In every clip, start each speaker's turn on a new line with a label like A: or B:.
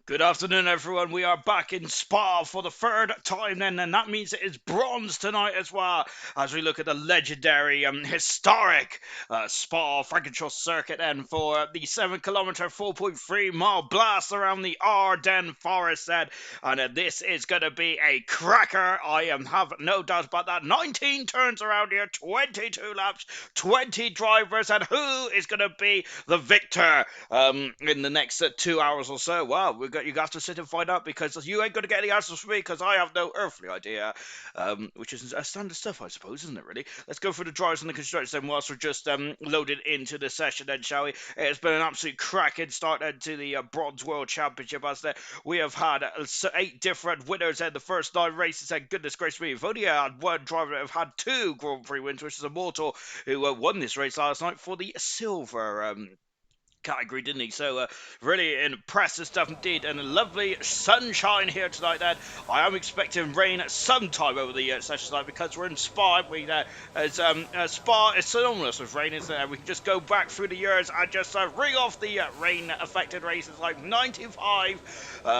A: Good afternoon, everyone. We are back in Spa for the third time then, and that means it is bronze tonight as well, as we look at the legendary, historic Spa Frankenstein circuit then for the 7 kilometer, 4.3 mile blast around the Ardennes Forest then. And this is going to be a cracker. I have no doubt about that. 19 turns around here, 22 laps, 20 drivers, and who is going to be the victor in the next 2 hours or so? Wow, you got to sit and find out, because you ain't going to get any answers from me, because I have no earthly idea, which is standard stuff, I suppose, isn't it, really? Let's go for the drivers and the constructors then, whilst we're just loaded into the session then, shall we? It's been an absolute cracking start to the Bronze World Championship, as we have had 8 different winners in the first 9 races, and goodness gracious me, we've only had one driver that have had 2 Grand Prix wins, which is a mortal who won this race last night for the silver category, didn't he? So really impressive stuff indeed, and a lovely sunshine here tonight then. I am expecting rain sometime over the session tonight, because we're in Spa, aren't we? As Spa is synonymous with rain, isn't it? We can just go back through the years and just ring off the rain affected races, like 95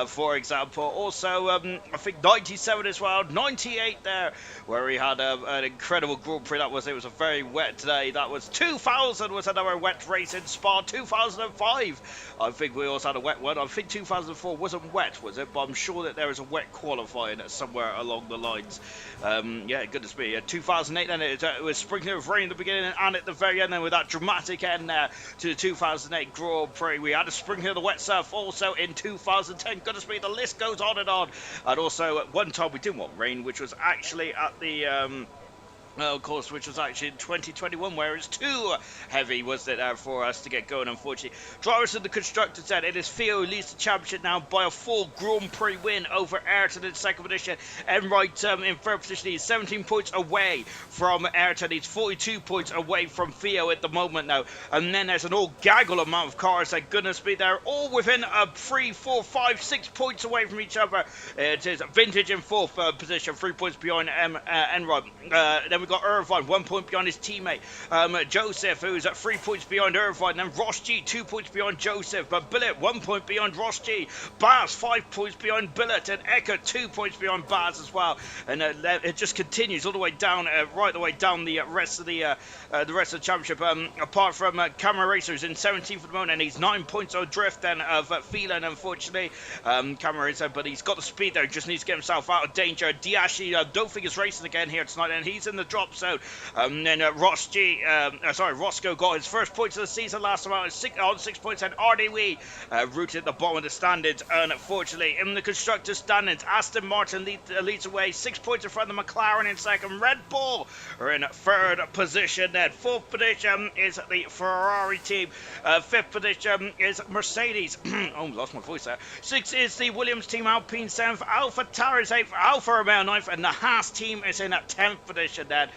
A: for example. Also I think 97 as well, 98 there, where we had an incredible Grand Prix. It was a very wet day. That was 2000 was another wet race in Spa. 2005 I think we also had a wet one. I think 2004 wasn't wet, was it? But I'm sure that there was a wet qualifying somewhere along the lines. Yeah, goodness me. 2008 then it was sprinkling with rain at the beginning and at the very end, then with that dramatic end there to the 2008 Grand Prix. We had a sprinkling of the wet surf also in 2010. Goodness me, the list goes on and on. And also at one time we didn't want rain, which was actually at the of course, which was actually in 2021, where it's too heavy, was it, for us to get going, unfortunately. Drivers and the constructors then, it is Theo who leads the championship now by a full Grand Prix win over Ayrton in second position. Enright in third position. He's 17 points away from Ayrton. He's 42 points away from Theo at the moment now. And then there's an all gaggle amount of cars, thank goodness me. They're all within 3, 4, 5, 6 points away from each other. It is Vintage in fourth position, 3 points behind Enright. Then we've got Irvine, 1 point behind his teammate. Joseph, who's at 3 points behind Irvine. And Ross G, 2 points behind Joseph. But Billet, 1 point behind Ross G. Baz, 5 points behind Billet. And Eckert, 2 points behind Baz as well. And it just continues all the way down, right the way down the rest of the rest of the championship. Apart from Camera Racer, who's in 17th at the moment, and he's 9 points on drift then of Phelan, unfortunately. Camera Racer, but he's got the speed there. Just needs to get himself out of danger. Diashi, don't think he's racing again here tonight, and he's in the drop zone. Then Roscoe got his first points of the season last time out on 6 points, and RDW rooted at the bottom of the standings, unfortunately. In the constructors' standings, Aston Martin leads away, 6 points in front of McLaren in second. Red Bull are in third position then. Fourth position is the Ferrari team. Fifth position is Mercedes. Oh, lost my voice there. Sixth is the Williams team. Alpine seventh. Alpha Tauri is eighth. Alfa Romeo ninth, and the Haas team is in at 10th position then.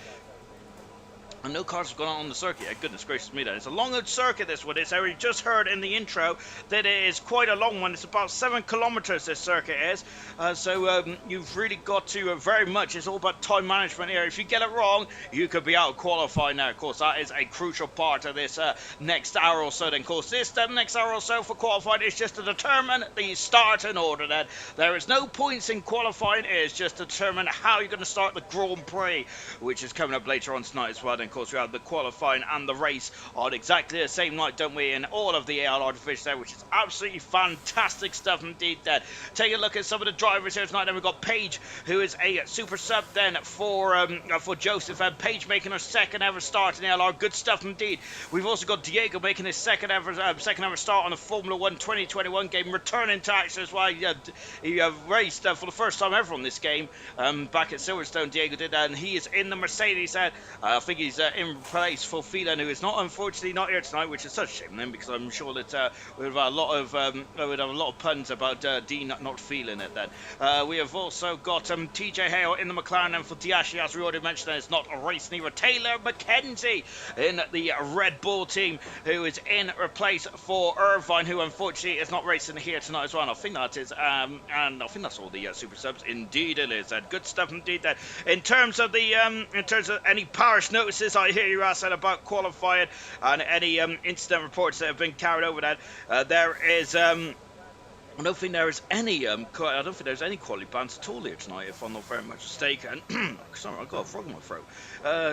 A: And no cars have gone on the circuit yet. Goodness gracious me, that it's a long circuit, this one is. We just heard in the intro that it is quite a long one. It's about 7 kilometers, this circuit is. So you've really got to very much, it's all about time management here. If you get it wrong, you could be out of qualifying now. Of course, that is a crucial part of this next hour or so. Then, of course, this next hour or so for qualifying is just to determine the starting order then. There is no points in qualifying. It is just to determine how you're going to start the Grand Prix, which is coming up later on tonight as well. Then, of course, we have the qualifying and the race on exactly the same night, don't we, in all of the ALR divisions there, which is absolutely fantastic stuff indeed then. Take a look at some of the drivers here tonight. Then we've got Paige, who is a super sub then for Joseph, and Paige making her second ever start in ALR. Good stuff indeed. We've also got Diego making his second ever start on the Formula 1 2021 game, returning to action as well. He raced for the first time ever on this game back at Silverstone. Diego did that, and he is in the Mercedes. I think he's in place for Phelan, who is unfortunately not here tonight, which is such a shame then, because I'm sure that we would have a lot of puns about Dean not feeling it then. We have also got TJ Hale in the McLaren, and for Diashi, as we already mentioned, it's not a race neither. Taylor McKenzie in the Red Bull team, who is in replace for Irvine, who unfortunately is not racing here tonight as well. And I think that is, and I think that's all the super subs. Indeed, it is. Good stuff indeed. Then, in terms of any parish notices, I hear you asked about qualifying and any incident reports that have been carried over that. There is I don't think there is any I don't think there's any quality bands at all here tonight, if I'm not very much mistaken. Sorry, I've got a frog in my throat.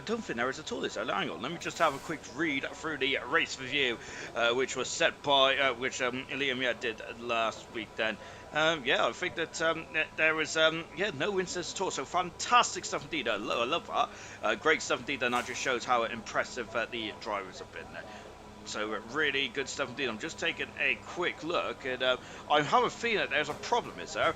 A: Don't think there is at all this. Hang on, let me just have a quick read through the race review, which was set by which Liam did last week. Then, yeah, I think that there was no incidents at all. So fantastic stuff indeed. I love that. Great stuff indeed. And that just shows how impressive the drivers have been there. So really good stuff indeed. I'm just taking a quick look, and I have a feeling that there's a problem, is there?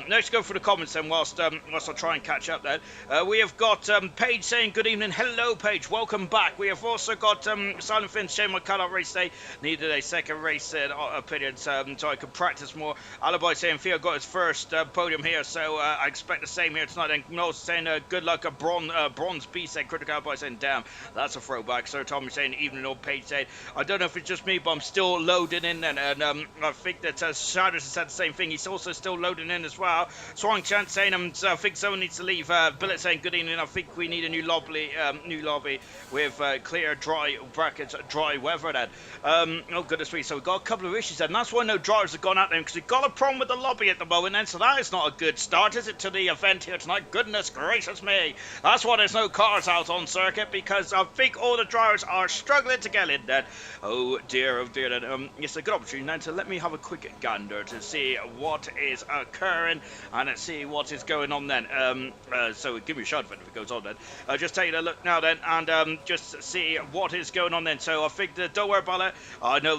A: Let's go through the comments then, whilst I try and catch up then. We have got Paige saying, good evening. Hello, Paige. Welcome back. We have also got Silent Finn saying, my cut-out race day needed a second race opinion, so I could practice more. Alibi saying, Theo got his first podium here, so I expect the same here tonight. And Knowles saying, good luck, a bronze beast. And Critical Alibi saying, damn, that's a throwback. Sir Tommy saying, evening, old Paige saying, I don't know if it's just me, but I'm still loading in, and I think that Shadows has said the same thing. He's also still loading in as well. Swang Chant saying, I think someone needs to leave. Billet saying, good evening. I think we need a new lobby with clear, dry brackets, dry weather. Then, oh goodness me. So we've got a couple of issues, and that's why no drivers have gone out there, because we've got a problem with the lobby at the moment. Then, so that is not a good start, is it, to the event here tonight? Goodness gracious me. That's why there's no cars out on circuit, because I think all the drivers are struggling to get in there. Oh dear, oh dear. It's a good opportunity now to let me have a quick gander to see what is occurring and let's see what is going on then. So give me a shout if it goes on then. Just taking a look now then, and just see what is going on then. So I think that, don't worry about it. I know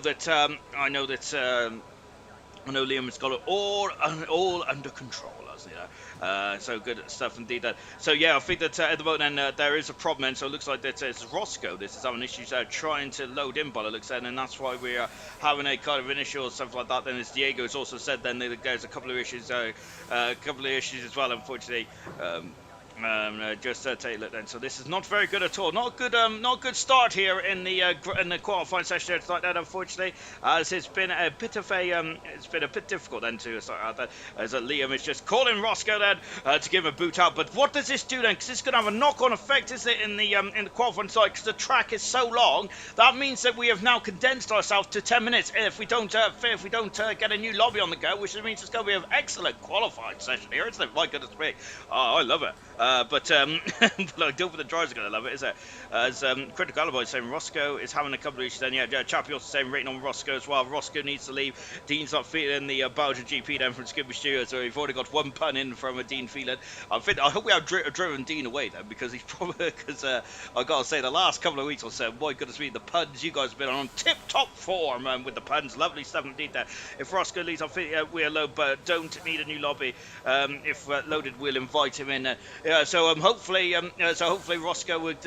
A: Liam has got it all under control, hasn't he? So good stuff indeed. So yeah, I think that at the moment there is a problem, and so it looks like that it's Roscoe. This is having issues trying to load in by the looks of it, and that's why we are having a kind of an issue or something like that. Then, as Diego has also said, then there's a couple of issues, as well, unfortunately. Just take a look then. So this is not very good at all. Not good start here in the qualifying session like that, unfortunately, as it's been a bit difficult then to start out that, as Liam is just calling Roscoe then to give him a boot out. But what does this do then? Because it's going to have a knock-on effect, isn't it, in the qualifying side? Because the track is so long, that means that we have now condensed ourselves to 10 minutes. If we don't get a new lobby on the go, which means it's going to be an excellent qualifying session here, isn't it? My goodness me! Oh, I love it. But I don't think the drivers are going to love it, is it? As Critical Alibi is saying, Roscoe is having a couple of issues. Then, Chappie also saying, rating on Roscoe as well. Roscoe needs to leave. Dean's not feeling the Belgian GP then from Scooby Studios, so we've already got one pun in from a Dean feeling. I hope we have driven Dean away then, because he's probably, I got to say, the last couple of weeks or so, boy goodness me, the puns, you guys have been on tip-top form with the puns. Lovely stuff indeed there. If Roscoe leaves, I think we are low, but don't need a new lobby. If loaded, we'll invite him in. So hopefully Roscoe would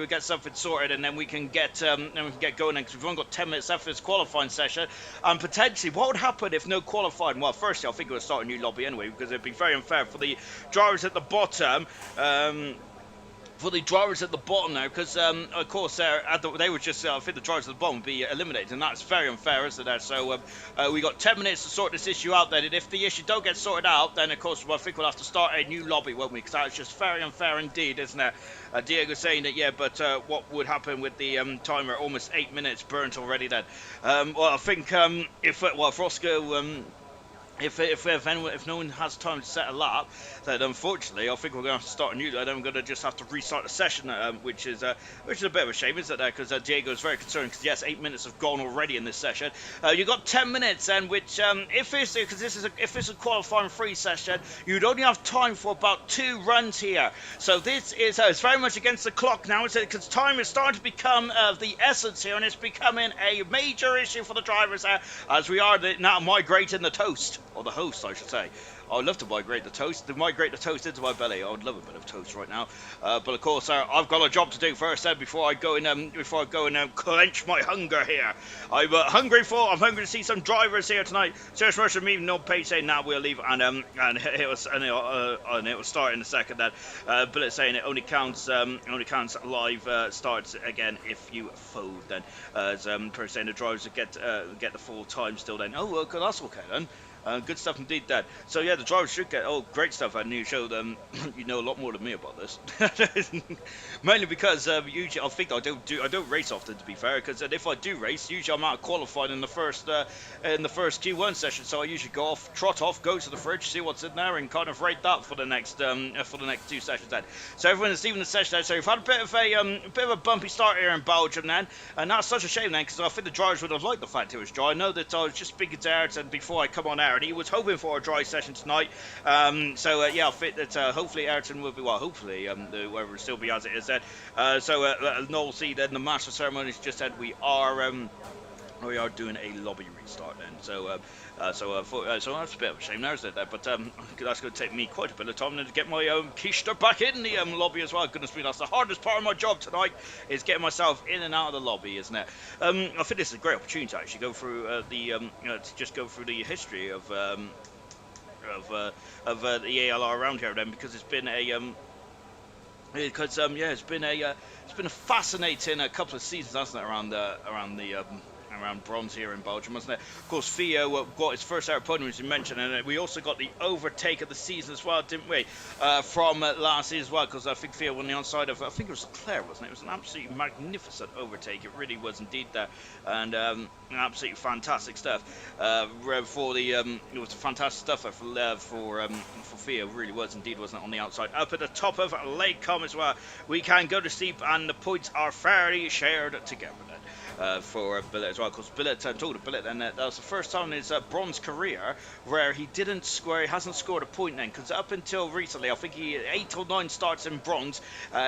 A: get something sorted, and then we can get going. Because we've only got 10 minutes left for this qualifying session, and potentially what would happen if no qualifying? Well, firstly, I think it would start a new lobby anyway, because it'd be very unfair for the drivers at the bottom. Now, because of course they would just I think the drivers at the bottom would be eliminated, and that's very unfair, isn't it? So we got 10 minutes to sort this issue out then, and if the issue don't get sorted out, then of course I think we'll have to start a new lobby, won't we? Because that's just very unfair indeed, isn't it? Diego saying that, but what would happen with the timer? Almost 8 minutes burnt already then. Well, I think if Roscoe if no one has time to set a lap, then unfortunately I think we're going to have to start a new. Then we're going to just have to restart the session, which is a bit of a shame, isn't it? Because Diego is very concerned, because yes, 8 minutes have gone already in this session. You've got 10 minutes, and which if it's a qualifying free session, you'd only have time for about 2 runs here. So this is it's very much against the clock now, isn't it? Because time is starting to become the essence here, and it's becoming a major issue for the drivers as we are now migrating the toast. Or the host, I should say. I'd love to migrate the toast. To migrate the toast into my belly. I would love a bit of toast right now. But of course, I've got a job to do first. Before I go and clench my hunger here. I'm hungry to see some drivers here tonight. Serious Russian me, no pay saying now we'll leave, and it will start in a second. Then, but it's saying it only counts live starts again if you fold. Then, as per saying the drivers will get the full time still. Then, oh well, that's okay then. Good stuff indeed, Dad. So yeah, the drivers should get great stuff. And you showed you know a lot more than me about this. Mainly because usually I think I don't race often, to be fair. Because if I do race, usually I'm out of qualified in the first Q1 session. So I usually go off, trot off, go to the fridge, see what's in there, and kind of rate that for the next two sessions. Then. So everyone is leaving the session. Then. So we've had a bit of a bumpy start here in Belgium. Then, and that's such a shame. Then, because I think the drivers would have liked the fact it was dry. I know that I was just speaking to Ayrton before I come on air, and he was hoping for a dry session tonight. Yeah, I think that hopefully Ayrton will be hopefully the weather will still be as it is then. Noel C then the master ceremonies just said we are doing a lobby restart then. So that's a bit of a shame there, isn't it? But that's going to take me quite a bit of time to get my keister back in the lobby as well. Goodness me, that's the hardest part of my job tonight, is getting myself in and out of the lobby, isn't it? I think this is a great opportunity to actually go through to just go through the history of the ALR around here then, because it's been a it's been a fascinating couple of seasons, hasn't it, around bronze here in Belgium, wasn't it? Of course, Theo got his first ever podium, as you mentioned, and we also got the overtake of the season as well, didn't we? From last season as well, because I think Theo won the onside of, I think it was Leclerc, wasn't it? It was an absolutely magnificent overtake. It really was indeed there, and absolutely fantastic stuff. It was fantastic stuff for Theo. It really was indeed, wasn't it? On the outside, up at the top of Lake Com as well. We can go to sleep, and the points are fairly shared together. For Billet as well, because Billet, talking to Billet, and that was the first time in his bronze career where he hasn't scored a point then, because up until recently, I think he 8 or 9 starts in bronze,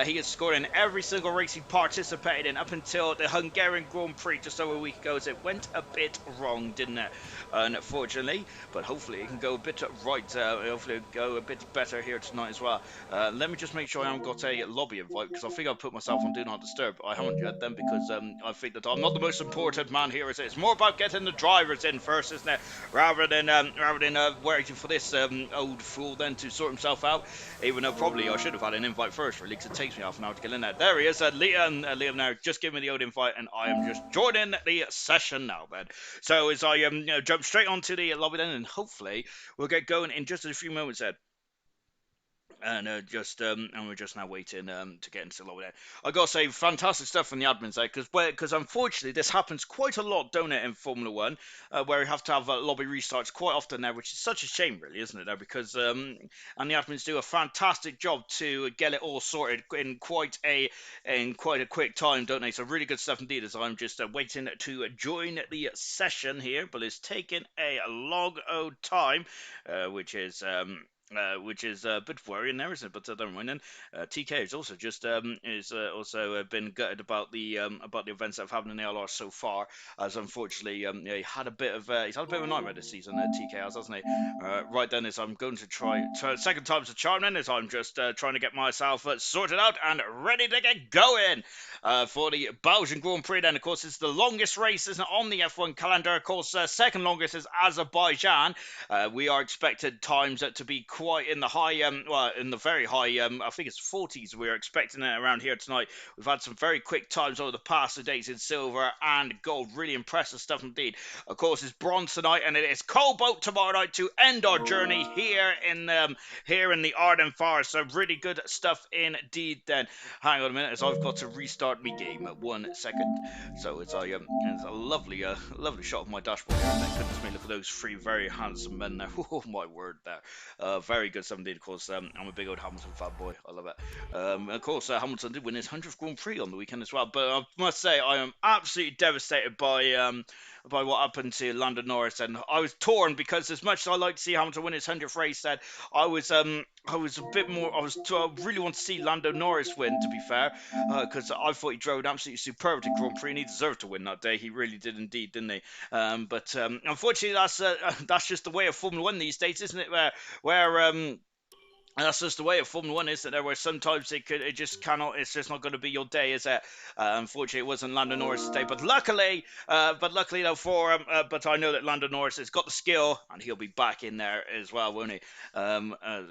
A: he has scored in every single race he participated in up until the Hungarian Grand Prix just over a week ago. So it went a bit wrong, didn't it? Unfortunately, but hopefully it can go a bit right, hopefully it'll go a bit better here tonight as well. Let me just make sure I haven't got a lobby invite, because I think I've put myself on Do Not Disturb. I haven't yet then, because I think that I'm not the most important man here. It's more about getting the drivers in first, isn't it? Rather than waiting for this old fool then to sort himself out. Even though probably I should have had an invite first, really, because it takes me half an hour to get in there. There he is, Liam now. Just give me the old invite, and I am just joining the session now, man. So as I jump straight onto the lobby then, and hopefully we'll get going in just a few moments then. And we're just now waiting to get into the lobby there. I gotta say, fantastic stuff from the admins there, because unfortunately this happens quite a lot, don't it, in Formula One, where you have to have lobby restarts quite often there, which is such a shame, really, isn't it? There, because and the admins do a fantastic job to get it all sorted in quite a quick time, don't they? So really good stuff indeed. As I'm just waiting to join the session here, but it's taking a long old time, which is a bit worrying there, isn't it? But don't mind. And TK has also been gutted about the events that have happened in the LR so far, as unfortunately yeah, he's had a bit of a nightmare this season. TK has, hasn't he? Right then, as I'm going to try second time's a charm. Then, as I'm just trying to get myself sorted out and ready to get going for the Belgian Grand Prix. Then, of course, it's the longest race, isn't it, on the F1 calendar. Of course, second longest is Azerbaijan. We are expected times to be quite in the high, in the very high, I think it's 40s. We're expecting it around here tonight. We've had some very quick times over the past 2 days in silver and gold. Really impressive stuff indeed. Of course, it's bronze tonight, and it is COBALT tomorrow night to end our journey here in the Ardennes Forest. So really good stuff indeed. Then, hang on a minute, as I've got to restart my game at 1 second. So it's a lovely shot of my dashboard here. And goodness me, look at those 3 very handsome men there. Oh my word, there. Very good stuff indeed. Of course, I'm a big old Hamilton fanboy. I love it. Of course, Hamilton did win his 100th Grand Prix on the weekend as well. But I must say, I am absolutely devastated by what happened to Lando Norris, and I was torn, because as much as I like to see Hamilton win his 100th race, that I was a bit more. I really want to see Lando Norris win, to be fair, because I thought he drove an absolutely superb to Grand Prix, and he deserved to win that day. He really did indeed, didn't he? But unfortunately, that's just the way of Formula One these days, isn't it? Where And that's just the way of Formula One, isn't it? Where sometimes it just cannot, it's just not going to be your day, is it? Unfortunately, it wasn't Lando Norris' day, but luckily though for him, but I know that Lando Norris has got the skill, and he'll be back in there as well, won't he?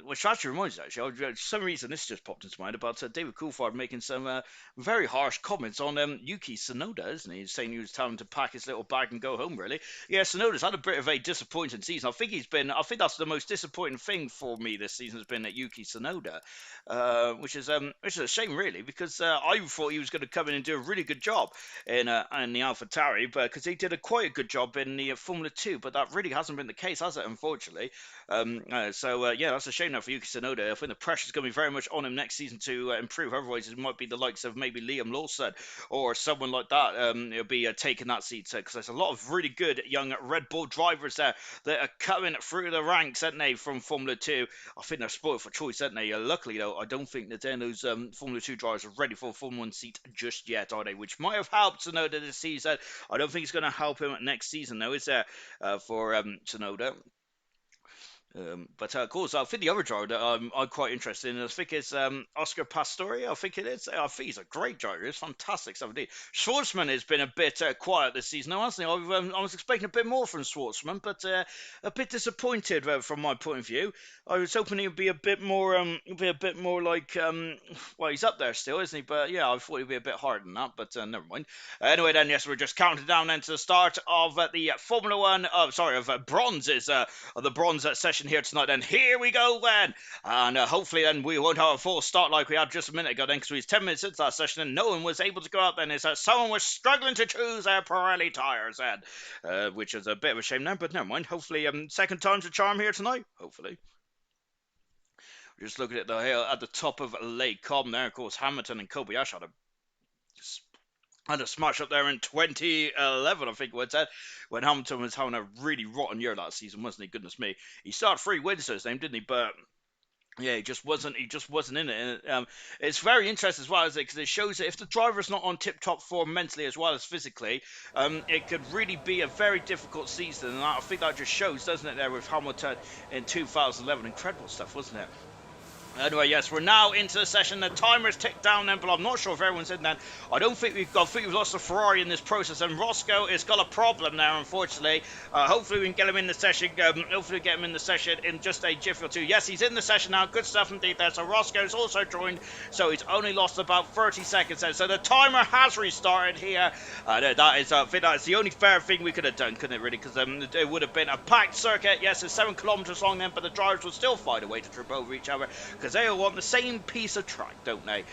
A: Which actually reminds me, for some reason this just popped into mind about David Coulthard making some very harsh comments on Yuki Tsunoda, isn't he? He's saying he was telling him to pack his little bag and go home, really. Yeah, Tsunoda's had a bit of a disappointing season. I think that's the most disappointing thing for me this season has been Yuki Tsunoda, which is a shame really, because I thought he was going to come in and do a really good job in the AlphaTauri, but because he did quite a good job in the Formula 2, but that really hasn't been the case, has it? Unfortunately, yeah, that's a shame now for Yuki Tsunoda. I think the pressure's going to be very much on him next season to improve. Otherwise, it might be the likes of maybe Liam Lawson or someone like that. He'll be taking that seat, because there's a lot of really good young Red Bull drivers there that are coming through the ranks, aren't they, from Formula 2. I think they're spoiled for choice, aren't they? Luckily, though, I don't think that those Formula 2 drivers are ready for a Formula 1 seat just yet, are they? Which might have helped Tsunoda this season. I don't think it's going to help him next season, though, is there, for Tsunoda? But of course, I think the other driver that I'm quite interested in, I think it's Oscar Pastori. I think it is. I think he's a great driver. It's fantastic stuff indeed. Schwartzman has been a bit quiet this season, hasn't he? I was expecting a bit more from Schwartzman, but a bit disappointed from my point of view. I was hoping he'd be a bit more, like, well, he's up there still, isn't he? But yeah, I thought he'd be a bit harder than that. But never mind. Anyway, then yes, we're just counting down then to the start of the Formula One. Of bronzes. The bronze session here tonight. And here we go then. And hopefully then we won't have a full start like we had just a minute ago then, because we was 10 minutes into that session and no one was able to go out then. Is that someone was struggling to choose their Pirelli tyres then, which is a bit of a shame now, but never mind. Hopefully second time's a charm here tonight. Hopefully. Just looking at the hill at the top of Lake Com there, of course, Hamilton and Kobayashi had a smash up there in 2011, I think it was, when Hamilton was having a really rotten year last season, wasn't he? Goodness me. He started 3 wins his name, didn't he? But yeah, he just wasn't in it. And, it's very interesting as well, isn't it? Because it shows that if the driver's not on tip-top form mentally as well as physically, it could really be a very difficult season. And I think that just shows, doesn't it, there with Hamilton in 2011. Incredible stuff, wasn't it? Anyway, yes, we're now into the session. The timer's ticked down then, but I'm not sure if everyone's in then. I think we've lost a Ferrari in this process, and Roscoe has got a problem now, unfortunately. Hopefully we can get him in the session. Hopefully get him in the session in just a jiffy or two. Yes, he's in the session now. Good stuff indeed there. So Roscoe's also joined, so he's only lost about 30 seconds then. So the timer has restarted here. That is, I think that is the only fair thing we could have done, couldn't it, really? Because it would have been a packed circuit. Yes, it's 7 kilometers long then, but the drivers would still find a way to trip over each other, because they all want the same piece of track, don't they?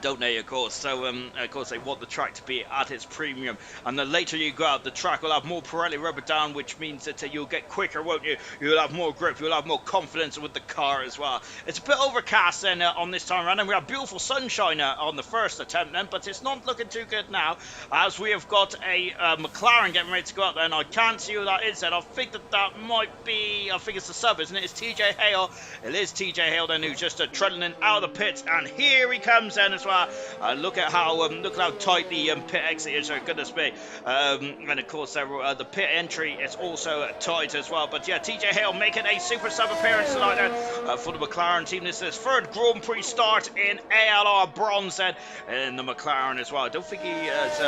A: Don't they, of course? So, of course, they want the track to be at its premium. And the later you go out, the track will have more Pirelli rubber down, which means that you'll get quicker, won't you? You'll have more grip, you'll have more confidence with the car as well. It's a bit overcast then on this time around, and we have beautiful sunshine on the first attempt then, but it's not looking too good now, as we have got a McLaren getting ready to go out there, and I can't see who that is then. I think that might be, I think it's the sub, isn't it? It's TJ Hale. It is TJ Hale then, who's just trundling in out of the pits, and here he comes then as well. Look at how tight the pit exit is. Goodness me. And of course the pit entry is also tight as well. But yeah, TJ Hale making a super sub appearance tonight for the McLaren team. This is his third Grand Prix start in ALR bronze then in the McLaren as well. I don't think he has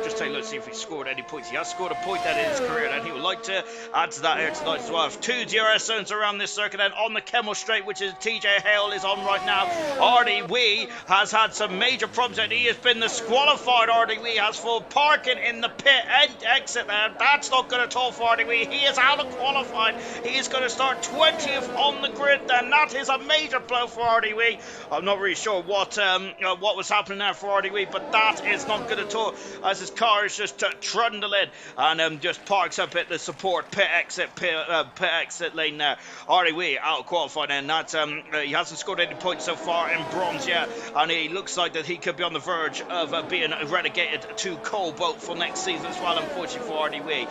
A: just take a look to see if he scored any points. He has scored a point then in his career, and he would like to add to that here tonight as well. 2 DRS zones around this circuit then on the Kemmel Straight, which is TJ Hale is on right now. Artie Wee has had some major problems, and he has been disqualified. Artie Wee has for parking in the pit exit there. That's not good at all for Artie Wee. He is out of qualified. He is going to start 20th on the grid then. That is a major blow for Artie Wee. I'm not really sure what was happening there for Artie Wee, but that is not good at all, as his car is just trundling and just parks up at the support pit exit lane there. Artie Wee out of qualified, and that he hasn't scored any points so far in bronze yet, and he looks like that he could be on the verge of being relegated to COBALT for next season as well, unfortunately for Artie Wee.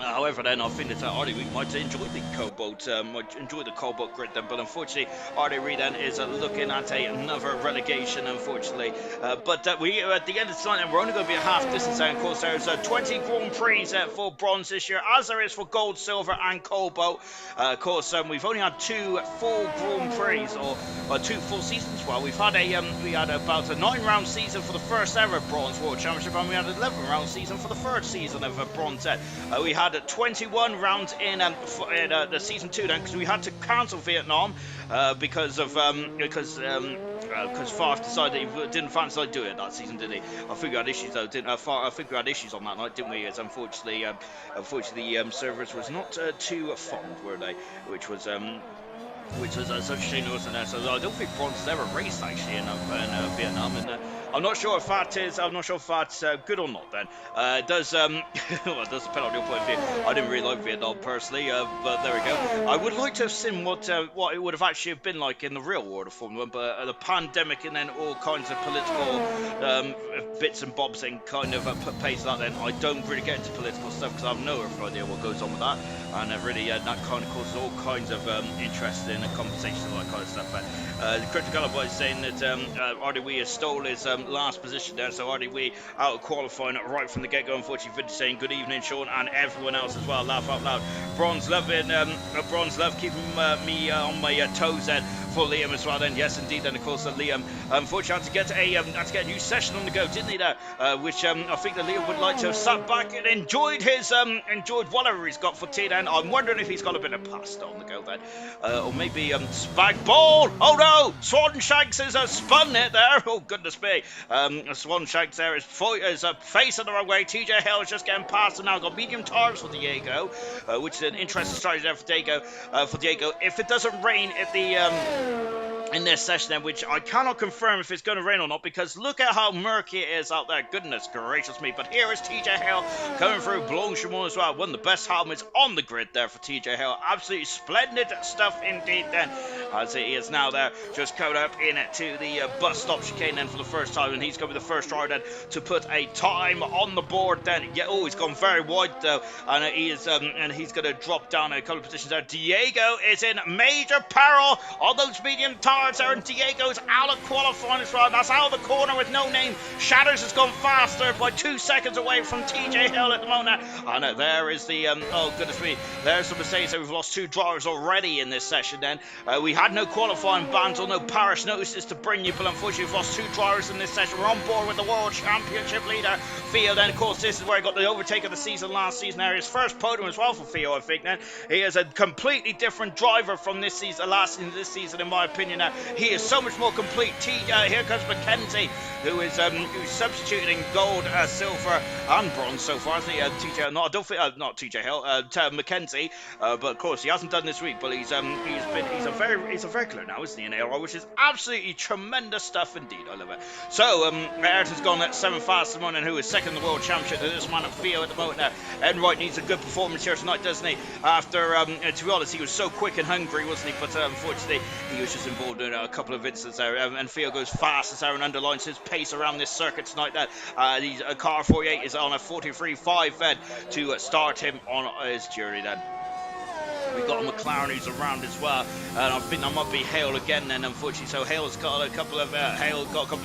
A: However, then I think that Artie Reed might enjoy the COBALT grid then, but unfortunately, Artie Reed then is looking at another relegation, unfortunately. But we at the end of the night, and we're only going to be a half distance out. Of course, there's 20 Grand Prix for bronze this year, as there is for gold, silver, and COBALT. Of course, we've only had 2 full Grand Prix, or 2 full seasons. Well, we had about a 9-round season for the first ever Bronze World Championship, and we had an 11-round season for the third season of Bronze. We had 21 rounds in the season 2 then, because we had to cancel Vietnam because Farf decided he didn't fancy doing it that season, did he? I think we had issues though, didn't I think we had issues on that night, didn't we? As unfortunately, the servers was not too fond, were they? Which was such a shame, wasn't there? So I don't think bronze has ever raced actually in Vietnam, and I'm not sure if that's good or not. Then it does well, it does depend on your point of view. I didn't really like Vietnam personally, but there we go. I would like to have seen what it would have actually been like in the real world of Formula 1, but the pandemic and then all kinds of political bits and bobs and kind of put pace to that. Then I don't really get into political stuff because I have no idea what goes on with that, and really that kind of causes all kinds of interest in a conversation and all that kind of stuff. But the critical boy is saying that Artie Wee has stole his last position there, so Artie Wee out of qualifying right from the get-go. Unfortunately, Vintage saying good evening, Sean, and everyone else as well. Laugh out loud. Bronze love keeping me on my toes then for Liam as well. Then yes, indeed. Then of course Liam unfortunately had to get a new session on the go, didn't he? There, which I think that Liam would like to have sat back and enjoyed whatever he's got for tea. Then I'm wondering if he's got a bit of pasta on the go then, or maybe spag ball. Oh no, Swan Shanks has spun it there. Oh goodness me. Swan Shanks there is facing the wrong way. TJ Hill is just getting past him now. Got medium tires for Diego, which is an interesting strategy there for Diego. If it doesn't rain at the in this session then, which I cannot confirm if it's going to rain or not, because look at how murky it is out there. Goodness gracious me. But here is TJ Hill coming through Blanchimont as well. One of the best helmets on the grid there for TJ Hill. Absolutely splendid stuff indeed then, as he is now there just coming up into the bus stop chicane then for the first time, and he's going to be the first driver then to put a time on the board then. Yeah, oh, he's gone very wide though, and he's going to drop down a couple of positions there. Diego is in major peril on those medium tires there, and Diego's out of qualifying as well. That's out of the corner with no name. Shadows has gone faster by 2 seconds away from TJ Hill at the moment. And there is the oh goodness me, there's the Mercedes. We've lost 2 drivers already in this session then. We had no qualifying bans or no parish notices to bring you, but unfortunately we've lost 2 drivers in this session. We're on board with the World Championship leader Theo then. Of course, this is where he got the overtake of the season last season there. His first podium as well for Theo, I think then. He is a completely different driver from this season, last season, this season in my opinion. He is so much more complete. Here comes Mackenzie, who's substituting in gold, silver, and bronze so far. Isn't he? TJ, no, I don't think not TJ Hill, Mackenzie. But of course, he hasn't done this week. But he's a very clear now, isn't he? In ARO, which is absolutely tremendous stuff indeed. I love it. So Ayrton's gone at 7 fastest morning, who is second in the world championship to this man at Theo at the moment. Enright needs a good performance here tonight, doesn't he? After to be honest, he was so quick and hungry, wasn't he? But unfortunately, he was just involved in a couple of incidents there, and Theo goes fast as there and underlines his pace around this circuit tonight. That car 48 is on a 43.5 then to start him on his journey then. We've got a McLaren who's around as well, and I think that might be Hale again then, unfortunately. So Hale's got a couple of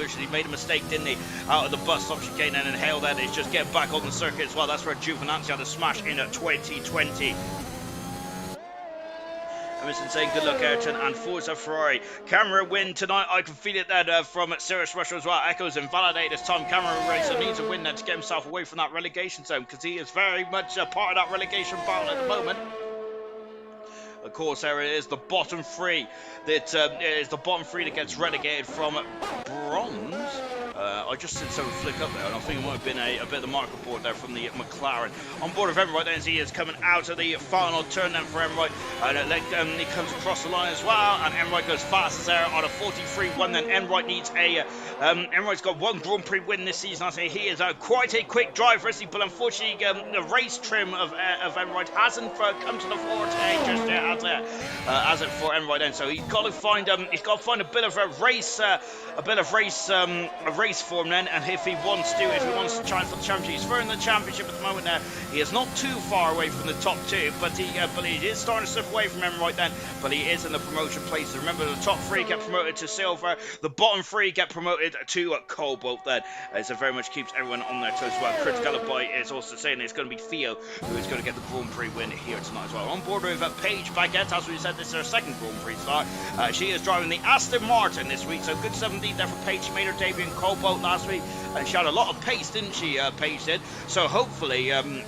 A: issues. He made a mistake, didn't he, out of the bus stop chicane, and Hale then is just getting back on the circuit as well. That's where Giovinazzi had a smash in 2020. Emerson saying good luck Ayrton and Forza Ferrari. Camera win tonight. I can feel it there from Sirius Russia as well. Echoes invalidate this time. Camera racer needs a win there to get himself away from that relegation zone, because he is very much a part of that relegation battle at the moment. Of course, there it is, the bottom 3 that is the bottom 3 that gets relegated from bronze. I just did something flick up there, and I think it might have been a bit of the marker board there from the McLaren. On board of Enright then, as he is coming out of the final turn then for Enright, and he comes across the line as well, and Enright goes fastest there on a 43.1. Then Enright needs Enright's got 1 Grand Prix win this season. I think he is quite a quick driver, isn't he? But unfortunately, the race trim of Enright hasn't come to the forte just yet, as it for Enright then. So he's got to find a bit of a race form him then, and if he wants to challenge for the championship, he's third in the championship at the moment now. He is not too far away from the top two, but he is starting to slip away from him right then, but he is in the promotion places. Remember, the top three get promoted to silver, the bottom three get promoted to COBALT then, as it very much keeps everyone on their toes as well. Critical Boy is also saying it's going to be Theo who is going to get the Grand Prix win here tonight as well. On board with Paige Baguette, as we said, this is her second Grand Prix start. She is driving the Aston Martin this week, so good 17 there for Paige. She made her debut in COBALT last week, and she had a lot of pace, didn't she, Paige did? So hopefully, and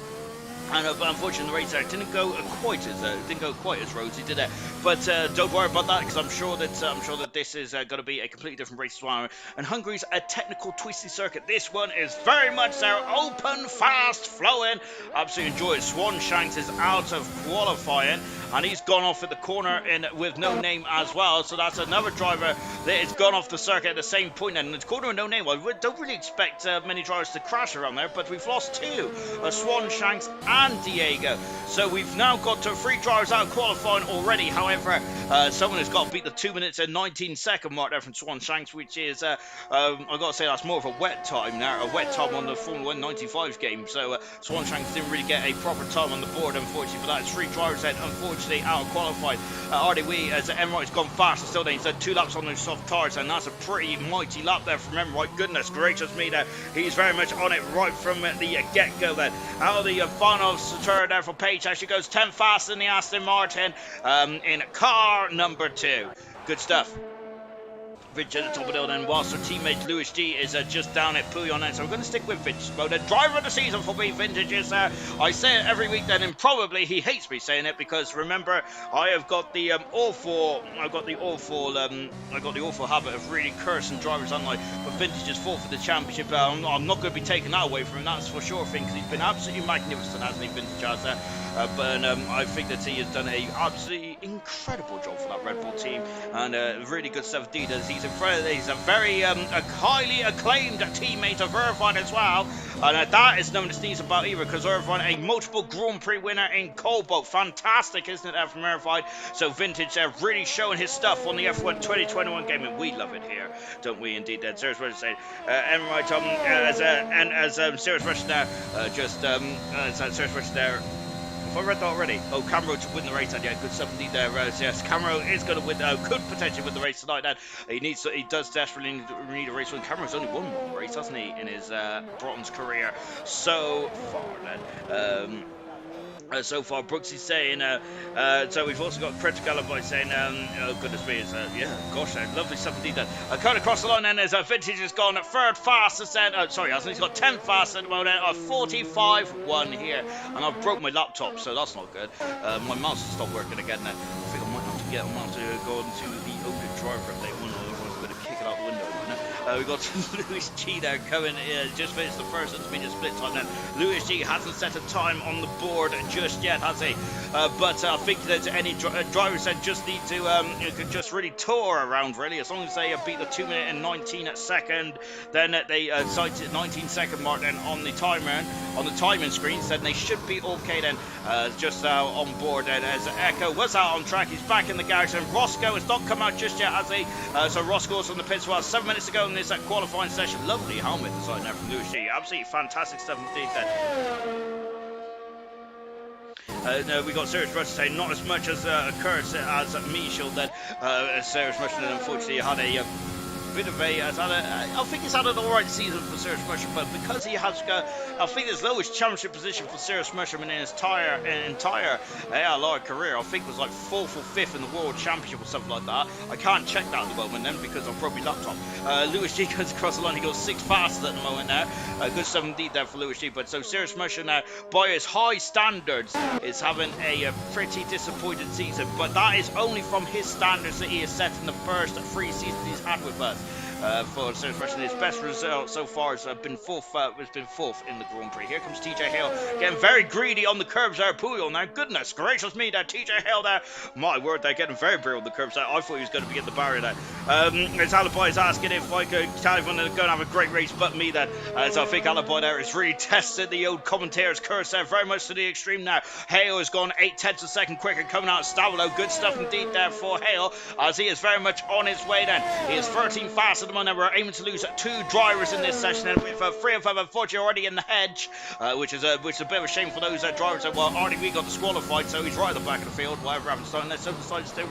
A: unfortunately, the race there didn't go quite as rosy, did it? But don't worry about that, because I'm sure that this is going to be a completely different race tomorrow. And Hungary's a technical twisty circuit. This one is very much there, open, fast, flowing. Absolutely enjoy it. Swanshanks is out of qualifying, and he's gone off at the corner with no name as well. So that's another driver that has gone off the circuit at the same point. And it's corner with no name. Well, we don't really expect many drivers to crash around there, but we've lost two, Swanshanks and Diego. So we've now got 3 drivers out qualifying already. However, someone has got to beat the 2 minutes and 19 second mark there from Swanshanks, which is, I've got to say, that's more of a wet time there, a wet time on the Formula 1 95 game. So Swanshanks didn't really get a proper time on the board, unfortunately, but that's 3 drivers then, unfortunately, out qualified. RDW, as Emmerich has gone fast, still he's done 2 laps on those soft tires, and that's a pretty mighty lap there from Emmerich. Goodness gracious me there. He's very much on it right from the get-go then. Out of the final turn there for Page, actually goes 10 faster than the Aston Martin in car number 2. Good stuff. Vintage at the top of the hill then, whilst her teammate Lewis G is just down at Pouillon then. So we're going to stick with Vintage. Well, the driver of the season for me, Vintage, is I say it every week then, and probably he hates me saying it, because remember, I have got the awful habit of really cursing drivers on, like, but Vintage is fourth for the championship. I'm not going to be taking that away from him, that's for sure thing, because he's been absolutely magnificent, hasn't he, Vintage has there. But I think that he has done a absolutely incredible job for that Red Bull team, and really good stuff indeed. As he's a very a highly acclaimed teammate of Irvine as well, and that is nothing to sneeze about either, because Irvine, a multiple Grand Prix winner in COBALT. Fantastic, isn't it, from Irvine? So Vintage really showing his stuff on the F1 2021 game, and we love it here, don't we? Indeed, then. Serious Russian saying, Emmerich, as Serious Russian there, Serious Russian there. I read that already. Oh, Camero to win the race, and yeah, good stuff indeed there. Yes, Camero is going to win, could potentially win the race tonight. Then he does desperately need a race win. Camero's only won one race, hasn't he, in his bronze career so far? Then. So far, Brooks is saying, so we've also got Critical by saying, oh goodness me, lovely stuff indeed then. Cut across the line then, as Vintage has gone at third fastest then, sorry, he's got 10 fast at the moment, 45-1 here, and I've broke my laptop, so that's not good. My mouse has stopped working again then. I think I might have to go into the open driver update one, otherwise I'm going to kick it out the window. We've got Lewis G there coming, just finished the first intermediate split time then. Lewis G hasn't set a time on the board just yet, has he? But I think that any drivers that just need to could just really tour around, really, as long as they beat the 2 minute and 19 second, then they sighted 19 second mark then on the timing screens, then they should be okay then, just on board then, as Echo was out on track. He's back in the garage, and Roscoe has not come out just yet, has he? So Roscoe's on the pits well, 7 minutes ago in this qualifying session. Lovely helmet design there from Lewis G. Absolutely fantastic stuff indeed there. No, we got Serious Russian saying not as much as a curse as Michel then. Serious Russian unfortunately had a bit of I think he's had an alright season for Serious Mushroom, but because he has got, I think his lowest championship position for Serious Mushroom in his entire career, I think was like 4th or 5th in the World Championship or something like that. I can't check that at the moment then, because I've broke my laptop. Lewis G goes across the line, he goes 6th fastest at the moment now. Good stuff indeed there for Lewis G, but so Serious Mushroom now, by his high standards, is having a pretty disappointed season, but that is only from his standards that he has set in the first 3 seasons he's had with us. For Serious Russian, his best result so far has been fourth in the Grand Prix. Here comes TJ Hale, getting very greedy on the curbs there. Pouillon now, goodness gracious me, that TJ Hale there, my word, they're getting very greedy on the curbs there. I thought he was going to be in the barrier there. As Alibi is asking if I could tell everyone they're going to have a great race but me then, as I think Alibi there is really tested the old commentator's curse there very much to the extreme now. Hale has gone 8/10 a second quicker coming out of Stavilo. Good stuff indeed there for Hale, as he is very much on his way then. He is 13 fast at the moment. We're aiming to lose 2 drivers in this session, and with 3 of them unfortunately already in the hedge, which is a bit of a shame for those drivers. Well, already we got disqualified, so he's right at the back of the field. Whatever happens to him, let's decide to stay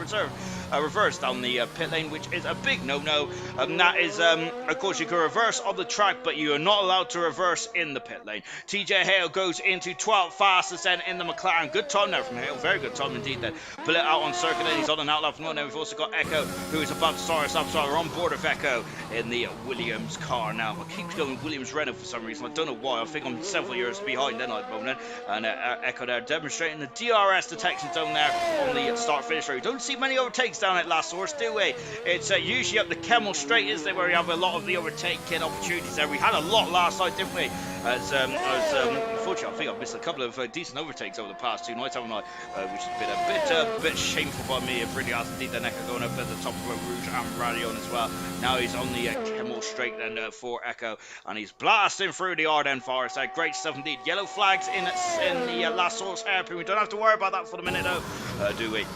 A: reverse down the pit lane, which is a big no-no. That is, of course, you can reverse on the track, but you are not allowed to reverse in the pit lane. TJ Hale goes into 12th fastest then in the McLaren. Good time there from Hale, very good time indeed then. Bullet out on circuit, and he's on an outlap from one. Then we've also got Echo, who is about to start us up, so we're on board of Echo in the Williams car now. I keep going Williams Renault for some reason. I don't know why. I think I'm several years behind then at the moment. And Echo there demonstrating the DRS detection zone there on the start-finish road. Don't see many overtakes down at last source, do we? It's usually up the Kemmel Straight, isn't it, where we have a lot of the overtaking opportunities there. We had a lot last night, didn't we? Unfortunately, I think I've missed a couple of decent overtakes over the past 2 nights, haven't I? Which has been a bit shameful by me. It really has indeed. Then Echo going up at the top of Rouge and Radion as well. Now he's on the Kemmel Straight then for Echo, and he's blasting through the Ardennes Forest. Great stuff indeed. Yellow flags in the last source hairpin. We don't have to worry about that for the minute though, do we?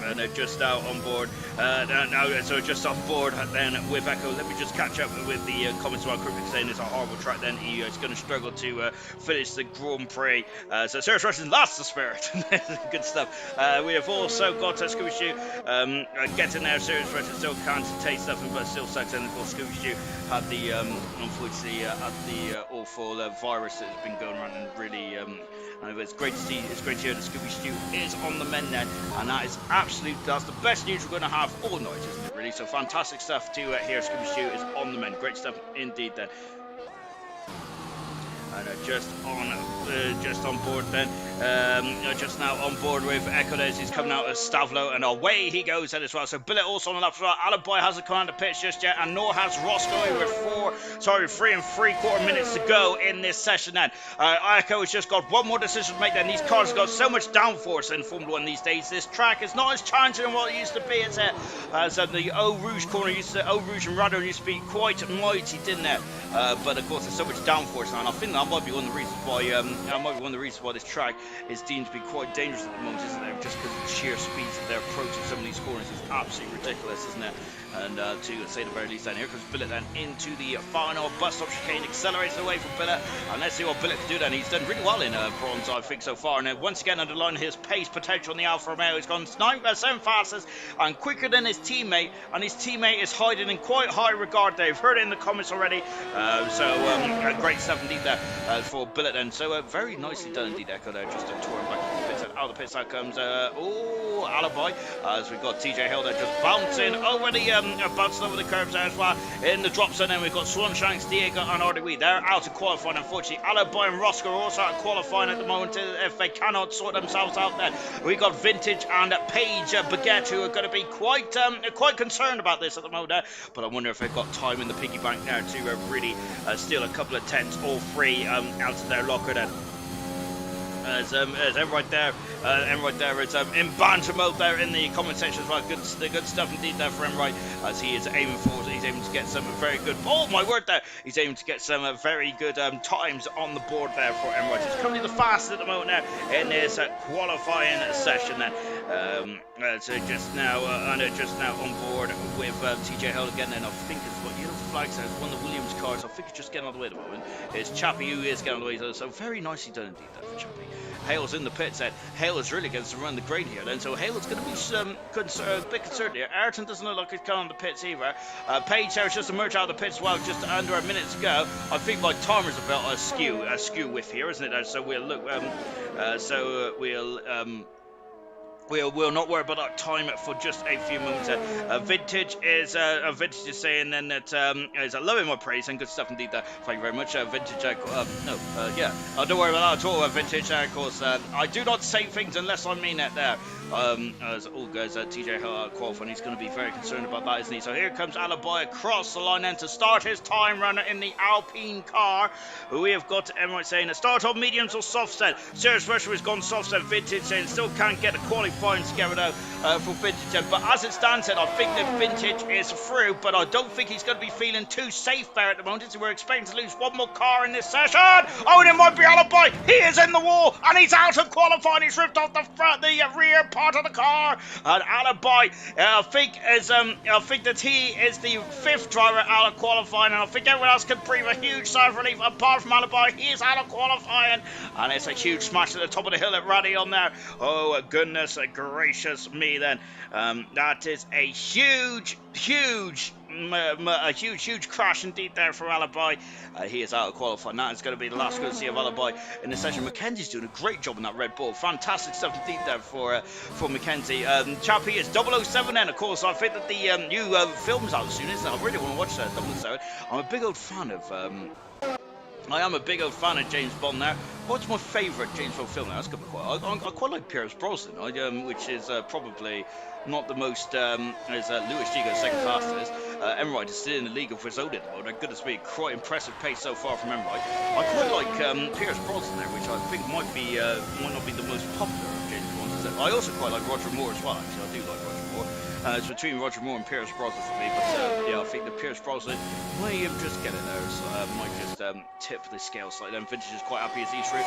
A: And just now on board, just on board then with Echo. Let me just catch up with the comments about Krupnik saying it's a horrible track. Then he is going to struggle to finish the Grand Prix. So Serious Russian, that's the spirit. Good stuff. We have also got Scooby Stew getting there. Serious Russian still can't taste nothing, but still sucks. And of course Scooby Stew had the unfortunately had the awful virus that has been going around, and really and it's great to see. It's great to hear that Scooby Stew is on the mend then, and that is that's the best news we're going to have all night, isn't it, really? So fantastic stuff to hear. Scooby Stew is on the mend. Great stuff indeed then. And just on board then, just now on board with Echo. He's coming out of Stavlo, and away he goes then as well. So Billet also on the lap as well. Alibi hasn't come out of the pitch just yet, and nor has Roscoe with 3 3/4 minutes to go in this session then. Echo has just got one more decision to make then. These cars have got so much downforce in Formula 1 these days. This track is not as challenging as what it used to be. It's the Eau Rouge corner Eau Rouge and Radon used to be quite mighty, didn't it? But of course there's so much downforce now, and I think that might be one of the reasons why this track is deemed to be quite dangerous at the moment, isn't it? Just because of the sheer speeds that they're approaching some of these corners is absolutely ridiculous, isn't it? And to say the very least, then here comes Billet then into the final bus stop chicane, accelerates away from Billet, and let's see what Billet can do then. He's done really well in bronze, I think, so far, and once again underlining his pace potential in the Alfa Romeo. He's gone 7 fastest and quicker than his teammate, and his teammate is hiding in quite high regard there. You've heard it in the comments already, great stuff indeed there for Billet then. So very nicely done indeed, Echo there, just touring back to the pits. Out of the pits, out comes Alibi, as we've got TJ Hill there just bouncing over the curbs there as well in the drop zone. Then we've got Swanshanks, Diego and RDW. They're out of qualifying, unfortunately. Alibi and Roscoe are also out of qualifying at the moment if they cannot sort themselves out then. We've got Vintage and Paige Baguette, who are going to be quite concerned about this at the moment, but I wonder if they've got time in the piggy bank now to really steal a couple of tenths or 3 out of their locker then. As right there is in banter mode there in the comment section as well. Good stuff indeed there for him, right? As he is aiming to get some very good. Oh my word! There, he's aiming to get some very good times on the board there for him, right? He's currently the fastest at the moment there in this qualifying session. Then, so just now on board with TJ Hill again. Then I think it's what yellow flag says. One of the Williams cars. I think it's just getting out of the way at the moment. It's Chappie who is getting out of the way. So very nicely done indeed there for Chappie. Hale's in the pits then. Hale is really getting to run the grade here then, so Hale's going to be a bit concerned here. Ayrton doesn't look like he's coming on the pits either. Page there is just emerged out of the pits as well, just under a minute to go. I think my timer's a bit askew with here, isn't it? So we'll look. We'll not worry about that time for just a few moments. Vintage is saying then that is loving my praise and good stuff indeed. Thank you very much, Vintage. Don't worry about that at all, Vintage. Of course, I do not say things unless I mean it there. As all goes, TJ Hill qualifying, he's going to be very concerned about that, isn't he? So here comes Alibi across the line then to start his time runner in the Alpine car. We have got Emirates saying start on mediums or soft set. Serious Russia has gone soft set. Vintage saying still can't get the qualifying together though for Vintage. But as it stands, I think that Vintage is through, but I don't think he's going to be feeling too safe there at the moment. So we're expecting to lose one more car in this session. Oh, and it might be Alibi. He is in the wall and he's out of qualifying. He's ripped off the rear part of the car. And Alibi, I think that he is the 5th driver out of qualifying, and I think everyone else can breathe a huge sigh of relief apart from Alibi. He is out of qualifying, and it's a huge smash at the top of the hill at Raddy on there. Oh goodness gracious me! Then that is a huge crash indeed there for Alibi. He is out of qualifying. That is going to be the last good to see of Alibi in the session. Mackenzie's doing a great job in that Red Bull. Fantastic stuff indeed there for Mackenzie. Chappie is 007 then, of course. I think that the new film's out soon, isn't it? I really want to watch that 007. I'm a big old fan of I am a big old fan of James Bond there. What's my favourite James Bond film now? That's gonna be I quite like Pierce Brosnan, which is probably not the most, as Louis Gigo's second fastest. Emmerite is still in the league of his own at the moment. Goodness me, quite impressive pace so far from Emmerite. I quite like Pierce Brosnan there, which I think might not be the most popular of James Bonds. I also quite like Roger Moore as well, actually. I do like Roger Moore. It's between Roger Moore and Pierce Brosnan for me, but yeah, I think that Pierce Brosnan might just get it there, so might just tip the scale slightly. Then Vintage is quite happy as he's through.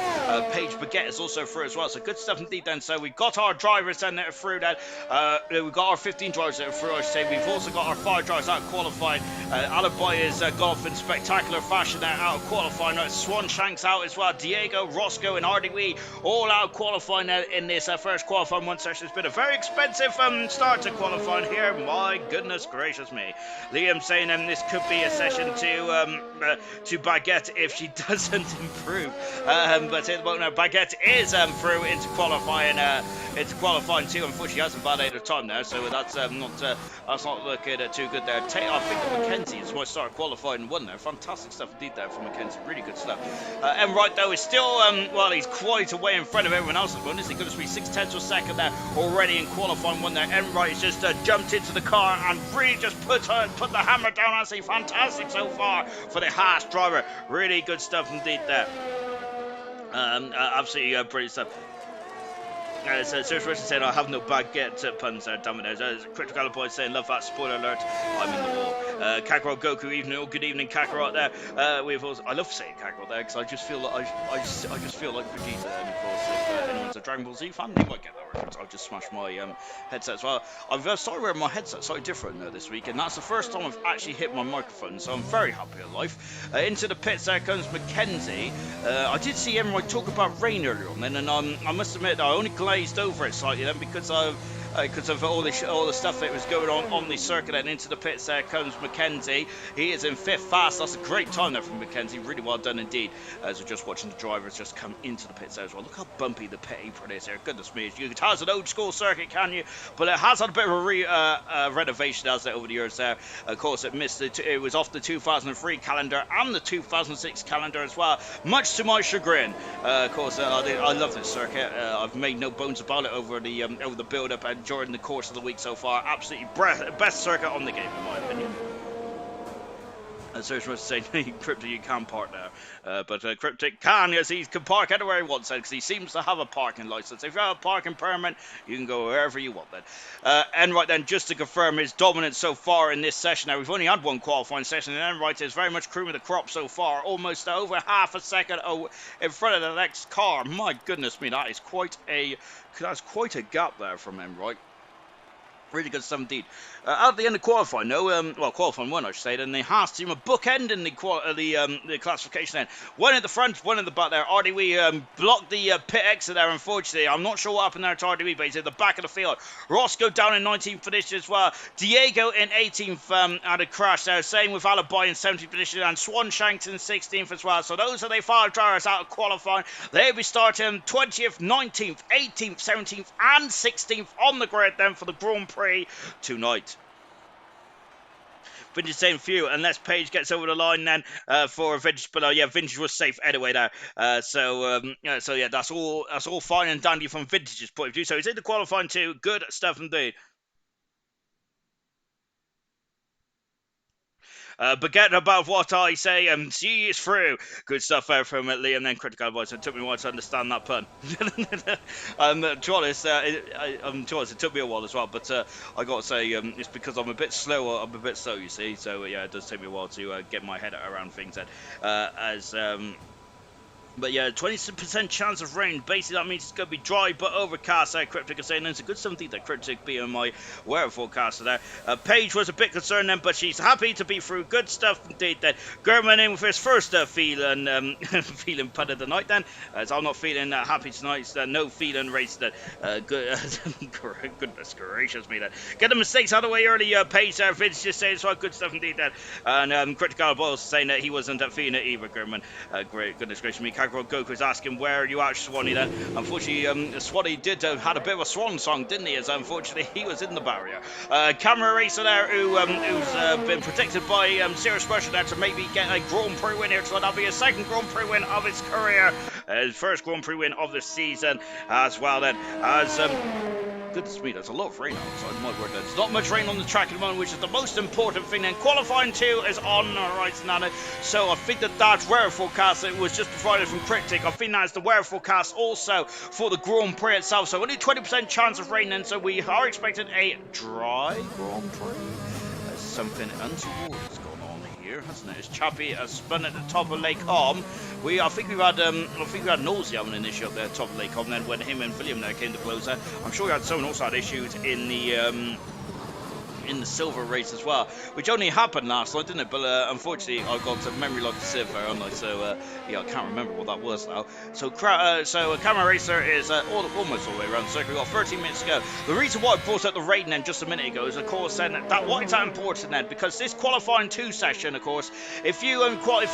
A: Paige Baguette is also through as well, so good stuff indeed then. So we've got our drivers then that are through then. We've got our 15 drivers that are through, I should say. We've also got our 5 drivers out qualifying. Alibi is gone off in spectacular fashion there out of qualifying. Swan Shanks out as well. Diego, Roscoe and Hardy Wee all out qualifying in this first qualifying one session. It's been a very expensive start to qualifying here. My goodness gracious me. Liam saying this could be a session to Baguette if she doesn't improve. But at the moment, Baguette is through into qualifying too. Unfortunately, she hasn't validated time now, so that's not looking too good there. I think that Mackenzie is what started qualifying one there. Fantastic stuff indeed there from Mackenzie. Really good stuff. Emright though is still he's quite a way in front of everyone else at the moment. Isn't he? Going to be 6/10 of a second there already in qualifying one there. Emright has just jumped into the car and really just put the hammer down. I say fantastic so far for the Haas driver. Really good stuff indeed there. Absolutely brilliant stuff. So Sir Richard said, I have no baguette puns there, damn it. Critical Boy saying, love that, spoiler alert, I'm in the wall. Kakarot Goku, good evening Kakarot there. We've also, I love saying Kakarot there, because I just feel like, I just feel like Vegeta, and of course, if anyone's a Dragon Ball Z fan, they might get that reference. I'll just smash my headset as well. I've started wearing my headset slightly different this week, and that's the first time I've actually hit my microphone, so I'm very happy in life. Into the pits there comes Mackenzie. I did see everyone talk about rain earlier on then, and I must admit, I only glazed over it slightly then because of all the stuff that was going on the circuit. And into the pits there comes Mackenzie. He is in 5th fast. That's a great time there from Mackenzie. Really well done indeed. As we're just watching the drivers just come into the pits there as well. Look how bumpy the pit apron is here. Goodness me. It has an old school circuit, can you? But it has had a bit of a renovation as it over the years there. Of course, it was off the 2003 calendar and the 2006 calendar as well. Much to my chagrin. Of course, I love this circuit. I've made no bones about it over the build-up and during the course of the week so far. Absolutely best circuit on the game in my opinion. And Serge was saying, Crypto, you can park there. But Cryptic can, yes, he can park anywhere he wants because he seems to have a parking license. If you have a parking permit, you can go wherever you want then. And right then, just to confirm his dominance so far in this session. Now, we've only had one qualifying session, and Enright is very much creaming the crop so far. Almost over half a second in front of the next car. My goodness me, that's quite a gap there from Enright. Really good stuff indeed. At the end of qualifying, qualifying one, I should say, then the Haas team are bookending the classification then. One at the front, one at the back there. RDW blocked the pit exit there, unfortunately. I'm not sure what happened there to RDW, but he's at the back of the field. Roscoe down in 19th position as well. Diego in 18th had a crash there. Same with Alibi in 17th position, and Swan Shanks in 16th as well. So those are the 5 drivers out of qualifying. They'll be starting 20th, 19th, 18th, 17th, and 16th on the grid then for the Grand Prix tonight. Vintage saying few, unless Paige gets over the line then for Vintage. But yeah, Vintage was safe anyway there. So yeah, that's all fine and dandy from Vintage's point of view. So he's in the qualifying too. Good stuff indeed. Baguette about what I say, and she is through. Good stuff there from Liam, then Critical Voice. It took me a while to understand that pun. To be honest, it took me a while as well, but I got to say, it's because I'm a bit slow, you see, so yeah, it does take me a while to get my head around things then, But yeah, 20% chance of rain. Basically, that means it's going to be dry but overcast. Cryptic is saying it's a good something that Cryptic being my weather forecaster there. Paige was a bit concerned then, but she's happy to be through. Good stuff indeed then. German in with his first feeling feeling put of the night then. As I'm not feeling happy tonight. It's, no feeling race that. Good, goodness gracious me then. Get the mistakes out of the way early. Paige there. Vince just saying so good stuff indeed then. And Critical Balls saying that he wasn't feeling it either, German. Great, goodness gracious me. Goku's asking where are you at, Swanee then. Unfortunately, Swanee did had a bit of a swan song, didn't he? As unfortunately he was in the barrier. Camera racer there who's been protected by Serious Pressure there to maybe get a Grand Prix win here. So that'll be a second Grand Prix win of his career. His first Grand Prix win of the season as well then. As goodness me, there's a lot of rain outside. My word, there's not much rain on the track at the moment, which is the most important thing. Then qualifying 2 is on the right now. So I think that weather forecast it was just provided from Cryptic. I think that's the weather forecast also for the Grand Prix itself. So only 20% chance of rain, and so we are expecting a dry Grand Prix. There's something untoward that's gone on here, hasn't it? It's Chappie spun at the top of Lake Holm. I think we had Nosey having an issue up there at the top of Lake Holm. Then when him and William there came to blows there, I'm sure we had someone also had issues in the silver race as well, which only happened last night, didn't it? But unfortunately, I got a memory like a sieve there, haven't I? So yeah, I can't remember what that was now. So Camera Racer is almost all the way around the circuit. We've got 13 minutes to go. The reason why I brought up the rain then just a minute ago is, of course, then why is that important then? Because this qualifying 2 session, of course, if you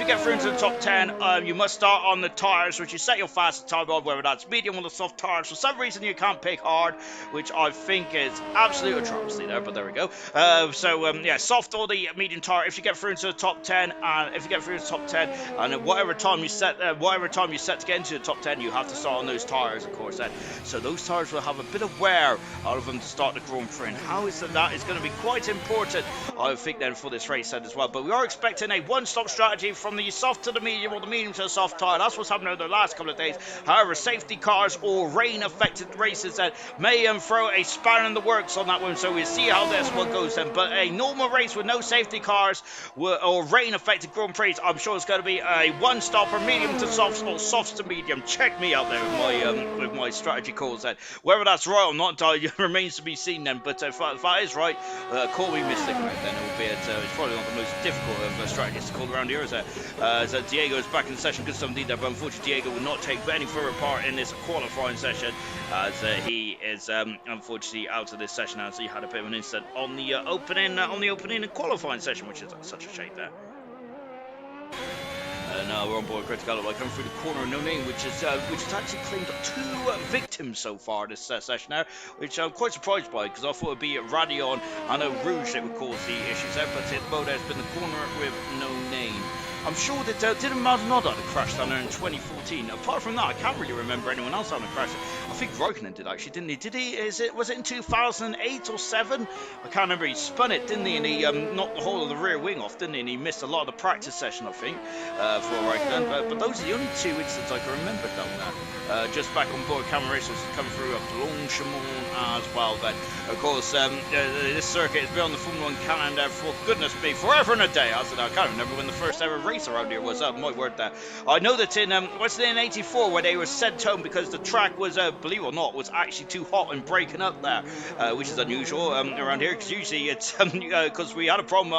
A: get through into the top 10, you must start on the tires, which you set your fastest time on, whether that's medium or the soft tires. For some reason, you can't pick hard, which I think is absolute atrocity there. But there we go. Yeah, soft or the medium tire. If you get through into the top 10, and whatever time you set to get into the top 10, you have to start on those tires, of course. Then, so those tires will have a bit of wear out of them to start the Grand Prix. And how is that is going to be quite important, I think, then for this race then as well. But we are expecting a one-stop strategy from the soft to the medium or the medium to the soft tire. That's what's happened over the last couple of days. However, safety cars or rain-affected races that may throw a spanner in the works on that one. So we'll see how this one goes then. But a normal race with no safety cars or rain-affected Grand Prix, I'm sure it's going to be a one-stopper, medium to soft or soft to medium. Check me out there with my strategy calls then. Whether that's right or not remains to be seen then. But if that is right, call me mistaken right then. Albeit it's probably not the most difficult of strategies to call around here, is it? So Diego is back in the session. Good stuff indeed there, but unfortunately Diego will not take any further part in this qualifying session, as he is unfortunately out of this session now. So he had a bit of an incident on the opening and qualifying session, which is such a shame there. Now we're on board Critical by coming through the corner of No Name, which has actually claimed 2 victims so far this session now, which I'm quite surprised by, because I thought it would be Radion and Rouge that would cause the issues there, but at the moment it's been the corner with No Name. I'm sure that didn't Maldonado have a crash down there in 2014. Apart from that, I can't really remember anyone else having a crash. I think Raikkonen did actually, didn't he? Did he? Was it in 2008 or 7? I can't remember. He spun it, didn't he? And he knocked the whole of the rear wing off, didn't he? And he missed a lot of the practice session, I think, for Raikkonen. But those are the only 2 incidents I can remember down there. Just back on board, Camera Racers come through a Blanchimont as well. But of course, this circuit has been on the Formula 1 calendar for goodness me forever and a day. I can't remember when the first ever race around here was. My word, there. I know that in in '84 where they were sent home because the track was, believe it or not, was actually too hot and breaking up there, which is unusual around here, because usually it's because we had a problem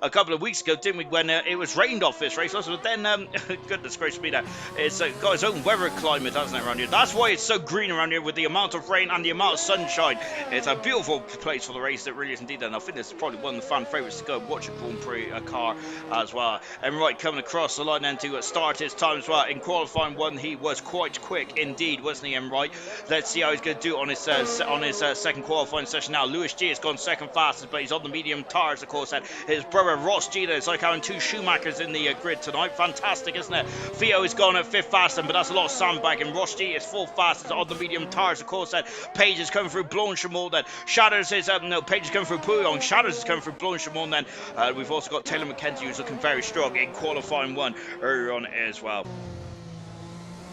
A: a couple of weeks ago, didn't we, when it was rained off this race. But then goodness gracious me, there, it's got its own weather climate, hasn't it, around here? That's why it's so green around here, with the amount of rain and the amount of sunshine. It's a beautiful place for the race, that really is indeed. And I think this is probably one of the fan favourites to go watch a Grand Prix car as well. And right, coming across the line then to start his time as well. In qualifying 1, he was quite quick indeed, wasn't he? And right, let's see how he's going to do on his second qualifying session now. Lewis G has gone second fastest, but he's on the medium tires, of course. And his brother Ross G, it's like having 2 Schumachers in the grid tonight. Fantastic, isn't it? Theo has gone at 5th fastest, but that's a lot of sandbagging. Ross G is 4th fastest on the medium tires, of course. And Page is coming through Blanchimont. Then Shatters is Page is coming through Pouillon. Shatters is coming through Blanchimont. Then we've also got Taylor McKenzie, who's looking very strong in qualifying 1 earlier on as well.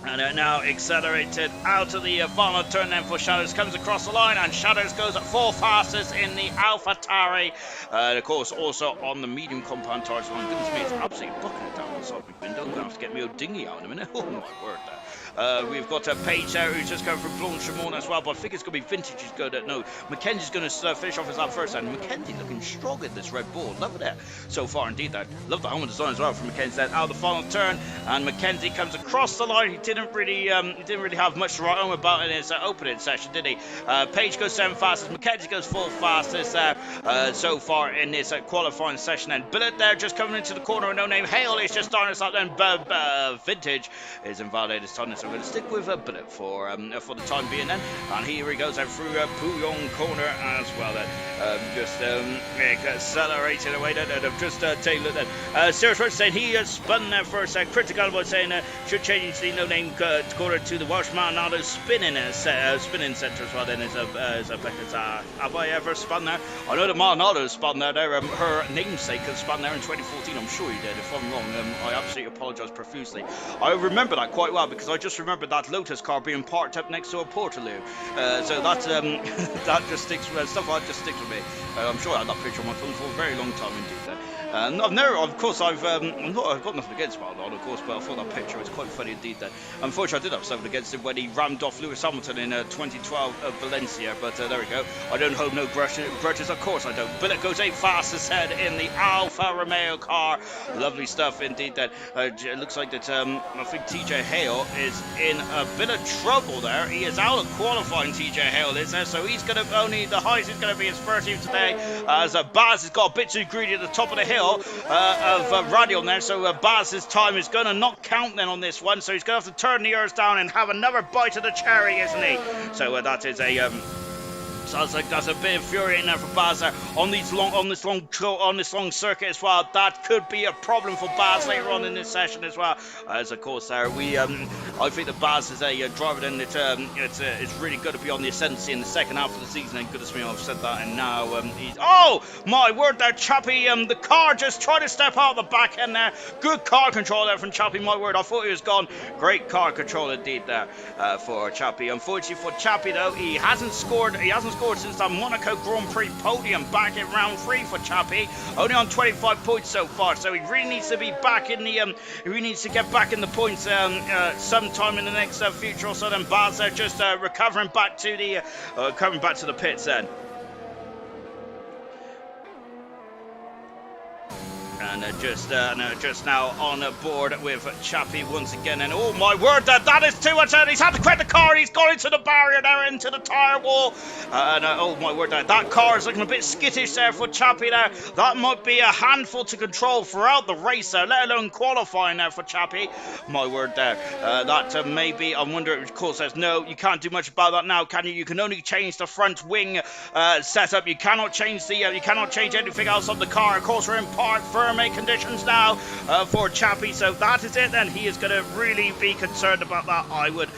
A: And now accelerated out of the final turn then for Shadows, comes across the line, and Shadows goes at 4th fastest in the AlphaTauri. Of course, also on the medium compound tires. Goodness me, it's absolutely bucking it down. outside my window. I'm going to have to get my old dinghy out in a minute. Oh, my word, there. We've got a Paige there who's just going for Blanchimont as well, but I think it's going to be Vintage who's good at. No, Mackenzie's going to finish off his lap first, and Mackenzie looking strong in this Red Bull. Love it so far, indeed. That. Love the helmet design as well from Mackenzie. Then out of the final turn, and Mackenzie comes across the line. He didn't really have much to write home about in his opening session, did he? Paige goes 7th fastest, Mackenzie goes 4th fastest so far in this qualifying session. And Billet there just coming into the corner, and no name Hale is just starting us out. Then Vintage is invalidated this time, so I'm going to stick with Billet for the time being then. And here he goes out through Pouillon corner as well then. Accelerating away then, and just taking a look then. Serious Roach saying he has spun there first. Critical about saying should change the no-name corner to the Welshman now spinning centre as well then is Becca's. Have I ever spun there? I know that Maranado spun there. Her namesake has spun there in 2014. I'm sure he did. If I'm wrong, I absolutely apologise profusely. I remember that quite well because I just remember that Lotus car being parked up next to a Portaloo. So that's that just sticks with stuff. That just sticks with me. I'm sure I had that picture on my phone for a very long time indeed. I've never, of course, I've got nothing against Maranado, of course, but I thought that picture was quite funny indeed. That unfortunately I did have something against him when he rammed off Lewis Hamilton in 2012 Valencia, but there we go. I don't hold no grudges, of course I don't. Billet goes 8th fastest ahead in the Alfa Romeo car. Lovely stuff indeed. That it looks like that I think TJ Hale is in a bit of trouble there. He is out of qualifying. TJ Hale is there, so he's going to only the highest is going to be his first team today. As Baz has got a bit too greedy at the top of the hill. Of Radion there, so Baz's time is going to not count then on this one, so he's going to have to turn the ears down and have another bite of the cherry, isn't he? So that is a sounds like that's a bit infuriating there for Baz there on this long circuit as well. That could be a problem for Baz later on in this session as well. As of course there I think that Baz is a driver then it's really good to be on the ascendancy in the second half of the season. And goodness me, I've said that, and now he's oh my word there, Chappie. The car just tried to step out the back end there. Good car control there from Chappie. My word, I thought he was gone. Great car control indeed there for Chappie. Unfortunately for Chappie though, he hasn't scored since that Monaco Grand Prix podium back in round 3 for Chappie. Only on 25 points so far, so he really needs to be back in the he really needs to get back in the points sometime in the next future or so. Then Baz there just recovering back to the pits then. And just now on board with Chappie once again. And oh my word, that is too much. He's had to quit the car. He's gone into the barrier there, into the tyre wall. Oh my word, that car is looking a bit skittish there for Chappie there. That might be a handful to control throughout the race there, let alone qualifying there for Chappie. My word there. That maybe, I wonder, of course, there's no, you can't do much about that now, can you? You can only change the front wing setup. You cannot change anything else on the car. Of course, we're in park firm conditions now for Chappie, so that is it then. He is going to really be concerned about that. I would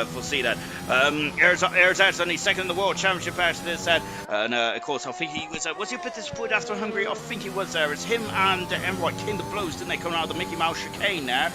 A: foresee that. Erzat's only second in the World Championship after this, and of course I think he was he a bit disappointed after Hungary? I think he was there. It's him and Enright came the blows, didn't they, coming out of the Mickey Mouse chicane there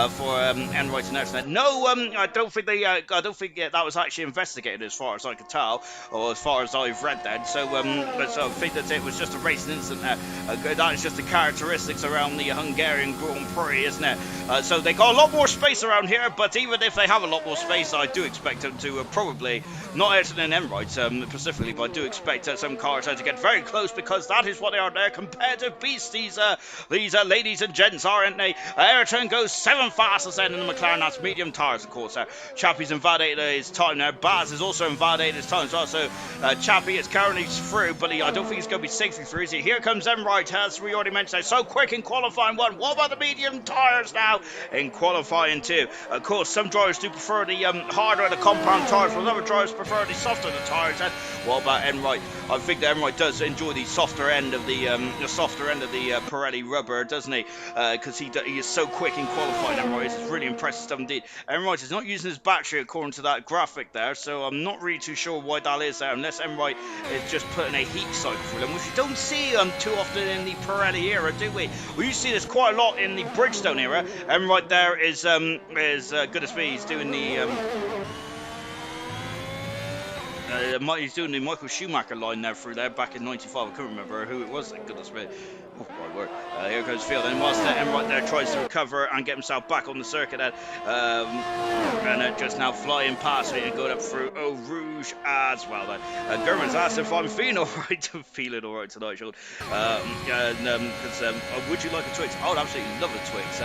A: for Enright and Erzat. No, I don't think that was actually investigated as far as I could tell, or as far as I've read that. So I think that it was just a racing incident there. That is just the characteristics around the Hungarian Grand Prix, isn't it? So they got a lot more space around here, but even if they have a lot more space, I do expect them to probably, not Ayrton and Enright specifically, but I do expect some cars to get very close, because that is what they are. They're competitive beasts, these ladies and gents, aren't they? Ayrton goes 7th fastest then in the McLaren. That's medium tyres, of course. Chappie's invalidated his time now. Baz is also invalidated his time as well. So Chappie is currently through, but I don't think he's going to be safely through, is he? Here comes Enright, as we already mentioned. So quick in qualifying 1. What about the medium tyres now in qualifying 2? Of course, some drivers do prefer the harder the compound tyres, while other drivers prefer the softer the tyres. What about Enright? I think that Enright does enjoy the softer end of the Pirelli rubber, doesn't he? Because he is so quick in qualifying. Enright is really impressive stuff indeed. Enright is not using his battery according to that graphic there, so I'm not really too sure why that is there, unless Enright is just putting a heat cycle for them, which we don't see too often in the Pirelli era, do we? We used to see this quite a lot in the Bridgestone era. Enright there is good as me. He's doing the he's doing the Michael Schumacher line there through there back in '95. I couldn't remember who it was. Goodness me. Oh, my word. Here goes Field, and whilst Emrite there tries to recover and get himself back on the circuit, and just now flying past me and going up through Eau Rouge as well. German's asked if I'm feeling alright. I'm feeling alright tonight, Sean. Would you like a Twix? I would absolutely love a Twix.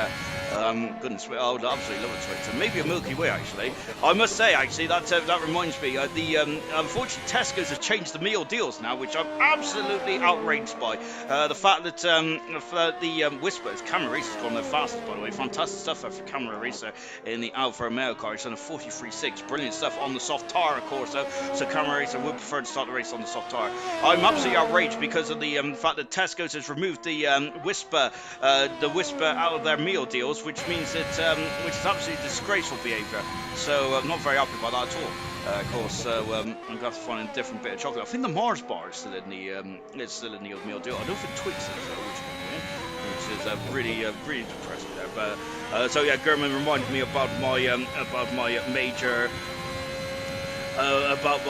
A: Goodness, I would absolutely love a Twix. And maybe a Milky Way, actually. I must say, actually, that reminds me, unfortunately, Tesco's has changed the meal deals now, which I'm absolutely outraged by. The fact that the Whisper, Camera Racer's gone their fastest, by the way. Fantastic stuff there for Camera Racer in the Alfa Romeo car. He's done a 43.6. Brilliant stuff on the soft tire, of course, though. So Camera Racer would prefer to start the race on the soft tire. I'm absolutely outraged because of the fact that Tesco's has removed the Whisper out of their meal deals, which means that which is absolutely disgraceful behaviour. So I'm not very happy about that at all. Of course, so I'm gonna have to find a different bit of chocolate. I think the Mars bar is still in the meal deal. I don't think Twix is, which is really depressing there. But so yeah, German reminded me about my major. About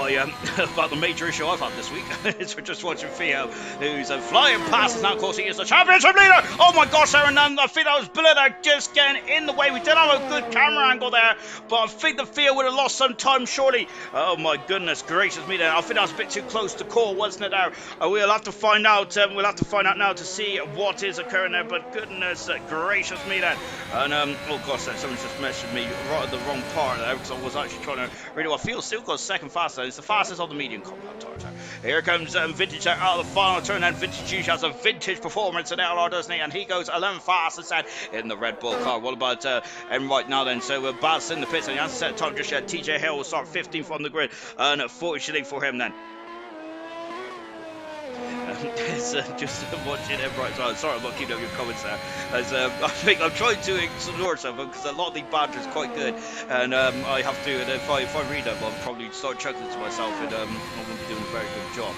A: the major issue I've had this week. It's for just watching Theo, who's flying past us now. Of course, he is the championship leader. Oh my gosh, Aaron, I think that was Billard just getting in the way. We did have a good camera angle there, but I think the Theo would have lost some time, surely. Oh my goodness gracious me there. I think that was a bit too close to call, wasn't it there? We'll have to find out. We'll have to find out now to see what is occurring there, but goodness gracious me there. And oh gosh, someone just messaged me right at the wrong part there, because I was actually trying to read what I feel still got second fastest. It's the fastest on the medium compound tire. Here comes Vintage out of the final turn, and Vintage usually has a vintage performance in LR, doesn't he? And he goes 11th fastest in the Red Bull car. What about right now then? So Baz in the pits, and he hasn't set time just yet. TJ Hill will start 15th on the grid, and fortunately for him then. Just watching it right. Sorry, I'm not keeping up your comments there. I think I'm trying to ignore some of them because a lot of the banter is quite good, and I have to. And if I read them, I'll probably start chuckling to myself, and I won't be doing a very good job.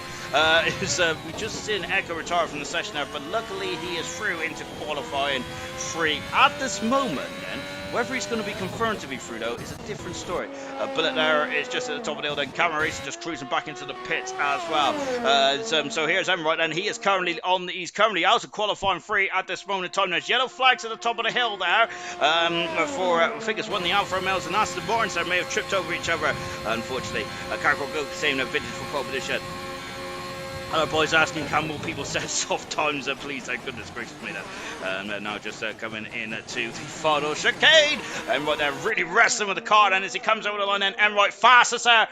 A: We just seen Echo retire from the session there, but luckily he is through into qualifying 3 at this moment. Then. Whether he's going to be confirmed to be through, though, is a different story. Bullet there is just at the top of the hill, then Camera Racer just cruising back into the pits as well. So here's Emrite, and he is currently out of qualifying 3 at this moment in time. There's yellow flags at the top of the hill there for I think it's one of the Alfa Romeos and Aston Martins that may have tripped over each other. Unfortunately, Carco Go saying no vintage for pole position. Hello boys, asking can more people set soft times, please, thank goodness gracious me there. And now just coming in to the final chicane. Emrite there really wrestling with the car, and as he comes over the line then Emrite fastest there,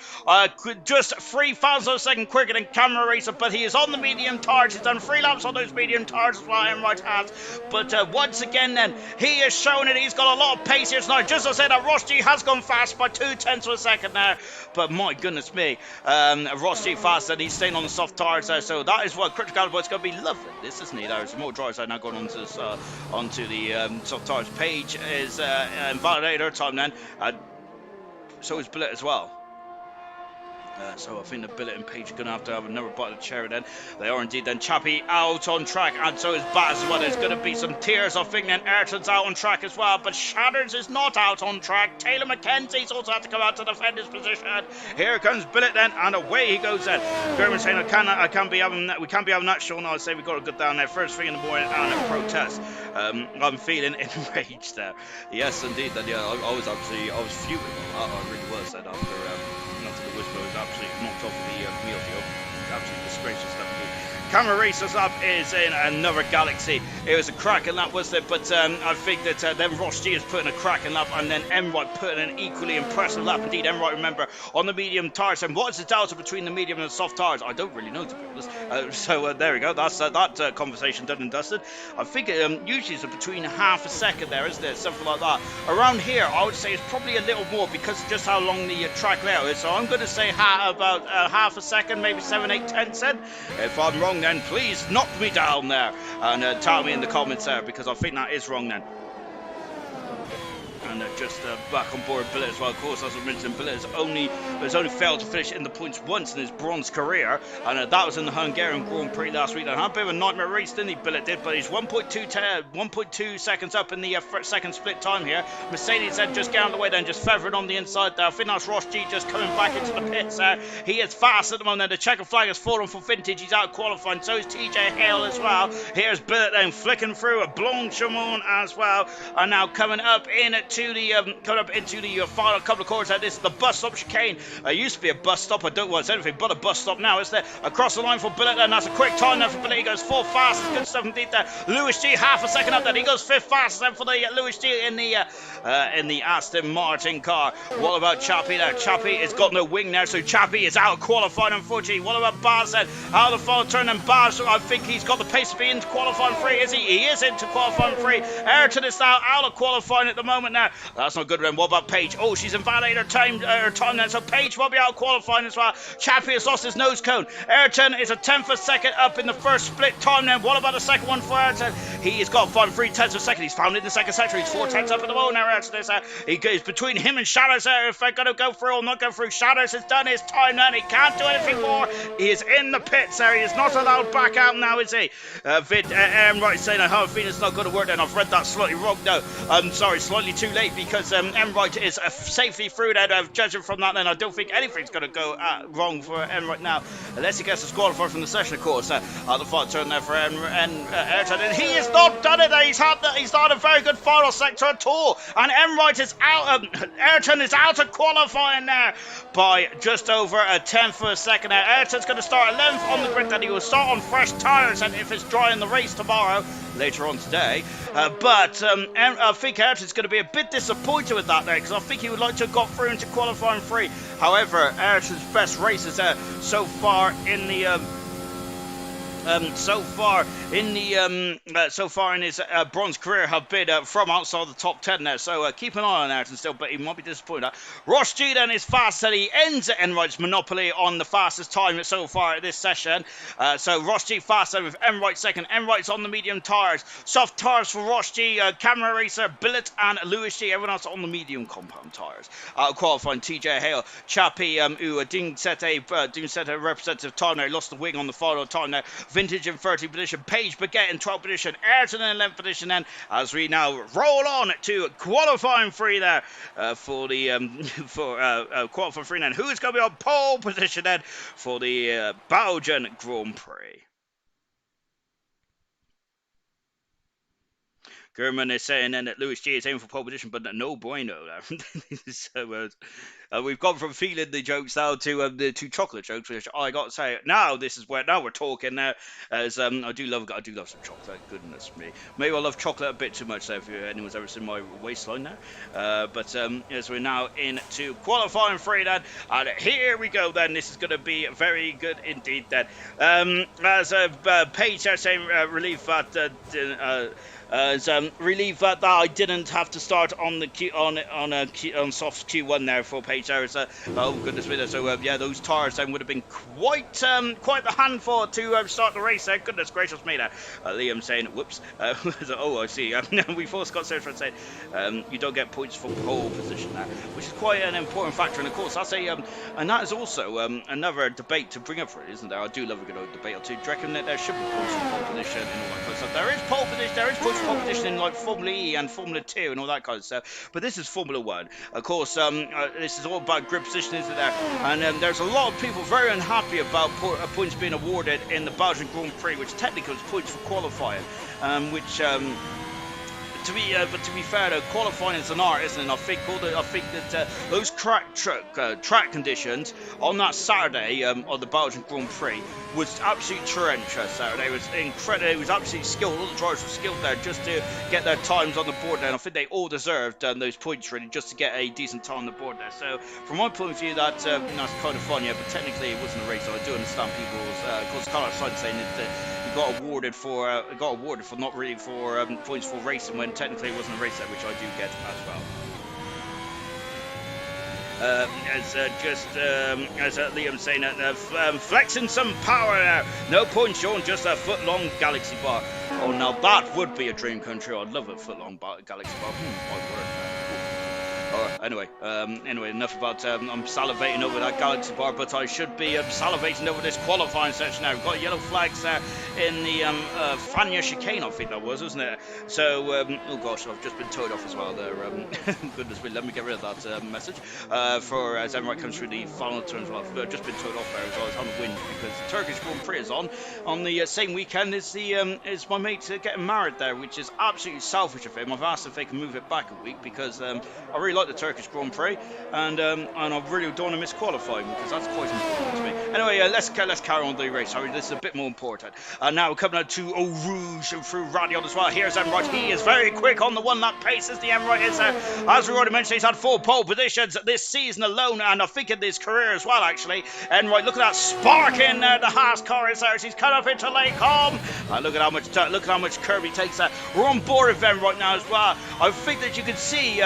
A: just 3,000 of a second quicker than Camera Racer, but he is on the medium tires. He's done 3 laps on those medium tires as well, Emrite has. But once again then, he is showing it. He's got a lot of pace here tonight. Just as I said, Ross G has gone fast by 0.2 of a second there, but my goodness me, Ross G fast, and he's staying on the soft tires. So that is what Critical Boy is going to be lovely. This isn't it? There's more drivers are now going onto the soft tires. Page is invalidated her time then. So is Billet as well. So I think the Billet and Page are going to have another bite of the cherry then. They are indeed then. Chappie out on track, and so is Baz as well. There's going to be some tears, I think, then. Ayrton's out on track as well, but Shatters is not out on track. Taylor McKenzie's also had to come out to defend his position. Here comes Billet then, and away he goes then. German saying, we can't be having that, Sean. I say we've got to go down there first thing in the morning and a protest. I'm feeling enraged there. Yes, indeed. Then, yeah, I was fuming. I really was then after the Whisper was absolutely knocked off of the meal deal. Absolutely disgraceful stuff. Camera Racers up is in another galaxy. It was a cracking lap, wasn't it? But I think that then Ross G is putting a cracking lap, and then Emrite putting an equally impressive lap. Indeed, Emrite, remember, on the medium tires. And what is the delta between the medium and the soft tires? I don't really know, to be honest. So there we go. That's that conversation done and dusted. I think usually it's between half a second there, isn't it? Something like that. Around here, I would say it's probably a little more because of just how long the track layout is. So I'm going to say about half a second, maybe 7, 8, 10 cents. If I'm wrong, then please knock me down there and tell me in the comments there, because I think that is wrong then. and just back on board Billet as well. Of course, as I mentioned, Billet has only failed to finish in the points once in his bronze career, and that was in the Hungarian Grand Prix last week. And had a bit of a nightmare race, didn't he, Billet did? But he's 1.2 seconds up in the second split time here. Mercedes had just got out of the way then, just feathering on the inside there. I think that's Ross G just coming back into the pits there. He is fast at the moment. The checker flag has fallen for Vintage. He's out qualifying. So is TJ Hale as well. Here's Billet then flicking through a Blanchimont as well. And now coming up into the final couple of corners. This is the bus stop chicane. Used to be a bus stop. I don't want anything but a bus stop now. Is there across the line for Billet? And that's a quick time there for Billet. He goes fourth fastest. Good stuff indeed there. Lewis G half a second up there. He goes fifth fastest then for the Lewis G in the Aston Martin car. What about Chappie there? Chappie has got no wing now, so Chappie is out qualifying unfortunately. What about Baz then? Out of the final turn, and Baz, I think he's got the pace to be into qualifying free. Is he? He is into qualifying free. Ayrton is now out of qualifying at the moment now. That's not good then. What about Paige? Oh, she's invalidated her time then, so Paige will be out qualifying as well. Chappie has lost his nose cone. Ayrton is a tenth of a second up in the first split time then. What about the second one for Ayrton? He has got 3/10 of a second. He's found in the second sector. He's 4/10 up at the moment now. Ayrton is he goes between him and Shadows there. If they're going to go through or not go through, Shadows has done his time then. He can't do anything more. He is in the pits there. He is not allowed back out now, is he? Right saying I have a feeling it's not going to work then. I've read that slightly wrong though. I'm sorry, slightly too late because Right is safely through there. Judging from that then, I don't think anything's going to go wrong for right now. Unless he gets disqualified from the session, of course. Out the final turn there for Ayrton. And he has not done it there. He's not a very good final sector at all. And Right is out. Ayrton is out of qualifying there by just over a tenth of a second there. Ayrton's going to start 11th on the grid, then he will start on fresh tyres, and if it's dry in the race tomorrow, later on today. But I think Ayrton's going to be a bit disappointed with that there, because I think he would like to have got through into qualifying free. However, Ayrton's best races so far in the so far in his bronze career have been from outside the top 10 there, so keep an eye on Ayrton still, but he might be disappointed. Ross G then is fast, and he ends Enright's monopoly on the fastest time so far at this session. So Ross G fast then with Enright second. Enright's on the medium tyres. Soft tyres for Ross G, Camera Racer, Billet and Lewis G. Everyone else on the medium compound tyres. Qualifying TJ Hale, Chappie, who didn't set a representative time there, lost the wing on the final time there. Vintage in 13th position, Paige Baguette in 12th position, Ayrton in 11th position then, as we now roll on to qualifying free there for qualifying free then. Who's going to be on pole position then for the Belgian Grand Prix? German is saying then that Lewis G is aiming for pole position, but no bueno. So, we've gone from feeling the jokes now to the two chocolate jokes, which I got to say now we're talking now. As I do love some chocolate. Goodness me, maybe I love chocolate a bit too much. So if anyone's ever seen my waistline now, but as we're now into qualifying free then, and here we go then. This is going to be very good indeed then. As Paige are saying, relief that. Relief that I didn't have to start on the on soft Q1 there for Paige there. Oh goodness me! So yeah, those tyres then would have been quite the handful to start the race there. Goodness gracious me there. Liam saying, whoops. Oh, I see. We forced Scott Sarah saying you don't get points for pole position there, which is quite an important factor. And of course, that's and that is also another debate to bring up for it, isn't there? I do love a good old debate or two. Do you reckon that there should be points for pole position and all that kind of stuff? There is pole position. There is points competition in like Formula E and Formula 2 and all that kind of stuff, but this is Formula 1. Of course, this is all about grip position, isn't there? And there's a lot of people very unhappy about points being awarded in the Belgian Grand Prix, which technically is points for qualifying, to be fair, though, qualifying is an art, isn't it? I think that those track conditions on that Saturday of the Belgian Grand Prix was absolutely torrentious. Saturday was incredible. It was absolutely skilled. All the drivers were skilled there just to get their times on the board there. And I think they all deserved those points really just to get a decent time on the board there. So from my point of view, that's kind of fun, yeah. But technically, it wasn't a race. So I do understand people's because Carlos Sainz saying that got awarded for not really for points for racing when technically it wasn't a race there, which I do get as well. As Liam saying that flexing some power there. No points shown, just a foot-long galaxy bar. Oh, now that would be a dream come true. I'd love a foot-long galaxy bar. My word. Anyway, enough about I'm salivating over that Galaxy bar, but I should be salivating over this qualifying session now. We've got yellow flags there in the Fania chicane, I think that was, wasn't it? So, oh gosh, I've just been towed off as well there. Goodness me, let me get rid of that message. For as Emirates comes through the final turn as well. I've just been towed off there as well. It's on the wind because the Turkish Grand Prix is on the same weekend as is my mate getting married there, which is absolutely selfish of him. I've asked if they can move it back a week because I really like the Turkish Grand Prix, and I really don't want to miss qualifying because that's quite important to me. Anyway, let's carry on the race. Sorry, this is a bit more important. Now we're coming out to Eau Rouge and through Radion as well. Here's Emrite. He is very quick on the one-lap pace as the Emrite is. As we already mentioned, he's had 4 pole positions this season alone, and I think in his career as well, actually. Emrite, look at that spark in the Haas car is there. He's cut up into Lake Home. Look at how much curb he takes. We're on board with Emrite now as well. I think that you can see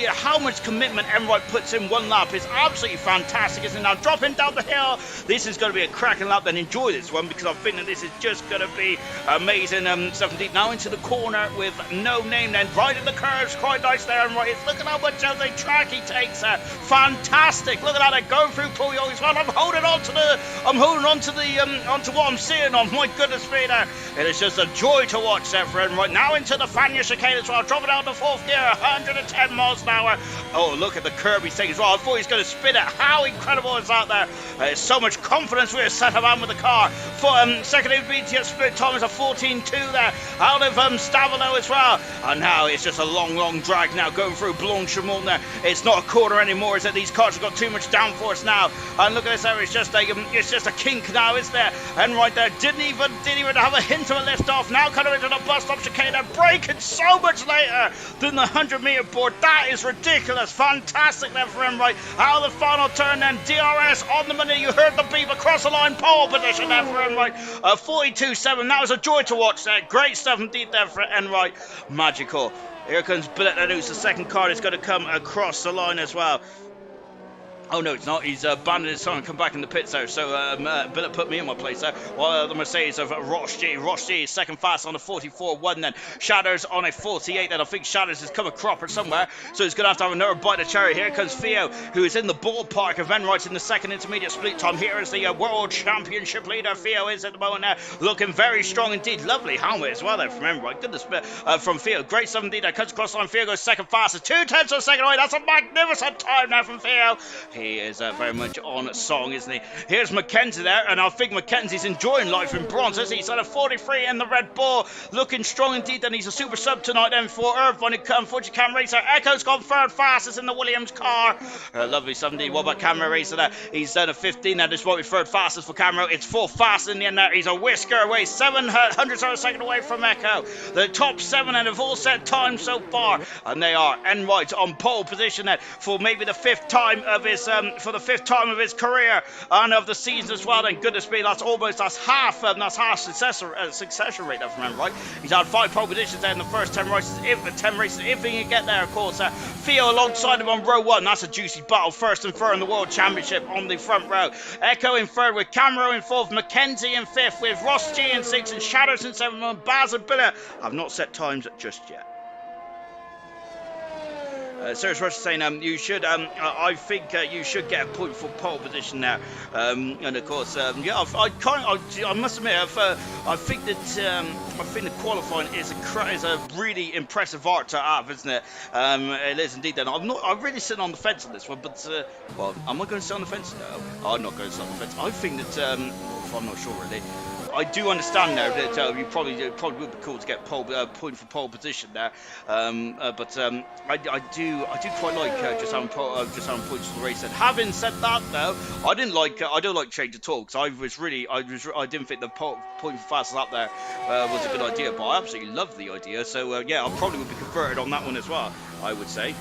A: how much commitment Emrite puts in one lap. It's absolutely fantastic, isn't it? Now dropping down the hill, this is going to be a cracking lap. Then enjoy this one because I think that this is just going to be amazing. 17 now into the corner with no name. Then right in the curves, quite nice there. Emrite, look at how much of the track he takes. Fantastic. Look at that. They're going through Puyo as well. I'm holding on to what I'm seeing. Oh my goodness me there. It is just a joy to watch there for Emrite. Now into the Fania chicane as well. Dropping out the 4th gear, 110 miles an hour. Oh, look at the curb he's taking as well. I thought he's going to spin it. How incredible is that there? There's so much confidence we're set around with the car. For second intermediate split time is a 14.2 there. Out of Stavilo as well. And now it's just a long drag now going through Blanchimont there. It's not a corner anymore. It's that these cars have got too much downforce now. And look at this there. It's just a kink now, isn't there? And right there, didn't even have a hint of a lift off. Now kind of into the bus stop chicane and braking so much later than the 100-meter board. That is ridiculous. Fantastic there for Emrite. Out of the final turn then, DRS on the money. You heard the beep across the line. Pole position there for Emrite. 42.7. That was a joy to watch there. Great stuff indeed there for Emrite. Magical. Here comes Billet Lanús. The second car is going to come across the line as well. Oh no, it's not. He's abandoned his song and come back in the pits there. So Billet put me in my place there. While the Mercedes of Roche G is second fast on a 44.1 then. Shatters on a 48 then. I think Shatters has come a cropper somewhere. So he's going to have another bite of cherry. Here comes Theo, who is in the ballpark of Emrite in the second intermediate split time. Here is the World Championship leader. Theo is at the moment now. Looking very strong indeed. Lovely helmet as well there from Emrite. Goodness, from Theo. Great stuff indeed. Cuts across the line. Theo goes second fastest. 2/10 of a second away. That's a magnificent time now from Theo. He is very much on song, isn't he? Here's Mackenzie there, and I think Mackenzie's enjoying life in bronze, isn't he? He's at a 43 in the Red Bull, looking strong indeed, and he's a super sub tonight then for Irvine. Unfortunately, Cam Racer. Echo's gone third fastest in the Williams car. Lovely stuff indeed. What about Camera Racer there? He's done a 15 now, this won't be third fastest for Camera. It's 4th fastest in the end there. He's a whisker away, 700 of a second away from Echo. The top 7 and have all set times so far, and they are Emrite on pole position there for maybe the 5th time of his career and of the season as well. Then goodness me, that's half succession rate there from Emrite. He's had 5 pole positions there in the first 10 races. If he can get there, of course. Theo alongside him on row 1. That's a juicy battle. First and third in the World Championship on the front row. Echo in third with Camero in 4th. Mackenzie in 5th with Ross G in 6th and Shatters in 7th. And Baz and Billet have not set times just yet. Serious Rush is saying you should. I think you should get a point for pole position now. And of course, yeah, I must admit, I think the qualifying is a really impressive art to have, isn't it? It is indeed. Then I'm really sitting on the fence on this one, but well, am I going to sit on the fence? No, I'm not going to sit on the fence. I think that I'm not sure really. I do understand now that you probably would be cool to get point for pole position there, but I do quite like just having points for the race. And having said that, though, I don't like change at all because I didn't think the point for fastest up there was a good idea, but I absolutely love the idea. So yeah, I probably would be converted on that one as well, I would say.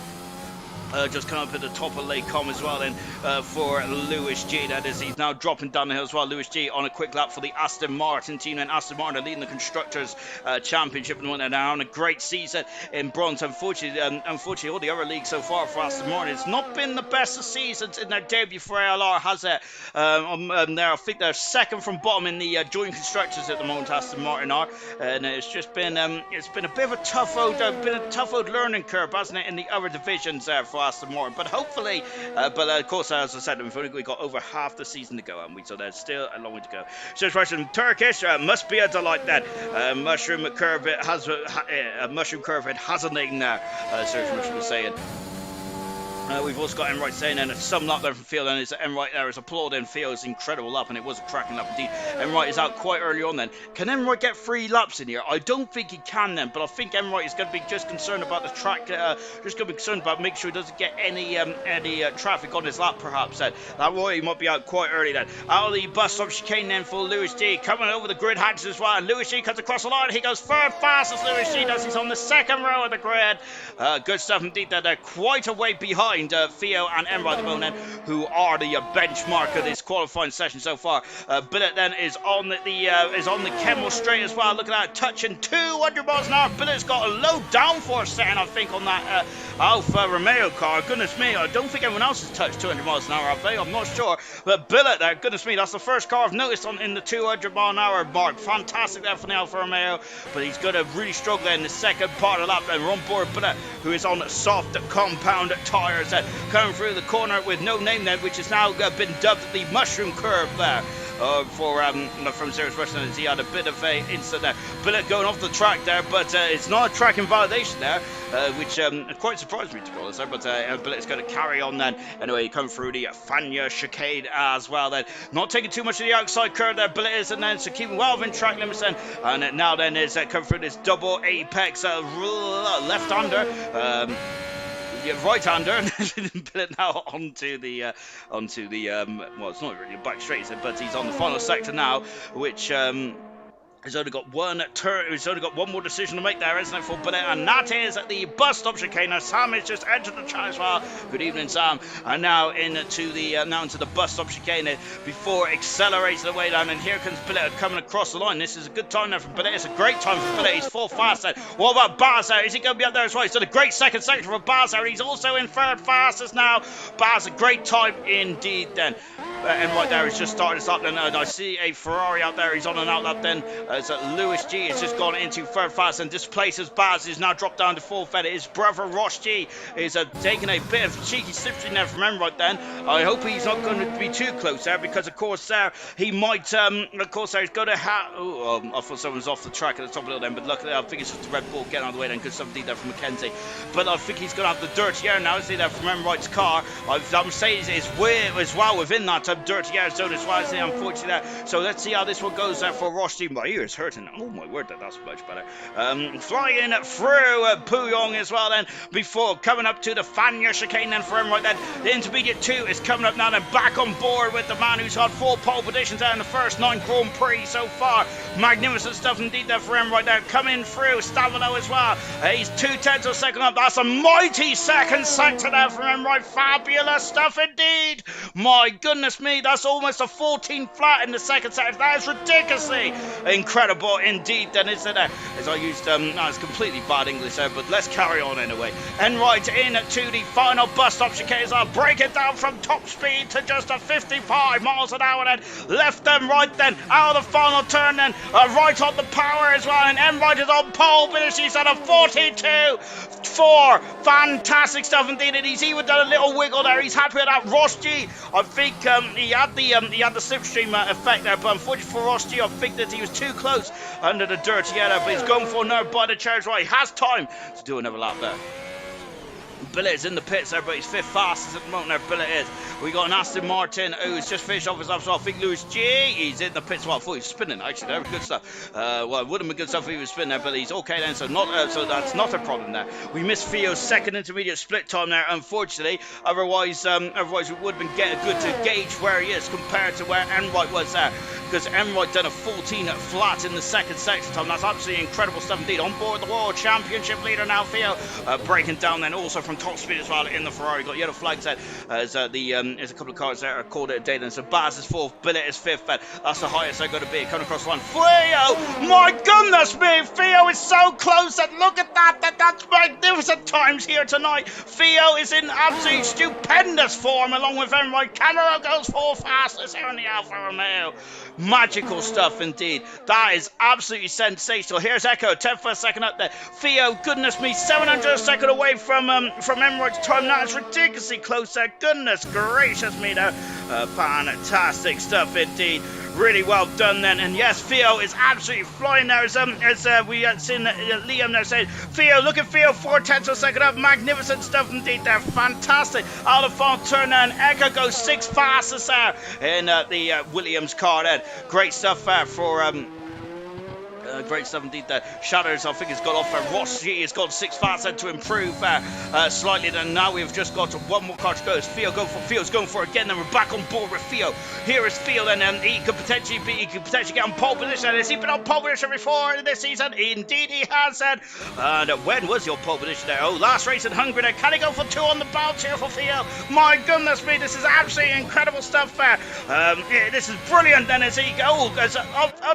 A: Just come up at the top of Lake Com as well then for Lewis G. That is, he's now dropping down the hill as well. Lewis G on a quick lap for the Aston Martin team, and Aston Martin are leading the Constructors' Championship and they're now on a great season in bronze. Unfortunately, all the other leagues so far for Aston Martin, it's not been the best of seasons in their debut for ALR, has it? I think they're second from bottom in the joint Constructors at the moment, Aston Martin are, and it's just been a bit of a tough old learning curve, hasn't it, in the other divisions there for Aston Martin. But hopefully, of course, as I said, we've got over half the season to go, haven't we? So there's still a long way to go. So question, Turkish, must be a delight then. Mushroom curve, it has a mushroom curve, it has a name now. Serge Mushroom was saying. We've also got Enright saying, and some lap there from Theo, and Enright there is applauding Theo's incredible lap, and it was a cracking lap indeed. Enright is out quite early on then. Can Enright get 3 laps in here? I don't think he can then, but I think Enright is going to be just concerned about the track, just going to be concerned about making sure he doesn't get any traffic on his lap perhaps then. That Roy might be out quite early then. Out of the bus stop chicane then for Lewis G, coming over the grid hatches as well, and Lewis G comes across the line, he goes third fastest Lewis G does, he's on the second row of the grid. Good stuff indeed there, they're quite a way behind Theo and Emra at the moment, who are the benchmark of this qualifying session so far. Billet then is on the Kemmel straight as well. Look at that, touching 200 miles an hour. Billet's got a low downforce setting, I think, on that Alfa Romeo car. Goodness me, I don't think anyone else has touched 200 miles an hour, have they? I'm not sure. But Billet there, goodness me, that's the first car I've noticed in the 200 mile an hour mark. Fantastic there from the Alfa Romeo, but he's going to really struggle in the second part of the lap. And we're on board Billet, who is on soft compound tyres then, coming through the corner with no name then, which has now been dubbed the mushroom curve there. From Serious Russian, as he had a bit of a incident there. Billet going off the track there, but it's not a track invalidation there, which quite surprised me to be honest there, but Billet's going to carry on then. Anyway, he come through the Fania chicane as well then. Not taking too much of the outside curve there, Billet is, and then so keeping well within track limits then. And now then is come through this double apex left-hander. Right-hander, Billet now onto the well, it's not really a back straight, but he's on the final sector now, which he's only got one turn. He's only got one more decision to make there, isn't it, for Billet? And that is at the bus stop chicane. Now Sam has just entered the chat as well. Good evening, Sam. And now into the bus stop chicane before accelerating the way down. And here comes Billet coming across the line. This is a good time there for Billet. It's a great time for Billet. He's full fast there. What about Baz there? Is he going to be up there as well? He's done a great second sector for Baz there. He's also in third fastest now. Baz, a great time indeed then. And right there, he's just started us up then. And I see a Ferrari out there. He's on an outlap then. As Lewis G has just gone into third fast and displaces Baz. He's now dropped down to fourth. His brother Ross G is taking a bit of cheeky slipstream there from him right then. I hope he's not going to be too close there, because of course there he might of course there he's going to have I thought someone was off the track at the top of the then, but luckily I think it's just the Red Bull getting out of the way then, because somebody there from Mackenzie. But I think he's going to have the dirty air now, isn't he, there from Emright's car. I'm saying it's weird as well within that dirty air zone as well, isn't it, unfortunately there. So let's see how this one goes there for Ross G. My ears hurting. Oh my word, that's much better. Flying through Puyong as well then, before coming up to the Fania chicane then for him right then. The intermediate 2 is coming up now then, back on board with the man who's had 4 pole positions there in the first 9 Grand Prix so far. Magnificent stuff indeed there for him right there. Coming through Stavino as well. He's 2/10 of a second up. That's a mighty second sector there for him right. Fabulous stuff indeed. My goodness me, that's almost a 14 flat in the second sector. That is ridiculously incredible indeed then, isn't it? As I used no, it's completely bad English there, but let's carry on anyway. And right in to the final bus stop chicane. I'll break it down from top speed to just a 55 miles an hour then. Left and right then, out of the final turn then, right on the power as well, and Enright is on pole finish. He's at a 42.4. Fantastic stuff indeed, and he's even done a little wiggle there. He's happy with that. Ross G, I think he had the slipstream effect there, but unfortunately for Ross G, I think that he was too close under the dirty yellow, but he's going for another by the chairs right. He has time to do another lap there. Billet is in the pits there, but he's 5th fastest at the moment there, Billet is. We got an Aston Martin who's just finished off his lap, so I think Lewis G, he's in the pits. Well, I thought he was spinning actually there, good stuff. Well, it would have been good stuff if he was spinning there, but he's okay then, so so that's not a problem there. We missed Theo's second intermediate split time there, unfortunately. Otherwise we would have been getting good to gauge where he is compared to where Enright was there, because Enright done a 14 flat in the second section time. That's absolutely incredible stuff indeed. On board the World Championship leader now, Theo, breaking down then also from top speed as well in the Ferrari. Got yellow flags there as there's a couple of cars there are called it a day then. So Baz is 4th, Billet is 5th, that's the highest they're going to be. Coming across the line, Theo, my goodness me, Theo is so close, and look at that's magnificent times here tonight. Theo is in absolutely stupendous form along with Enright. Camaro goes 4th fastest here in the Alfa Romeo. Magical stuff indeed. That is absolutely sensational. Here's Echo, 10 for a second up there. Theo, goodness me, 700 a second away from Emerald's time. That is ridiculously close there. Goodness gracious me there. Fantastic stuff indeed. Really well done then, and yes, Theo is absolutely flying there. As we had seen Liam there saying, Theo, look at Theo, 4/10 of a second up, magnificent stuff indeed there, fantastic. Out of the final turn there, and Echo goes 6 fastest there in the Williams car then. Great stuff there for great stuff indeed there. Shadows, I think, has got off. Ross G has got 6 fast to improve slightly. Then now we've just got one more car to go. Theo's going for it again. Then we're back on board with Theo. Here is Theo, and he could potentially get on pole position. Has he been on pole position before this season? Indeed, he has. And when was your pole position there? Oh, last race in Hungary. There, can he go for 2 on the bounce here for Theo? My goodness me, this is absolutely incredible stuff there. Yeah, this is brilliant. Then as he goes,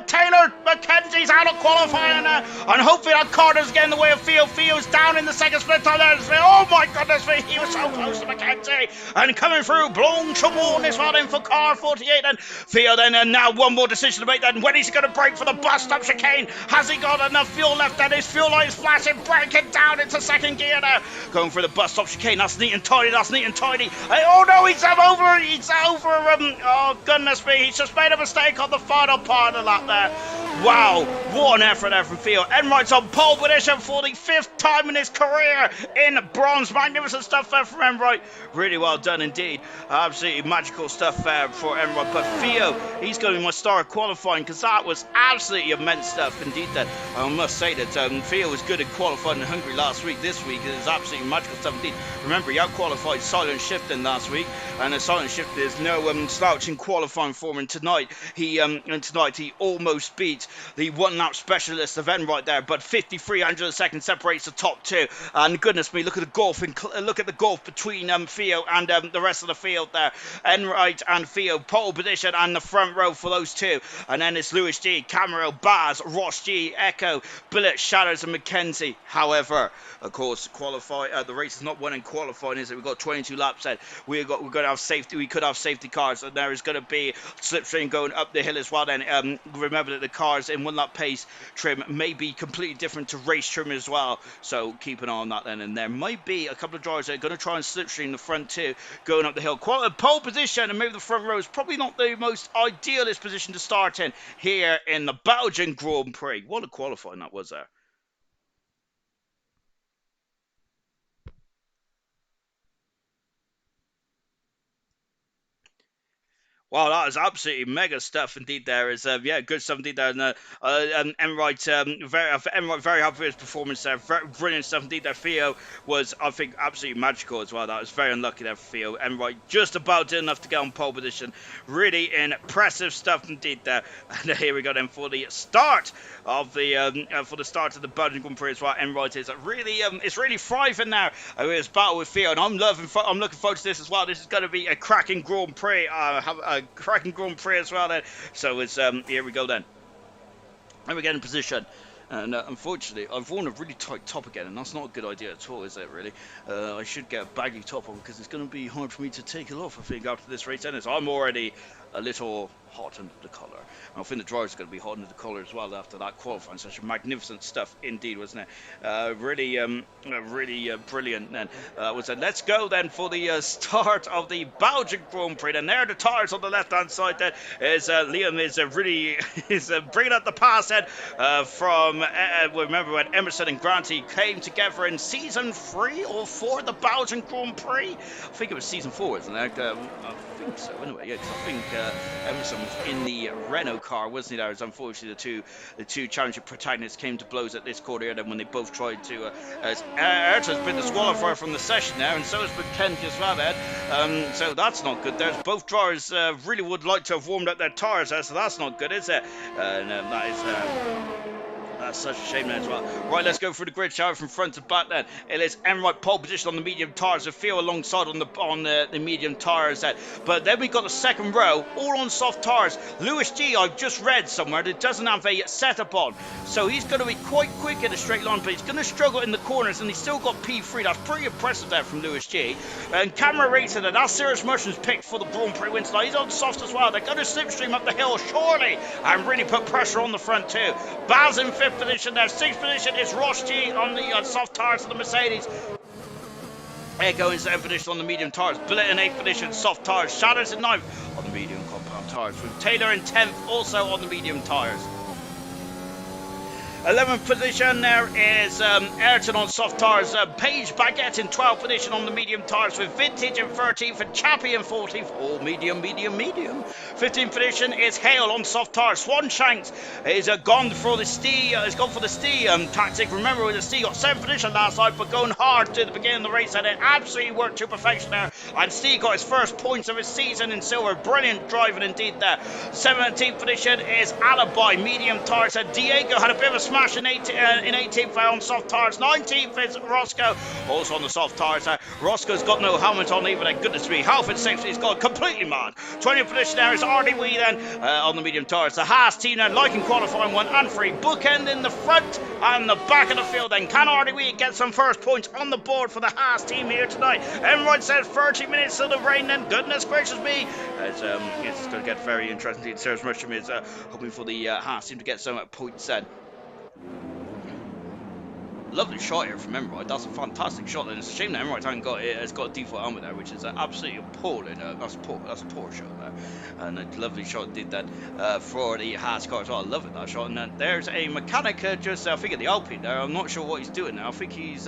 A: Taylor McKenzie's out of qualifying and hopefully that car doesn't get in the way of Theo. Theo's down in the second split time there. Oh my goodness me, he was so close to McKenzie, and coming through Blanchimont is right in for car 48, and Theo then, and now one more decision to make then. When is he going to brake for the bus stop chicane? Has he got enough fuel left? Then his fuel light is flashing, braking down into second gear now, going for the bus stop chicane. That's neat and tidy, oh no, he's over, oh goodness me, he's just made a mistake on the final part of that there. Wow, what an effort there from Theo. Enright's on pole position for the 5th time in his career in bronze. Magnificent stuff there from Enright. Really well done indeed. Absolutely magical stuff there for Enright. But Theo, he's going to be my star of qualifying, because that was absolutely immense stuff indeed. That I must say that Theo was good in qualifying in Hungary last week. This week it is absolutely magical stuff indeed. Remember, he out-qualified Silent Shifting last week, and Silent Shifting is no slouch in qualifying for him. And tonight he almost beat the one-lap specialist of Enright there, but 5300 a second separates the top 2. And goodness me, look at the gulf between Theo and the rest of the field there. Enright and Theo pole position and the front row for those 2. And then it's Lewis G, Camero, Baz, Ross G, Echo, Billet, Shadows, and McKenzie. However, of course, the race is not won in qualifying, is it? We've got 22 laps then. We're going to have safety. We could have safety cars, and there is going to be slipstream going up the hill as well. Then remember that the cars in 1 lap pace trim may be completely different to race trim as well, so keep an eye on that then. And there might be a couple of drivers that are going to try and slipstream the front 2 going up the hill. Pole position, and maybe the front row is probably not the most idealist position to start in here in the Belgian Grand Prix. What a qualifying that was there. Wow, that is absolutely mega stuff indeed. There is, good stuff indeed there. And Enright, very happy with his performance there. Very brilliant stuff indeed there. Theo was, I think, absolutely magical as well. That was very unlucky there for Theo. Enright just about did enough to get on pole position. Really impressive stuff indeed there. And here we go then for the start of the Belgian Grand Prix as well. Enright is really thriving now. His battle with Theo, and I'm looking forward to this as well. This is going to be a cracking Grand Prix. Cracking Grand Prix as well then. So it's here we go then. And we get in position. And unfortunately, I've worn a really tight top again, and that's not a good idea at all, is it, really? I should get a baggy top on, because it's going to be hard for me to take it off, I think, after this race ends. I'm already a little hot under the collar. And I think the drivers are going to be hot under the collar as well after that qualifying. Such magnificent stuff indeed, wasn't it? Really brilliant then. Let's go then for the start of the Belgian Grand Prix. And there are the tires on the left-hand side. Then is Liam is bringing up the pass then from remember when Emerson and Granty came together in season 3 or 4 the Belgian Grand Prix. I think it was season 4, isn't it? I think so. Anyway, yeah, because I think Emerson was in the Renault car, wasn't he? There was unfortunately the two challenging protagonists came to blows at this quarter, and when they both tried to. Erta's been disqualified from the session now, and so has McKenzie as well, Ed. So that's not good. There's both drivers really would like to have warmed up their tires there, so that's not good, is it? And that is. That's such a shame then as well. Right, let's go through the grid, shall we, from front to back then. It is Enright pole position on the medium tyres, with Theo alongside on the medium tyres then. But then we got the second row, all on soft tyres. Lewis G, I've just read somewhere that doesn't have a setup on. So he's going to be quite quick in a straight line, but he's going to struggle in the corners, and he's still got P3. That's pretty impressive there from Lewis G. And Camera Racing, that's Serious Mushrooms picked for the Grand Prix win tonight. He's on soft as well. They're going to slipstream up the hill, surely, and really put pressure on the front too. Baz in 5th position there. 6th position is Ross G on the soft tyres of the Mercedes. Echo in 7th position on the medium tyres. Billet in 8th position, soft tyres. Shadows in 9th on the medium compound tyres. With Taylor in 10th, also on the medium tyres. 11th position there is Ayrton on soft tyres. Paige Baguette in 12th position on the medium tyres, with Vintage in 13th and Chappie in 14th. All medium. 15th position is Hale on soft tyres. Swanshanks is gone for the Stee tactic. Remember, with the Stee got 7th position last night, but going hard to the beginning of the race, and it absolutely worked to perfection there. And Stee got his first points of his season in silver. Brilliant driving indeed there. 17th position is Alibi medium tyres. And Diego had a bit of a smash in 18th on soft tyres. 19th is Roscoe, also on the soft tyres. Roscoe's got no helmet on either. Goodness me, half in safety, he's gone completely mad. 20th position there is RDW then on the medium tyres. The Haas team then, like in qualifying 1 and 3, bookend in the front and the back of the field. Then can RDW get some first points on the board for the Haas team here tonight? Everyone says 30 minutes of the rain, then goodness gracious me, it's going to get very interesting. Sarah's Mushroom is hoping for the Haas team to get some points then. Lovely shot here from Emmerich. That's a fantastic shot, and it's a shame that Emmerich has got a default helmet there, which is absolutely appalling. That's a poor shot there, and a lovely shot did that for the Haas car as well. I love it, that shot. And then there's a mechanic just I think at the Alpine there. I'm not sure what he's doing now. I think he's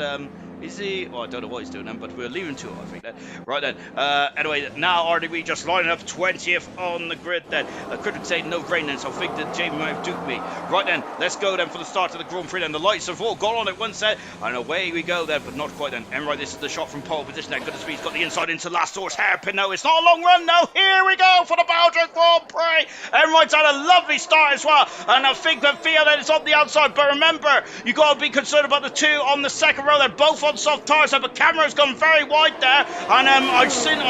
A: is he? Well, I don't know what he's doing then, but we're leaving to it, I think. Then. Right then. Anyway, now RDB just lining up 20th on the grid then. Critics say no rain then, so I think that Jamie might have duped me. Right then, let's go then for the start of the Grand Prix then. The lights have all gone on at one set, and away we go then, but not quite then. And right, this is the shot from pole position there. Goodness me, he's got the inside into last horse hairpin. No, it's not a long run. No, here we go for the Belgian Grand Prix. And right's had a lovely start as well, and I think that Theo then is on the outside, but remember, you got to be concerned about the two on the second row. They're both on soft tyres, but camera's gone very wide there, and I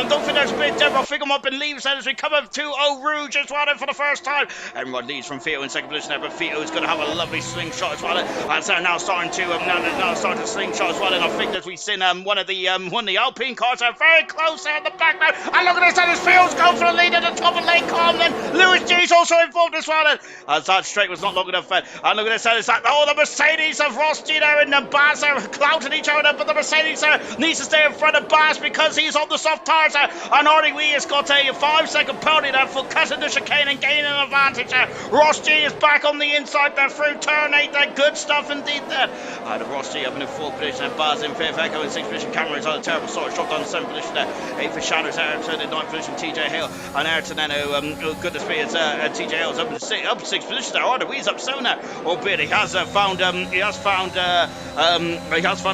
A: don't think there's a bit there. I think I'm up in leaves then as we come up to Eau Rouge as well for the first time. Everyone leads from Theo in second position there, but Theo is going to have a lovely slingshot as well, and so now starting to slingshot as well. And I think that we've seen one of the Alpine cars are very close there in the back now, and look at this, and his Theo's going for the lead at the top of Lake Calm. Then Lewis G's also involved as well, as that straight was not long enough. And look at this, and it's like, oh, the Mercedes of Ross G there and the Baz are clouting each other, but the Mercedes needs to stay in front of Baz because he's on the soft tyres, and RDW has got a 5-second penalty there for cutting the chicane and gaining an advantage. Ross G is back on the inside there through turn 8 there. Good stuff indeed there. And Ross G up in 4th position, and Baz in 5th, Echo in 6th position. Cameron's on a terrible start, shot down 7th position there. 8th for Shadows, Ayrton in 9th position, TJ Hill, and Ayrton then, oh goodness me, it's TJ Hill's up in 6th position there. RDW's up so now, albeit he has found a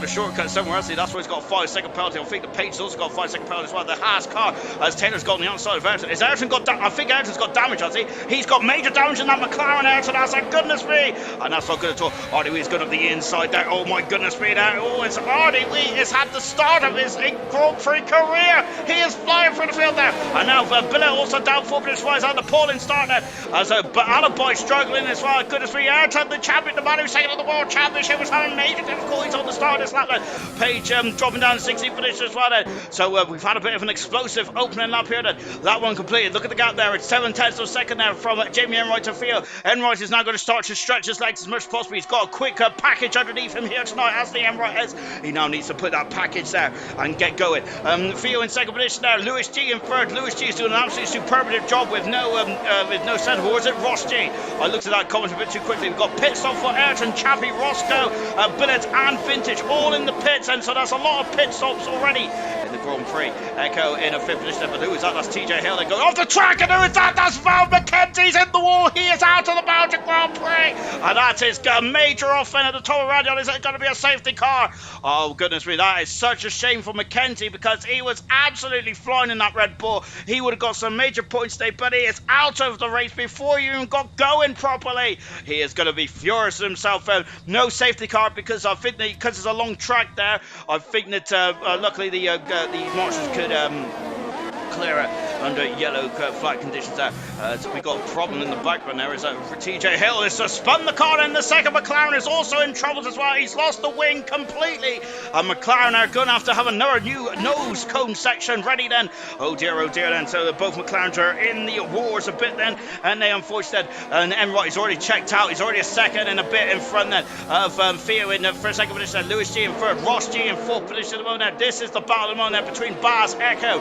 A: shortcut somewhere else. That's why he's got a 5-second penalty. I think the Page's also got a 5-second penalty as well. The Haas car, as Taylor's got on the outside of Ayrton. Is Ayrton got I think Ayrton's got damage, has he? He's got major damage in that McLaren, Ayrton has, goodness me. And that's not good at all. RDW's good up the inside there. Oh my goodness me there. Oh, it's RDW has had the start of his Grand Prix career. He is flying through the field there. And now Billet also down 4 minutes wise on the appalling start there. As Alibi struggling as well. Goodness me, Ayrton, the champion, the man who's taken on the World Championship, was having major difficulties on the start of this lap there. Page dropping down to 16th position as well then. So we've had a bit of an explosive opening lap here then. That one completed. Look at the gap there. It's 7/10 of a second now from Jamie Enright to Theo. Enright is now going to start to stretch his legs as much as possible. He's got a quick package underneath him here tonight, as the Enright is. He now needs to put that package there and get going. Theo in second position there. Lewis G in third. Lewis G is doing an absolutely superb job with no centre. Or is it Ross G? I looked at that comment a bit too quickly. We've got pit stop for Ayrton, Chappie, Roscoe, Billet and Vintage all in the pits, and so that's a lot of pit stops already in the Grand Prix. Echo in a 5th position, but who is that? That's TJ Hill. They go off the track, and who is that? That's Val McKenzie's in the wall. He is out of the Belgian Grand Prix. And that is a major offense at the top of radio. Is it going to be a safety car? Oh, goodness me. That is such a shame for Mackenzie because he was absolutely flying in that Red Bull. He would have got some major points today, but he is out of the race before you even got going properly. He is going to be furious with himself. No safety car because I think because there's a long track there. I think that luckily the marshals could clear it under yellow flag conditions there. So we got a problem in the background there. Is that for TJ Hill is to spun the car in the second. McLaren is also in trouble as well. He's lost the wing completely. And McLaren are going to have another new nose cone section ready then. Oh dear then. So both McLarens are in the wars a bit then. And they unfortunately, and Enright is already checked out. He's already a second and a bit in front then of Theo in the first second position. Lewis G in third. Ross G in fourth position at the moment. This is the battle at the moment between Baz, Echo,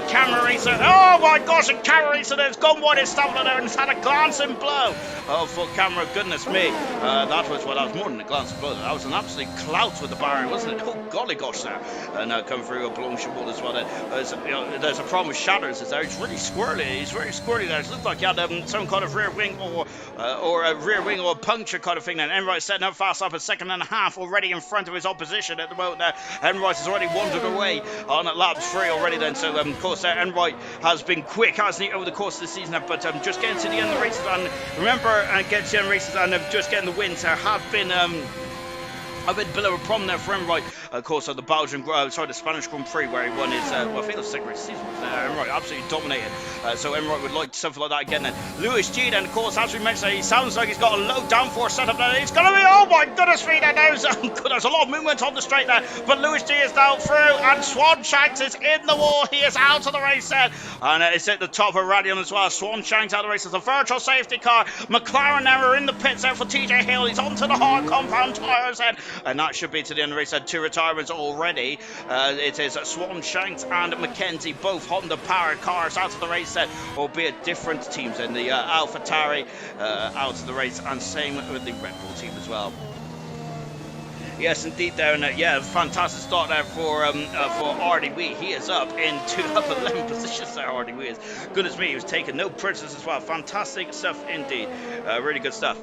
A: Cameron Racer. Oh my gosh, and Cameron Racer has gone wide his stamina there and has had a glancing blow. Oh, for Cameron, goodness me. That was more than a glancing blow. That was an absolute clout with the barrier, wasn't it? Oh, golly gosh there. And come through a Blanche wall as well. There's a problem with Shatters is there. It's really squirrely. He's very squirrely there. It looked like he had some kind of rear wing or a rear wing or a puncture kind of thing. And Enright setting up fast up a second and a half already in front of his opposition at the moment there. Enright has already wandered away on lap 3 already then. So, of course, Enright has been quick, hasn't he, over the course of the season, but just getting to the end of the races, and remember, getting to the end of the races and just getting the wins, there have been a bit of a problem there for Enright. Of course, the the Spanish Grand Prix where he won his, I think it was second race of the season. Enright absolutely dominated. So Enright would like something like that again then. Lewis G then, of course, as we mentioned, he sounds like he's got a low downforce setup there. It's going to be, oh my goodness me, there's a lot of movement on the straight there. But Lewis G is now through, and Swanshanks is in the wall. He is out of the race then. And it's at the top of Radion as well. Swanshanks out of the race. It's a virtual safety car. McLaren now are in the pits there for TJ Hill. He's onto the hard compound tyres then. And that should be to the end of the race. Had 2 retirements already. It is Swanshanks and Mackenzie, both Honda powered cars out of the race set, albeit different teams in the AlphaTauri out of the race, and same with the Red Bull team as well. Yes, indeed, there, and yeah, fantastic start there for RDW. He is up into up 11 positions there. RDW is, goodness me, he was taking no prisoners as well. Fantastic stuff indeed. Really good stuff.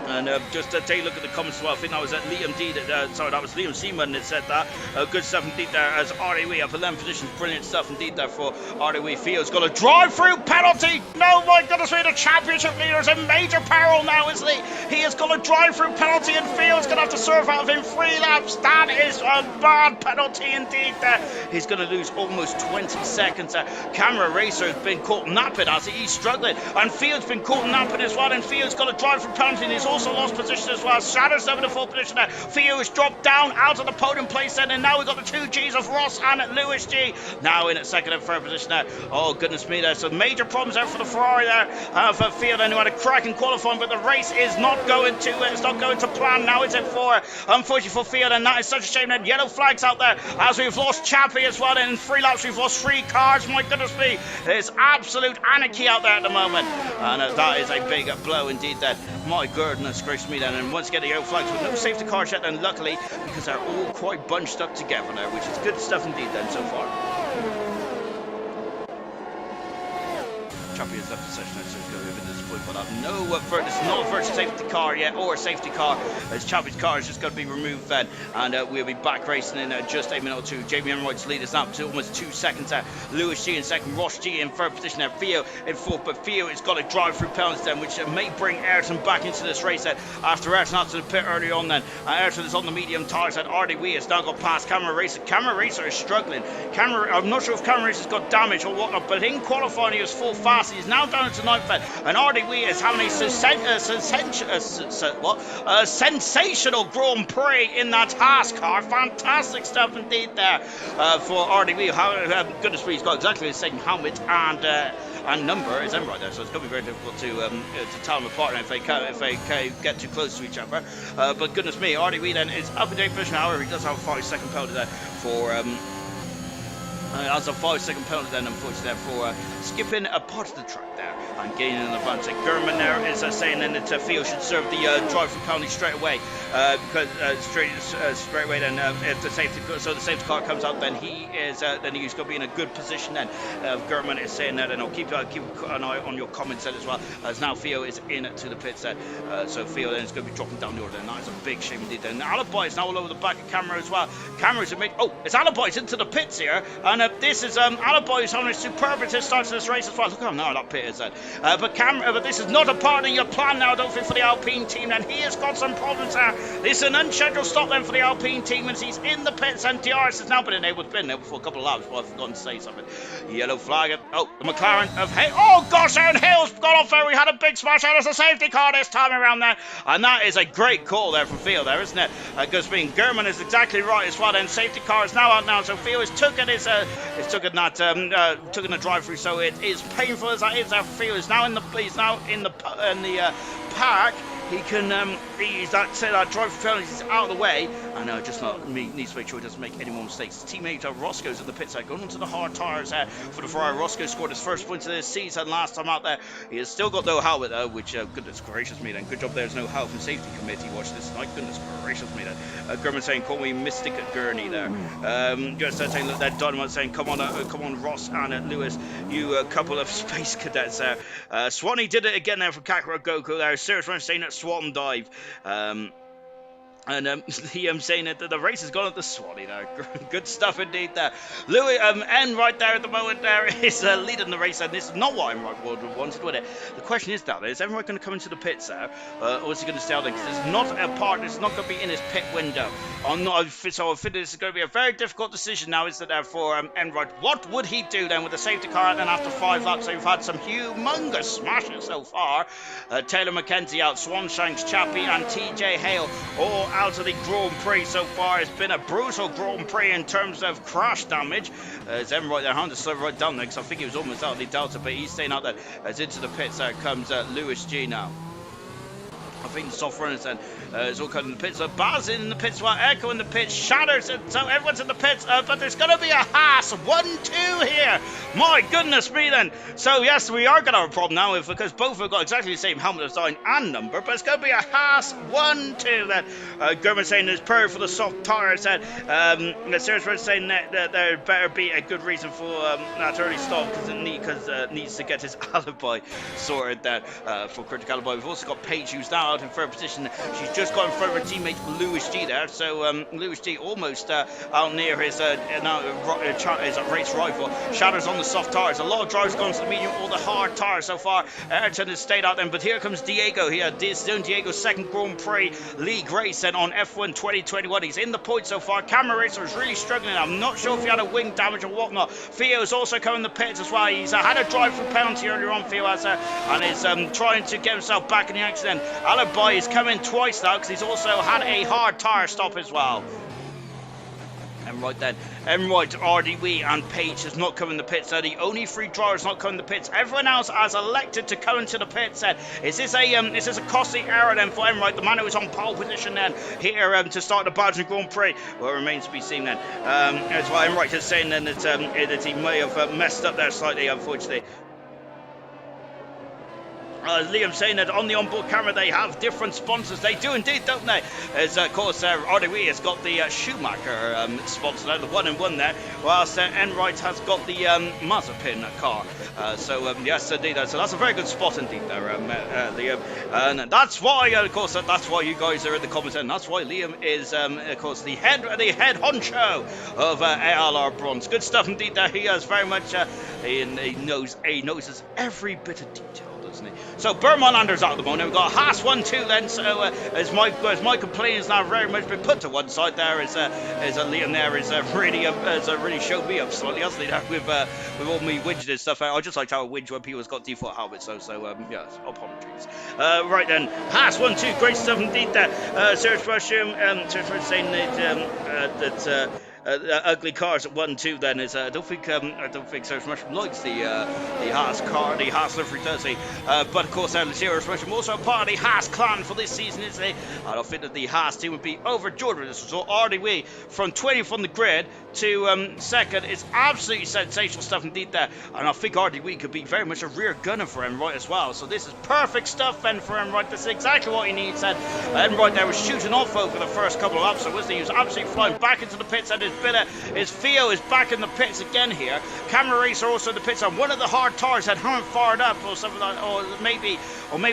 A: And just to take a look at the comments as well, I think that was Liam D. That was Liam Seaman that said that. Good stuff indeed there as RDW up 11 positions. Brilliant stuff indeed there for RDW. Theo's got a drive-through penalty. No, my goodness me, the championship leader is in major peril now, isn't he? He has got a drive-through penalty and Theo's going to have to serve out of him 3 laps. That is a bad penalty indeed there. He's going to lose almost 20 seconds there. Camera Racer has been caught napping as he's struggling. And Theo's been caught napping as well. And Theo's got a drive-through penalty and he's also lost position as well. Shadows over the 4th position there. Theo has dropped down out of the podium place then, and now we've got the 2 Gs of Ross and Lewis G now in at 2nd and 3rd position there. Oh goodness me, there's some major problems there for the Ferrari there for Theo then, who had a crack in qualifying, but the race is not going to plan now, is it, for unfortunately for Theo, and that is such a shame then. Yellow flags out there as we've lost Chappie as well, and in 3 laps we've lost 3 cars. My goodness me, there's absolute anarchy out there at the moment, and that is a big blow indeed then. My goodness gracious me then, and once again the yellow flags with no safety cars yet, and luckily because they're all quite bunched up together now, which is good stuff indeed then so far. Chappie has left the session now, so he's going to be a bit disappointed by that. No, it's not a virtual safety car yet, or a safety car, as Chappie's car is just going to be removed then, and we'll be back racing in just a minute or two. Jamie Enright's lead is up to almost 2 seconds there. Lewis G in 2nd, Ross G in 3rd position there, Theo in 4th, but Theo has got a drive-through penalty then, which may bring Ayrton back into this race then, after Ayrton out to the pit early on then. Ayrton is on the medium tyres and RDW has now got past Camera Racer. Camera Racer is struggling. I'm not sure if Camera Racer's got damage or whatnot, but in qualifying he was full fast. He's now down to 9th then, and RDW is having a sensational Grand Prix in that Haas car. Fantastic stuff indeed there for RDW. Goodness me, he's got exactly the same helmet and number as Enright there, so it's going to be very difficult to tell them apart if they get too close to each other. But goodness me, RDW then is up in 8th position. However, he does have a 5-second penalty there for As a 5-second penalty then, unfortunately, for skipping a part of the track there and gaining an advantage. German there is saying then that Theo should serve the drive-through penalty straight away, because straight away then if the safety car comes out, then he's going to be in a good position then. German is saying that, and I'll keep an eye on your comments then as well, as now Theo is in to the pits then. So Theo then is going to be dropping down the order, and that is a big shame indeed. Then Alibi is now all over the back of camera as well. Cameras are making, it's Alibi's into the pits here, and this is Alibi who's having a superb start to this race as well. Look how narrow that pit is then. But this is not a part of your plan now, I don't think, for the Alpine team, and he has got some problems there. This is an unscheduled stop then for the Alpine team, and he's in the pits, and DRS has now been enabled. Been there for a couple of laps, but I've forgotten to say something. Yellow flag. The McLaren of Hale. Oh gosh, Aaron Hale's gone off there. We had a big smash out as a safety car this time around there, and that is a great call there from Theo there, isn't it? Because being German is exactly right as well. And safety car is now out now, so Theo is taking the drive through. So it is painful as that is. Theo is now in the park. He can that drive for penalties is out of the way, and needs to make sure he doesn't make any more mistakes. His teammate Roscoe's at the pit side, going onto the hard tyres for the Ferrari. Roscoe scored his first points of this season last time out there. He has still got no helmet though, which goodness gracious me then. Good job there's no health and safety committee watch this tonight. Goodness gracious me then. German saying call me Mystic Gurney there. Just saying look, that Dynamite saying come on Ross and Lewis, you couple of space cadets there. Swanee did it again there for Kakara Goku there. Serious one saying that Swan dive. And Liam saying that the race has gone at the Swanee there. Good stuff indeed there. Louis N right there at the moment there is leading the race, and this is not what Enright would have wanted, would it? The question is Enright going to come into the pits there, or is he going to stay out there? Because it's not a part, it's not going to be in his pit window. So I think this is going to be a very difficult decision now, isn't it, for Enright? What would he do then with the safety car, and then after 5 laps? So we've had some humongous smashes so far. Taylor McKenzie out, Swanshanks, Chappie and TJ Hale all out of the Grand Prix so far. It's been a brutal Grand Prix in terms of crash damage. As Enright there, hand to slow right down there, because I think he was almost out of the Delta, but he's staying out there. As into the pits there comes Lewis G now. I think the soft runners then is all coming in the pits. So Baz in the pits, while Echo in the pits, Shatters, so everyone's in the pits, but there's going to be a Haas 1-2 here. My goodness me then. So yes, we are going to have a problem now because both have got exactly the same helmet design and number, but it's going to be a Haas 1-2 then. German saying there's prayer for the soft tyres then. Sarah's saying that there better be a good reason for that early stop because it needs to get his alibi sorted there for critical alibi. We've also got Paige who's now out in third position. She's just got in front of her teammate Lewis G there, so Lewis G almost out near his race rival. Shatters on the soft tyres. A lot of drivers gone to the medium or the hard tyres so far. Ayrton has stayed out then, but here comes Diego here. This is Diego's second Grand Prix League race and on F1 2021. He's in the points so far. Camera Racer is really struggling. I'm not sure if he had a wing damage or whatnot. Theo's also coming the pits as well. He's had a drive for penalty earlier on, Theo has and is trying to get himself back in the action. Alibi is coming twice now because he's also had a hard tyre stop as well. And right then, Enright, RDW and Page has not come in the pits. They're the only 3 drivers not coming in the pits. Everyone else has elected to come into the pits. Is this a costly error then for Enright, the man who was on pole position then here to start the Belgian Grand Prix? Well, it remains to be seen then. As well, Enright is saying then that he may have messed up there slightly, unfortunately. Liam saying that on the onboard camera they have different sponsors. They do indeed, don't they? As of course RDW has got the Schumacher sponsor there, the 1-in-1 there, whilst Enright has got the Mazepin car. Yes indeed, so that's a very good spot indeed there, Liam. And that's why, of course, that's why you guys are in the comments, and that's why Liam is, of course, the head honcho of ALR Bronze. Good stuff indeed there. He has very much, he knows every bit of detail. So Bermanlander's out at the moment. We've got Haas 1-2 then. So as my complaint is now very much been put to one side there, as Liam there is really showed me up slightly, hasn't he? With all me whinging and stuff. I just like how I whinge when people's got default helmets. Yeah, apologies. Right then, Haas 1-2, great stuff indeed there. Search Mushroom, saying that ugly cars at 1-2. Then is I don't think Zero Mushroom likes the Haas car, the Haas livery, does he? But of course, Zero Mushroom also a part of the Haas clan for this season, is he? I don't think that the Haas team would be overjoyed with this result. RDW from 20th on the grid to second. It's absolutely sensational stuff indeed there, and I think RDW could be very much a rear gunner for Enright as well. So this is perfect stuff then for Enright. This is exactly what he needs. And Enright there was shooting off over the first couple of laps, so he was absolutely flying back into the pits, and his Theo is back in the pits again here. Camera Racer also in the pits, and one of the hard tires that haven't fired up or something like, or maybe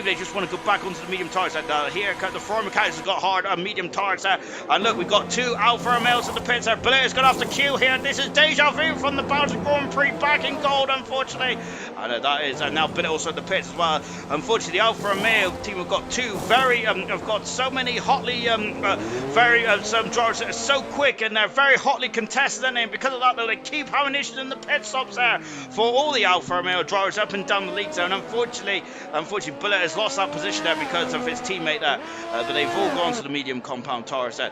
A: they just want to go back onto the medium tires. And here the four mechanics have got hard medium tires there, and look, we've got two Alfa Romeos in the pits there. Blair has got off the queue here. This is deja vu from the Belgian Grand Prix, back in gold, unfortunately. And that is now Billet also in the pits as well. Unfortunately, the Alfa Romeo team have got two have got so many hotly some drivers that are so quick, and they're very hotly contested, and because of that, they keep having issues in the pit stops there for all the Alfa Romeo drivers up and down the league zone. Unfortunately, Billet has lost that position there because of his teammate there, but they've all gone to the medium compound tires there.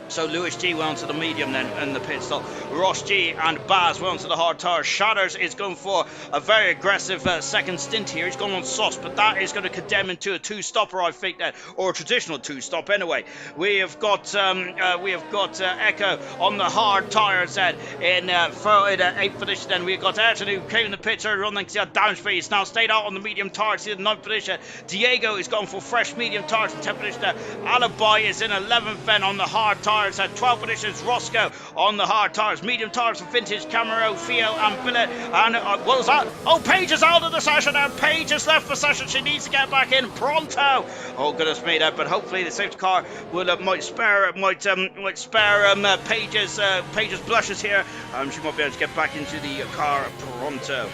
A: So Lewis G went onto the medium then in the pit stop. Ross G and Baz went onto the hard tires. Shatters is going for a very aggressive second stint here. He's gone on sauce, but that is going to condemn him to a two-stopper, I think, then, or a traditional two-stop anyway. We have got Echo on the hard tires then in 8th position. Then we've got Ayrton, who came in the pits earlier on, because he had damage, but he's now stayed out on the medium tires. He's in 9th position. Diego is going for fresh medium tires in 10th position there. Alibi is in 11th then on the hard tires. At 12 positions, Roscoe on the hard tires, medium tires for Vintage, Camaro, Theo and Billet. And what was that? Oh, Paige is out of the session, and Paige has left the session. She needs to get back in pronto. Oh goodness me, but hopefully the safety car will might spare Paige's blushes here. She might be able to get back into the car pronto.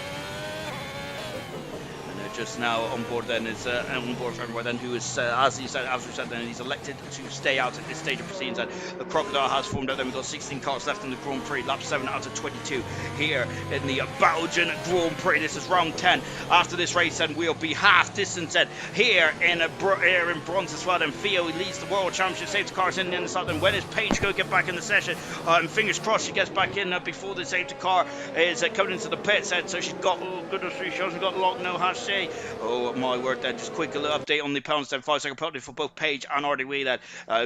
A: Just now on board then is on board for everyone then, who is as we said then, he's elected to stay out at this stage of proceedings. And the Crocodile has formed out. Then we've got 16 cars left in the Grand Prix, lap 7 out of 22 here in the Belgian Grand Prix. This is round 10. After this race then we'll be half distance then here in bronze as well. Then Theo leads the World Championship safety cars in the start. Then when is Paige going to get back in the session? And fingers crossed she gets back in before the safety car is coming into the pits. So she's got, oh goodness me, she hasn't got locked, no has she? Oh my word, then just quick little update on the penalties then, 5-second penalty for both Paige and RDW then.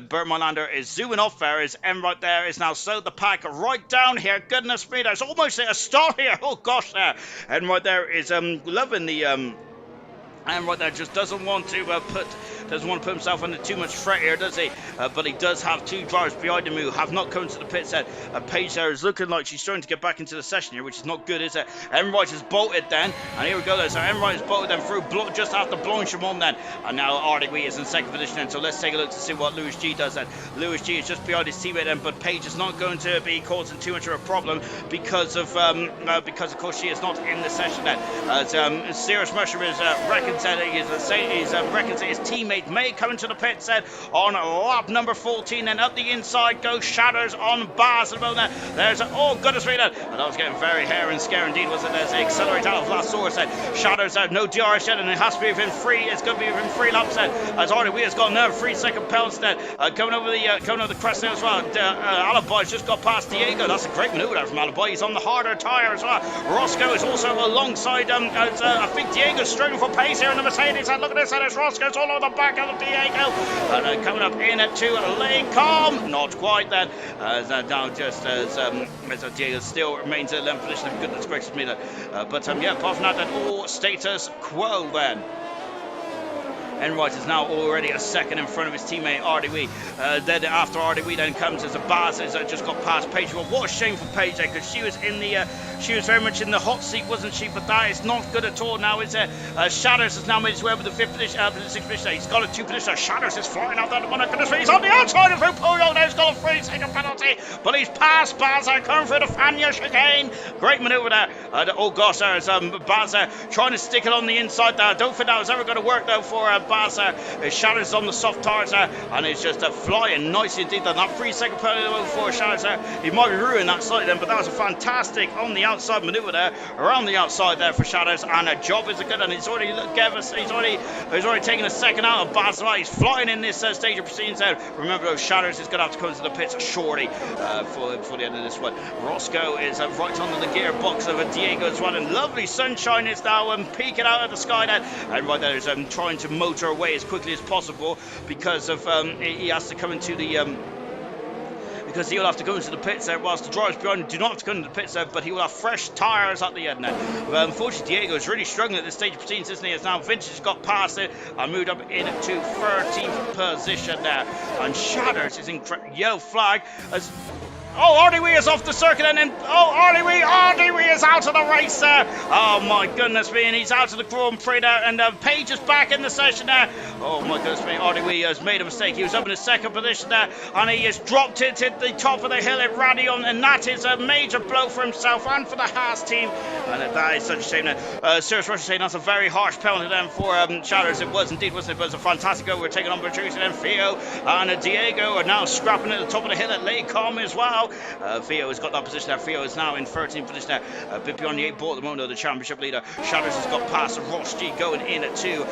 A: Bert Mylander is zooming off there, as Enright there is now slowed the pack right down here. Goodness me, there's almost a stall here. Oh gosh, there. Enright there is loving the Enright there just doesn't want to put himself under too much threat here, does he? But he does have two drivers behind him who have not come to the pit set. Paige there is looking like she's starting to get back into the session here, which is not good, is it? Enright has bolted then, and here we go then. So Enright has bolted them through just after Blanchimont then, and now RDW is in second position then. So let's take a look to see what Lewis G does then. Lewis G is just behind his teammate then, but Paige is not going to be causing too much of a problem because of course she is not in the session then. Serious Mushroom is reckons that his teammate may come into the pit set on lap number 14, and up the inside goes Shatters on Baz. There's oh goodness me, and that was getting very hair and scare indeed, was it? There's the accelerator out of last source then. Shatters out, no DRS yet, and it has to be within three. It's going to be within 3 laps then, as RDW has got another 3-second penalty then, coming over the crest there as well. Alibi's just got past Diego. That's a great maneuver there from Alibi. He's on the harder tire as well. Roscoe is also alongside I think Diego's struggling for pace here in the Mercedes, and look at this, and it's Roscoe's all over the back of Diego, and coming up in to Lincoln, not quite then, now just as Diego still remains at 11th position. Goodness gracious me, but yeah, apart from that, then all status quo then. Enright is now already a second in front of his teammate RDW. Then after RDW then comes as a Baz has just got past Paige. Well, what a shame for Paige there, because she was very much in the hot seat, wasn't she? But that is not good at all now, is it? Shatters has now made his way over the 5th position, 6th position. He's got a 2 position. Shatters is flying out there. He's on the outside of Rupoyo. Now he's got a 3-second penalty, but he's past Baz coming through the Fania chicane. Great maneuver there. Oh gosh, there's Baz trying to stick it on the inside there. I don't think that was ever going to work though for Baz there. His Shadows on the soft tires there, and he's just flying nicely indeed. That 3-second penalty for Shadows there. He might be ruining that slightly then, but that was a fantastic on the outside manoeuvre there, around the outside there for Shadows, and a job is a good, and he's already taken a second out of Baz. He's flying in this stage of proceedings there. Remember, those Shadows is going to have to come to the pits shortly for the end of this one. Roscoe is right under the gearbox of Diego as well, and lovely sunshine is now peeking out of the sky there, and right there is trying to motor away as quickly as possible because of he has to come into the because he'll have to go into the pits there, whilst the drivers behind him do not have to go into the pits there, but he will have fresh tyres at the end now. But unfortunately, Diego is really struggling at this stage of proceedings, isn't he? As now Vintage got past it and moved up into 13th position there. And Shatters is in yellow flag as... Oh, Ardiwi is off the circuit, and then Ardiwi is out of the race there. Oh my goodness me, and he's out of the Grand Prix there, and Page is back in the session there. Oh my goodness me, Ardiwi has made a mistake. He was up in the second position there, and he has dropped it to the top of the hill at Radion, and that is a major blow for himself and for the Haas team. And that is such a shame. Sirius Rush is saying that's a very harsh penalty then for Shatters. It was indeed, wasn't it? But it was a fantastic goal. We're taking on Patrice, and then Theo and Diego are now scrapping at the top of the hill at Laycom as well. Theo has got that position there. Theo is now in 13th position there, a bit beyond the 8 ball at the moment of the championship leader. Shatters has got past Ross G going in at 2,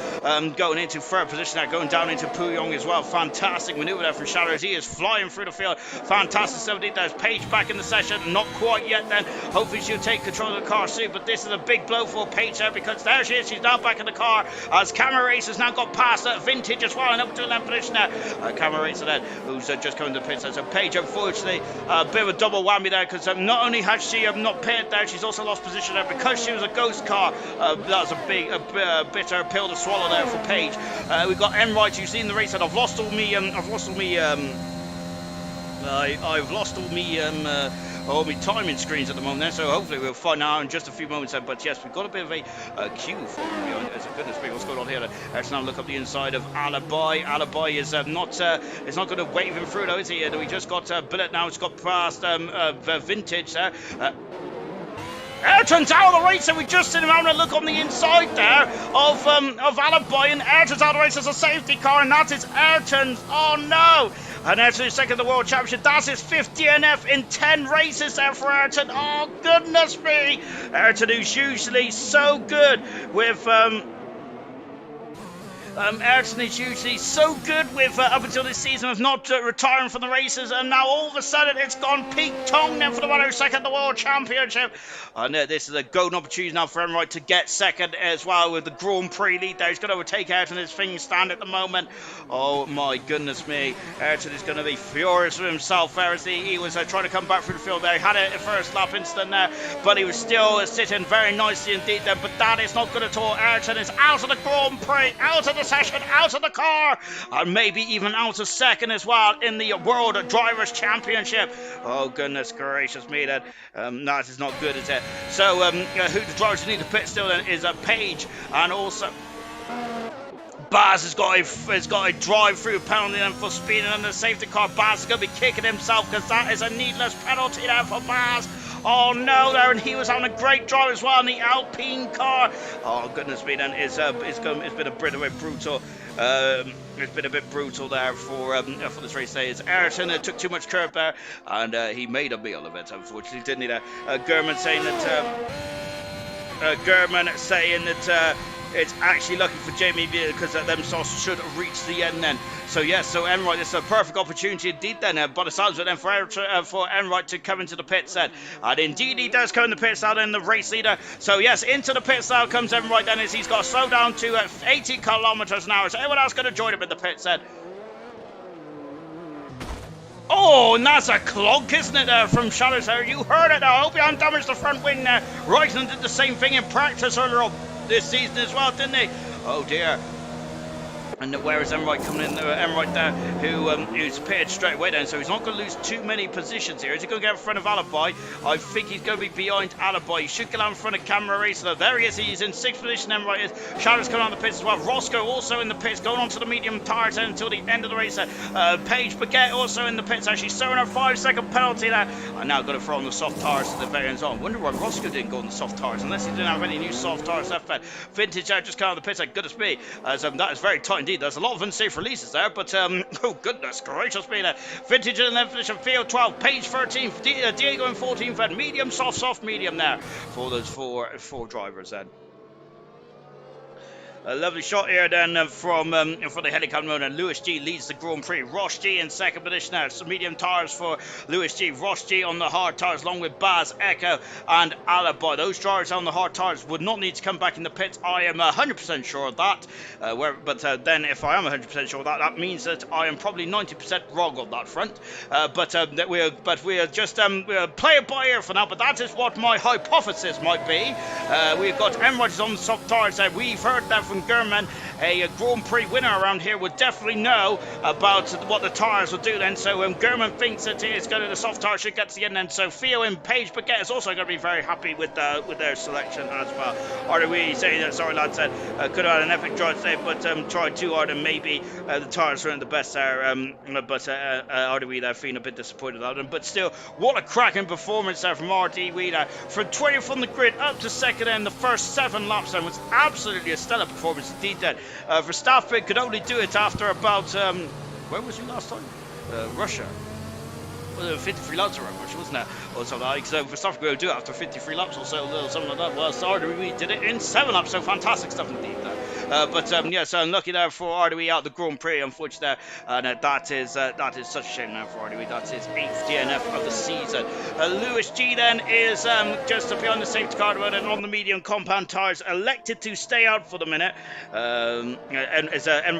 A: going into third position there, going down into Puyong as well. Fantastic manoeuvre there from Shatters. He is flying through the field. Fantastic 17. There's Paige back in the session. Not quite yet then. Hopefully she'll take control of the car soon, but this is a big blow for Paige there, because there she is. She's now back in the car as Camera Race has now got past Vintage as well, and up to 11th position there. Camera Racer then, who's just coming to the pits. So Paige, unfortunately, a bit of a double whammy there, because not only has she not pitted there, she's also lost position there because she was a ghost car. That was a big, bitter pill to swallow there for Paige. We've got Enright, you've seen the race, and I've lost all me timing screens at the moment there, so hopefully we'll find out in just a few moments there. But yes, we've got a bit of a queue for behind it. Goodness me, what's going on here? Let's now look up the inside of Alibi. Alibi is not going to wave him through though, is he? We just got Billet now. It's got past Vintage there. Ayrton's out of the race, and we just seen him having a look on the inside there of Alibi, and Ayrton's out of the race as a safety car, and that is Ayrton's. Oh no! And Ayrton is second in the World Championship. That's his 5th DNF in 10 races there for Ayrton. Oh goodness me! Ayrton, who's usually so good with Ayrton is usually so good with up until this season of not retiring from the races, and now all of a sudden it's gone Pete Tong then for the one who's second in the World Championship. And this is a golden opportunity now for Enright to get second as well with the Grand Prix lead there. He's going to overtake Ayrton in his finger stand at the moment. Oh my goodness me, Ayrton is going to be furious with himself there as he was trying to come back through the field there. He had a first lap incident there, but he was still sitting very nicely indeed then. But that is not good at all. Ayrton is out of the Grand Prix, out of the session, out of the car, and maybe even out of second as well in the World Drivers' Championship. Oh goodness gracious me, that is not good, is it? So who the drivers need to pit still then is Page, and also Baz has got a drive-through penalty then for speeding under the safety car. Baz is going to be kicking himself because that is a needless penalty there for Baz. Oh no there, and he was having a great drive as well in the Alpine car. Oh goodness me then, it's been a bit brutal. It's been a bit brutal there for this race today. It's Ayrton took too much curb there, and he made a meal of it, unfortunately, didn't he there? German saying that it's actually lucky for Jamie because them sauces should have reached the end then. So yes, so Enright, this is a perfect opportunity indeed then, by the sounds of it then, for Enright to come into the pits then. And indeed he does come in the pits now then, the race leader. So yes, into the pits now comes Enright then, as he's got to slow down to 80 kilometers an hour. So anyone else going to join him in the pits then? Oh, and that's a clog, isn't it, from Shadows there? You heard it. I hope you haven't damaged the front wing there. Royston did the same thing in practice earlier on this season as well, didn't he? Oh dear. And where is Enright coming in? Enright there, who's pitted straight away then, so he's not going to lose too many positions here. Is he going to get in front of Alibi? I think he's going to be behind Alibi. He should get out in front of Camera Racer. There he is. He's in 6th position. Enright is. Shadows coming on the pits as well. Roscoe also in the pits, going on to the medium tires until the end of the race. Paige Baguette also in the pits, actually serving a 5-second penalty there. And now got to throw on the soft tires to the very end. I wonder why Roscoe didn't go on the soft tires, unless he didn't have any new soft tires left. Vintage just coming on the pits, like goodness me, as that is very tight. indeed. There's a lot of unsafe releases there, but oh goodness gracious me. Vintage in 11th position, field 12, Page 13th, Diego in 14th, and medium, soft, medium there for those four drivers then. A lovely shot here then from the helicopter mode, and Lewis G leads the Grand Prix. Ross G in second position now. Some medium tyres for Lewis G. Ross G on the hard tyres along with Baz, Echo and Alibi. Those drivers on the hard tyres would not need to come back in the pits. I am 100% sure of that. Then if I am 100% sure of that, that means that I am probably 90% wrong on that front. We'll play it by ear for now, but that is what my hypothesis might be. We've got Emirates on the soft tyres there. We've heard that from German. A Grand Prix winner around here would definitely know about what the tyres will do then. So German thinks that it's going to the soft tyre should get to the end then. So Theo and Page Baguette is also going to be very happy with their selection as well. RWE saying that, sorry lads, said could have had an epic drive today, but tried too hard and maybe the tyres weren't the best there. RWE there feeling a bit disappointed about them. But still, what a cracking performance there from RWE there. From 20th on the grid up to second in the first 7 laps then was absolutely a stellar performance indeed then. Verstappen could only do it after about where was he last time? Russia. 53 laps around Russia, wasn't it? Or something like that. So Verstappen could do it after 53 laps or so, something like that. Well, RWE did it in 7 laps, so fantastic stuff indeed there. So unlucky there for RWE out the Grand Prix, unfortunately there, and that is such a shame now for RWE. That's his 8th DNF of the season. Lewis G then is just behind the safety car and on the medium compound tyres, elected to stay out for the minute. And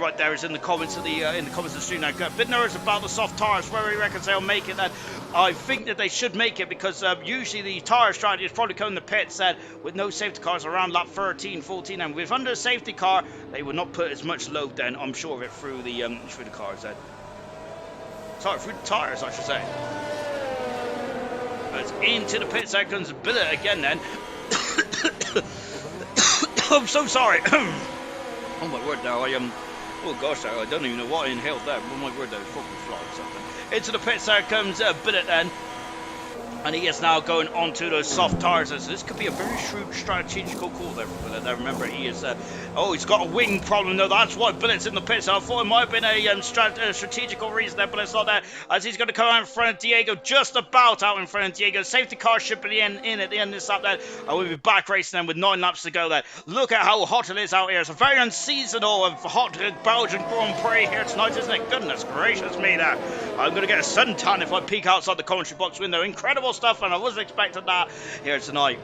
A: right there is in the comments of the stream now. A bit nervous about the soft tyres, where he reckons they'll make it. Then I think that they should make it because usually the tyre strategy is probably coming to pits with no safety cars around lap 13, 14, and with under a safety car, they would not put as much load then, I'm sure of it, through the cars then. Sorry, through the tyres, I should say. It's into the pits, there comes Billet again then. I'm so sorry. Oh my word now, oh gosh, I don't even know what I inhaled there. Oh my word, there was fucking fly or something. Into the pits, there comes Billet then. And he is now going onto those soft tyres. So this could be a very shrewd strategical call there for Billet. Now remember, he is... he's got a wing problem. No, that's why Billet's in the pits. I thought it might have been a strategical reason there, but it's not there. As he's going to come out in front of Diego, just about out in front of Diego. Safety car should be in at the end of this lap there. We'll be back racing then with 9 laps to go there. Look at how hot it is out here. It's a very unseasonal and hot Belgian Grand Prix here tonight, isn't it? Goodness gracious me there. I'm going to get a suntan if I peek outside the commentary box window. Incredible stuff, and I wasn't expecting that here tonight.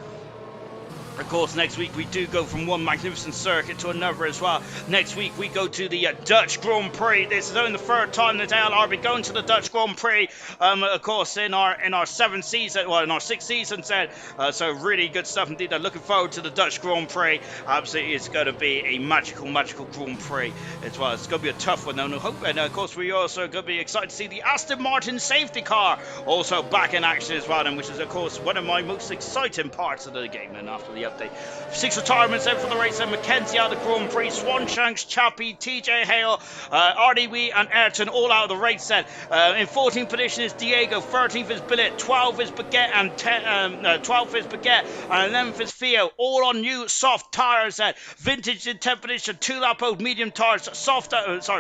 A: Of course, next week we do go from one magnificent circuit to another as well. Next week we go to the Dutch Grand Prix. This is only the 3rd time that ALR be going to the Dutch Grand Prix. Of course, in our 7th season, well, in our 6th season, so really good stuff indeed. I'm looking forward to the Dutch Grand Prix. Absolutely, it's going to be a magical Grand Prix as well. It's going to be a tough one, no hope. And of course, we also going to be excited to see the Aston Martin safety car also back in action as well, and which is of course one of my most exciting parts of the game. And after the update, 6 retirements then for the race, and Mackenzie out of the Grand Prix, Swanshanks, Chappie, TJ Hale, RDW and Ayrton all out of the race then. In 14th position is Diego, 13th is Billet, 12th is Baguette, and 12th is Baguette, and 11th is Theo, all on new soft tyres then. Vintage in 10th position, 2-lap old medium tyres,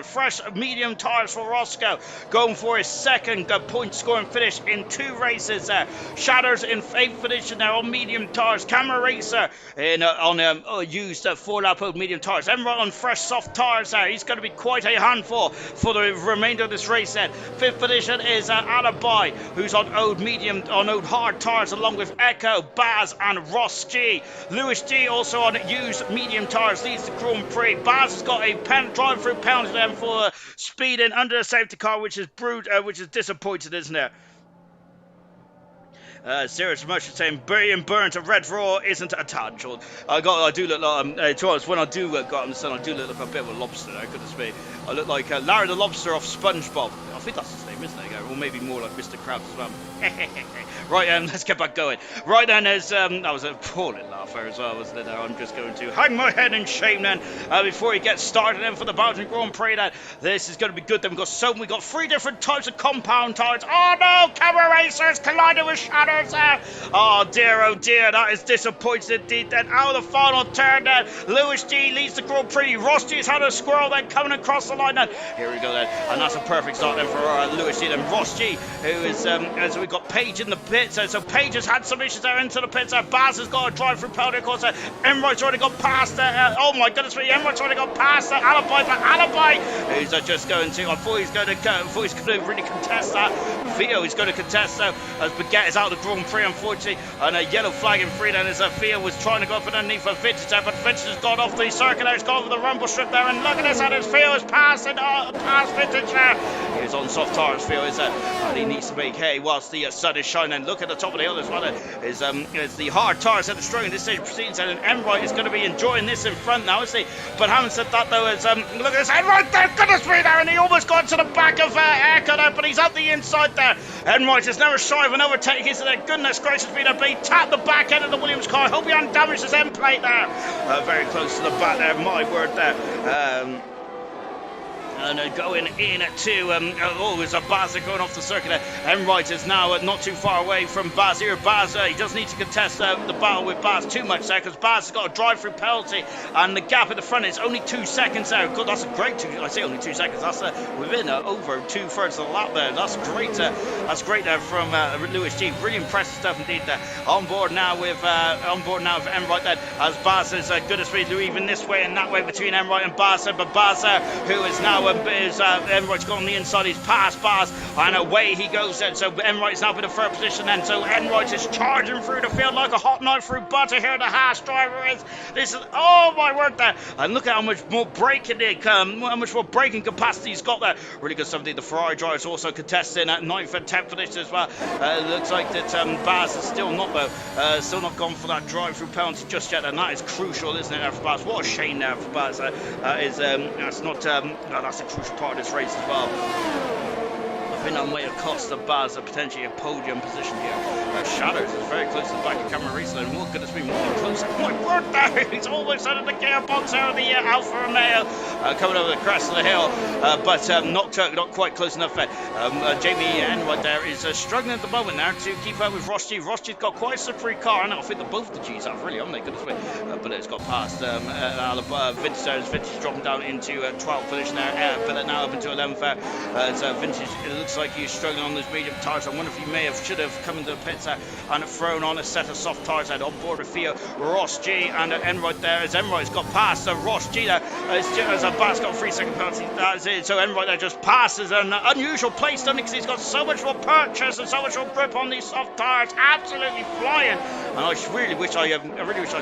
A: fresh medium tyres for Roscoe, going for his 2nd point scoring finish in 2 races there. Shatters in 8th position now on medium tyres. Camera Racer on used 4-lap old medium tyres. Emerald on fresh soft tyres there. He's going to be quite a handful for the remainder of this race then. 5th position is Alibi, who's on old hard tyres along with Echo, Baz and Ross G. Lewis G also on used medium tyres leads the Grand Prix. Baz has got a drive-through penalty then for speeding under a safety car, which is disappointed, isn't it? Serious Motion saying being burnt at Red Raw isn't a tangent. I do look like to be honest, when I do go out in the sun, I do look like a bit of a lobster there, goodness me. I look like Larry the Lobster off SpongeBob. I think that's his name, isn't it? Or maybe more like Mr. Krabs as well. Right, let's get back going. Right then, as that was a poor little laugher as well, wasn't it? I'm just going to hang my head in shame then before he gets started then for the Belgian Grand Prix. Then this is going to be good. Then we got 3 different types of compound tires. Oh no, camera racers collided with shadows there. Oh dear, that is disappointing indeed. Then out of the final turn, then Lewis G leads the Grand Prix. Ross G's had a squirrel then coming across the line. Then here we go then, and that's a perfect start then for Lewis G. Then Ross G, who is so we got Paige in the pits. So Paige has had some issues there into the pits. Baz has got a drive through penalty. Of course, Emroyd's already got past. Oh my goodness me, Emroyd's already got past Alibi, but Alibi who's just going to. I thought he's going to really contest that. Theo is going to contest though, as Baguette is out of the Grand Prix, unfortunately, and a yellow flag in free then as Theo was trying to go up underneath for Vintage there, but Vintage has gone off the circuit there. He's gone over the rumble strip there, and look at this, and as Theo is passing past Vintage there. He's on soft tires, Theo is and he needs to make hay whilst the sun is shining. Look at the top of the hill as well. Is the hard tires that are struggling this stage proceedings, and Emroyd is going to be enjoying this in front now, isn't he? But having said that though, is look at this Emroyd there, goodness me there, and he almost got to the back of Echo there, but he's at the inside there. Emroyd is never shy of an overtaking, isn't it? Goodness gracious me there, but he tapped the back end of the Williams car. I hope he hadn't damaged his end plate there. Very close to the back there, my word there. And going in to, it's a Baz going off the circuit. Emroyd is now not too far away from Baz here. Baz, he doesn't need to contest the battle with Baz too much there, because Baz has got a drive-through penalty, and the gap at the front is only 2 seconds there. God, that's a great I say only 2 seconds. That's within over 2/3 of the lap there. That's great. That's great there from Lewis G. Really impressive stuff indeed there. On board now with Emroyd then, as Baz is goodness me, even this way and that way between Emroyd and Baz, but Baz who is now Emroyd's got on the inside, he's past Baz, and away he goes then. So Emroyd's now in a third position then. So Emroyd is charging through the field like a hot knife through butter here. The Haas driver is. This is, oh my word there. And look at how much more braking capacity he's got there. Really good stuff indeed. The Ferrari driver is also contesting at 9th and 10th position as well. It looks like that Baz is still not gone for that drive-through penalty just yet, and that is crucial, isn't it, for Baz? What a shame there for Baz. That's a crucial part of this race as well. I think that might have cost the Baz potentially a podium position here. Shadows is very close to the back of camera racing, and more goodness me, more close. My word there, he's almost out of the gearbox out of the Alfa Romeo, coming over the crest of the hill, but not quite close enough. Jamie Enright there is struggling at the moment now to keep up with Ross G. Ross G's got quite a slippery car, and I think that both the G's have really, haven't they? Goodness me. But it's got past Vintage there. Vintage dropping down into 12th position there, but now up into 11th there. Vintage, it looks like he's struggling on those medium tires. I wonder if he should have come into the pits and thrown on a set of soft tires on board with Theo, Ross G, and Enroyd there, as Enroyd's got past Ross G there, as a Baz got a 3-second penalty. That is it. So Enroyd there just passes an unusual place, doesn't he? Because he's got so much more purchase and so much more grip on these soft tires, absolutely flying. And I really wish I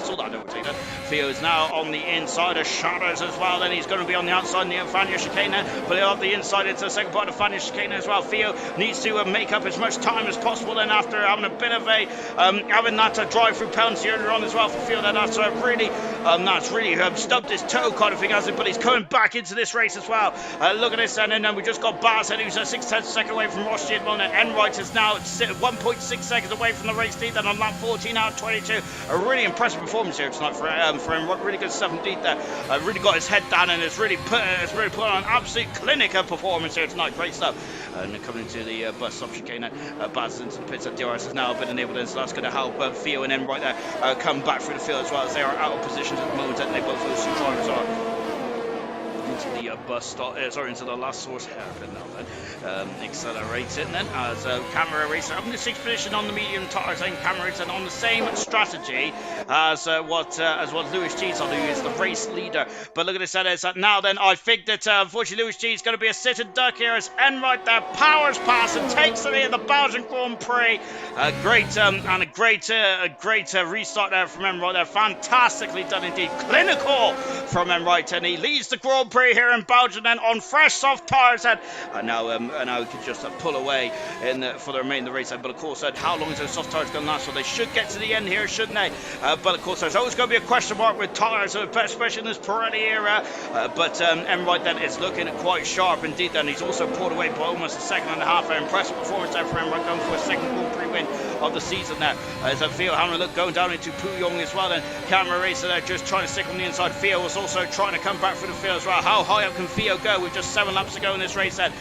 A: saw that overtake. Theo is now on the inside of Shadows as well. Then he's going to be on the outside in the Fania chicane, but he'll have the inside into the second part of the Fania chicane as well. Theo needs to make up as much time as possible then after having a bit of a having that drive-through penalty earlier on as well for Theo. That's really stubbed his toe kind of thing, has it? But he's coming back into this race as well. Look at this, and then we just got Baz, and who's 6/10 second away from Ross G at the moment. Enright is now 1.6 seconds away from the race lead, and on lap 14 out of 22. A really impressive performance here tonight for Enright. Really good stuff indeed there. Really got his head down and has really put on an absolute clinic of performance here tonight. Great stuff. And coming into the bus stop chicane, Baz into the pits. DRS has now been enabled, so that's going to help Theo and Enright there come back through the field as well, as they are out of positions at the moment, and they both those two drivers are into the bus stop, into the last source hairpin now then. Accelerating then as Camera Racer up in the 6th position on the medium tires, and Camera Racer on the same strategy as what Lewis G's on, who is the race leader. But look at this, now then, I think that unfortunately Lewis G is going to be a sit and duck here as Enright there powers past and takes the lead in the Belgian Grand Prix. A great restart there from Enright there, fantastically done indeed, clinical from Enright, and he leads the Grand Prix here in Belgium then on fresh soft tyres, and now he can just pull away for the remainder of the race. But of course, how long is those soft tyres going to last? So they should get to the end here, shouldn't they? But of course, there's always going to be a question mark with tyres, especially in this Pirelli era. But Enright then is looking quite sharp indeed. Then he's also pulled away by almost a second and a half. An impressive performance there for Enright, going for a second Grand Prix win of the season there. As Theo having a look going down into Puyong as well. And camera racer there just trying to stick on the inside. Theo was also trying to come back through the field as well. How high up can Theo go with just 7 laps to go in this race then?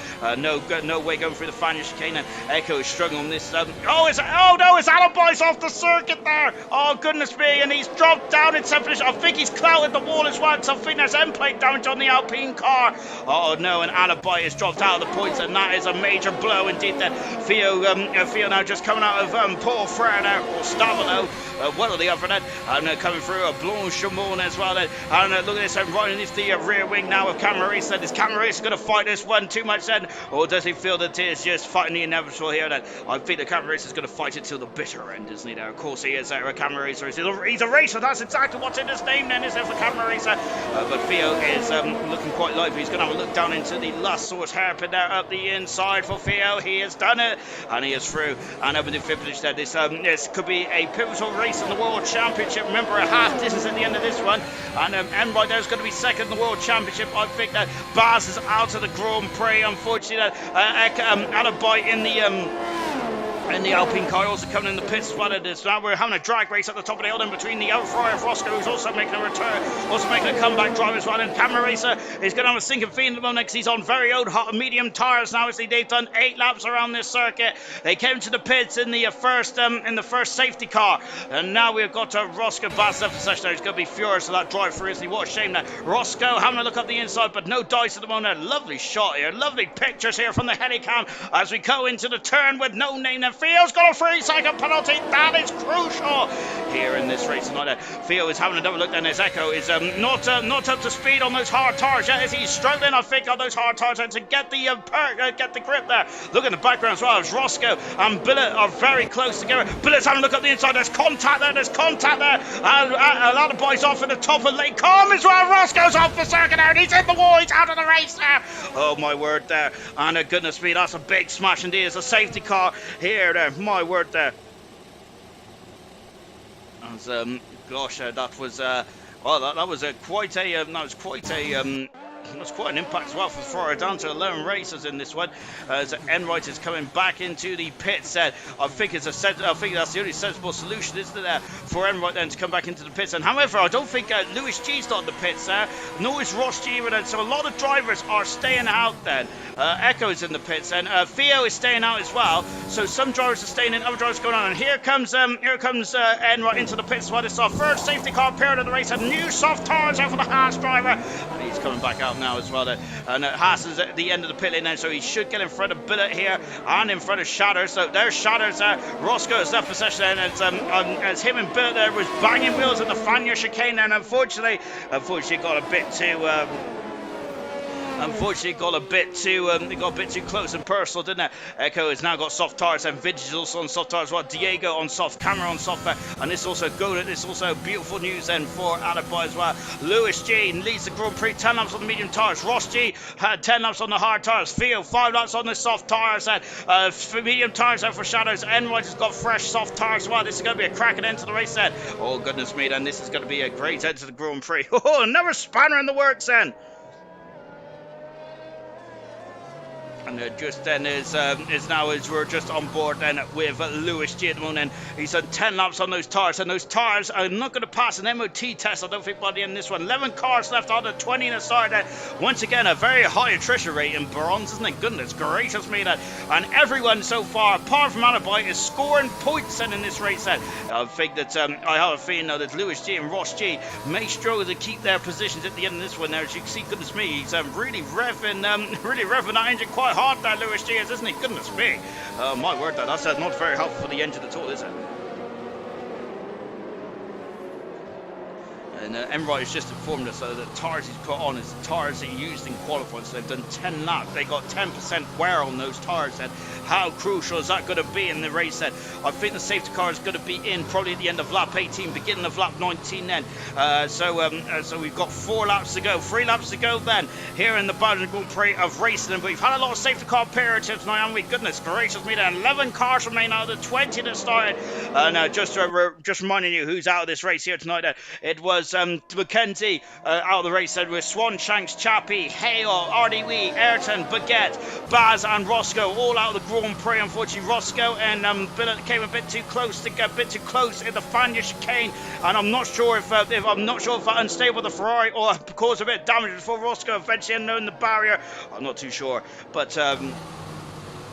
A: No way going through the Fania chicane, and Echo is struggling on this. Oh no, his alibi's off the circuit there. Oh goodness me, and he's dropped down in 7th position. I think he's clouted the wall as well, so I think there's end plate damage on the Alpine car. Oh no, an alibi has dropped out of the points, and that is a major blow indeed then. Theo now just coming out of Paul Frere now, or Stavolo, one or the other then, and coming through a Blanchimont as well then. And look at this, right underneath the rear wing now of Camera Racer. Is Camera Racer going to fight this one too much then, or does he feel that he is just fighting the inevitable here then? I think the Camera Racer is going to fight it till the bitter end, isn't he there? Of course he is there, a Camera Racer. He's a racer, that's exactly what's in his name then, is it, for Camera Racer? But Theo is looking quite lively. He's going to have a look down into the last source hairpin there up the inside for Theo. He has done it, and he is through. And over the 5th position, this could be a pivotal race in the World Championship. Remember, a half distance at the end of this one, and Enright there's going to be second in the World Championship. I think that Baz is out of the Grand Prix, unfortunately. Had a bite in the Alpine car, also coming in the pits as well. Now we're having a drag race at the top of the hill between the Outfryer of Roscoe, who's also making a return, also making a comeback drive as well. And Camera Racer is going to have a sinking feed at the moment because he's on very old hot medium tyres now. As they've done 8 laps around this circuit. They came to the pits in the first safety car, and now we've got Roscoe Bass left possession. He's going to be furious with that drive through, isn't he? What a shame that Roscoe having a look up the inside, but no dice at the moment. Lovely shot here, lovely pictures here from the helicam as we go into the turn with no name. Then Theo's got a 3-second penalty. That is crucial here in this race tonight. Theo is having a double look, then his Echo is not up to speed on those hard tires yet. Is he struggling, I think, on those hard tires to get the grip there. Look in the background as well as Roscoe and Billet are very close together. Billet's having a look up the inside. There's contact there. And a lot of boys off at the top of Lake Calm as well. Roscoe's off the circuit there, and he's in the wall. He's out of the race there. Oh my word there. And goodness me, that's a big smash indeed. It's a safety car here there. My word there. As, gosh, that was quite an impact as well for Florida, down to 11 racers in this one. As Enright is coming back into the pits. I think that's the only sensible solution, isn't it, for Enright then to come back into the pits. And however, I don't think Lewis G's not in the pits there, nor is Ross G. So a lot of drivers are staying out then. Echo's in the pits, and Theo is staying out as well. So some drivers are staying in, other drivers going on. And here comes Enright into the pits as well. This is our first safety car period of the race. A new soft tires out for the Haas driver, and he's coming back out now as well. And Haas is at the end of the pit lane now, so he should get in front of Billet here and in front of Shatters. So there's Shatters. Roscoe is left possession, and as him and Billet there was banging wheels at the Fania chicane, and unfortunately got a bit too. Unfortunately, got a bit too close and personal, didn't it? Echo has now got soft tires, and Vintage is also on soft tires as well. Diego on soft, Camera on soft, and this also beautiful news then for Alibi as well. Lewis G leads the Grand Prix, 10 laps on the medium tires. Ross G had 10 laps on the hard tires. Theo 5 laps on the soft tires, and for medium tires out for Shadows. Enright has got fresh soft tires as well. This is going to be a cracking end to the race then. Oh goodness me, then this is going to be a great end to the Grand Prix. Oh, another spanner in the works then. And just then is now as we're just on board then with Lewis G at the moment. And he's done 10 laps on those tires, and those tires are not going to pass an MOT test, I don't think, by the end of this one. 11 cars left out of 20 in the start. Once again, a very high attrition rate in bronze, isn't it? Goodness gracious me, that. And everyone so far, apart from Alibi, is scoring points in this race. Then I think that I have a feeling now that Lewis G and Ross G may struggle to keep their positions at the end of this one. Now, as you can see, goodness me, he's really revving that engine quite hard there, Lewis G is, isn't he? Goodness me. My word, that's not very helpful for the engine at all, is it? And Enright has just informed us that the tyres he's put on is the tyres he used in qualifying. So they've done 10 laps. They got 10% wear on those tyres. And how crucial is that going to be in the race then? I think the safety car is going to be in probably at the end of lap 18, beginning of lap 19 then. So we've got 4 laps to go. 3 laps to go then here in the Belgian Grand Prix of racing. But we've had a lot of safety car appearances tonight, haven't we? Goodness gracious me, then 11 cars remain out of the 20 that started. Just reminding you who's out of this race here tonight. It was Mackenzie out of the race then with Swan, Shanks, Chappie, Hale, RDW, Ayrton, Baguette, Baz and Roscoe all out of the Grand Prix. Unfortunately, Roscoe and Billet came a bit too close in the Fania chicane, and I'm not sure if that unstable the Ferrari or caused a bit of damage before Roscoe eventually unknown the barrier. I'm not too sure, but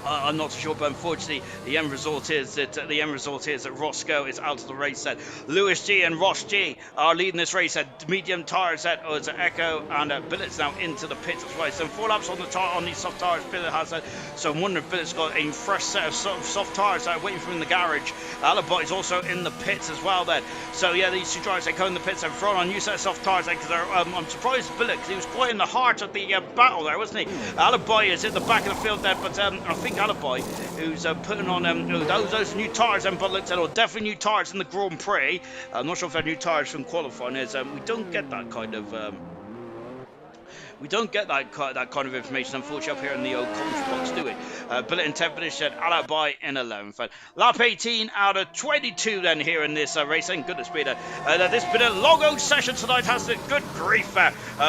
A: unfortunately, the end result is that Roscoe is out of the race set. Lewis G and Ross G are leading this race at medium tyres set as Echo and Billet's now into the pits as well. So 4 laps on these soft tyres Billet has. So I'm wondering if Billet's got a fresh set of soft tyres waiting for him in the garage. Alabot is also in the pits as well then. So yeah, these 2 drivers, they come in the pits and thrown on a new set of soft tyres because I'm surprised Billet, because he was quite in the heart of the battle there, wasn't he? Alabot is in the back of the field there, but I think Alibi, who's putting on those new tyres, but looked at definitely new tyres in the Grand Prix. I'm not sure if they're new tyres from qualifying. We don't get that kind of information, unfortunately, up here in the old commentary box, do we? Billet in 10th position, Alibi in 11th. Lap 18 out of 22 then here in this race. And goodness me, this been a long old session tonight, hasn't it? Good grief.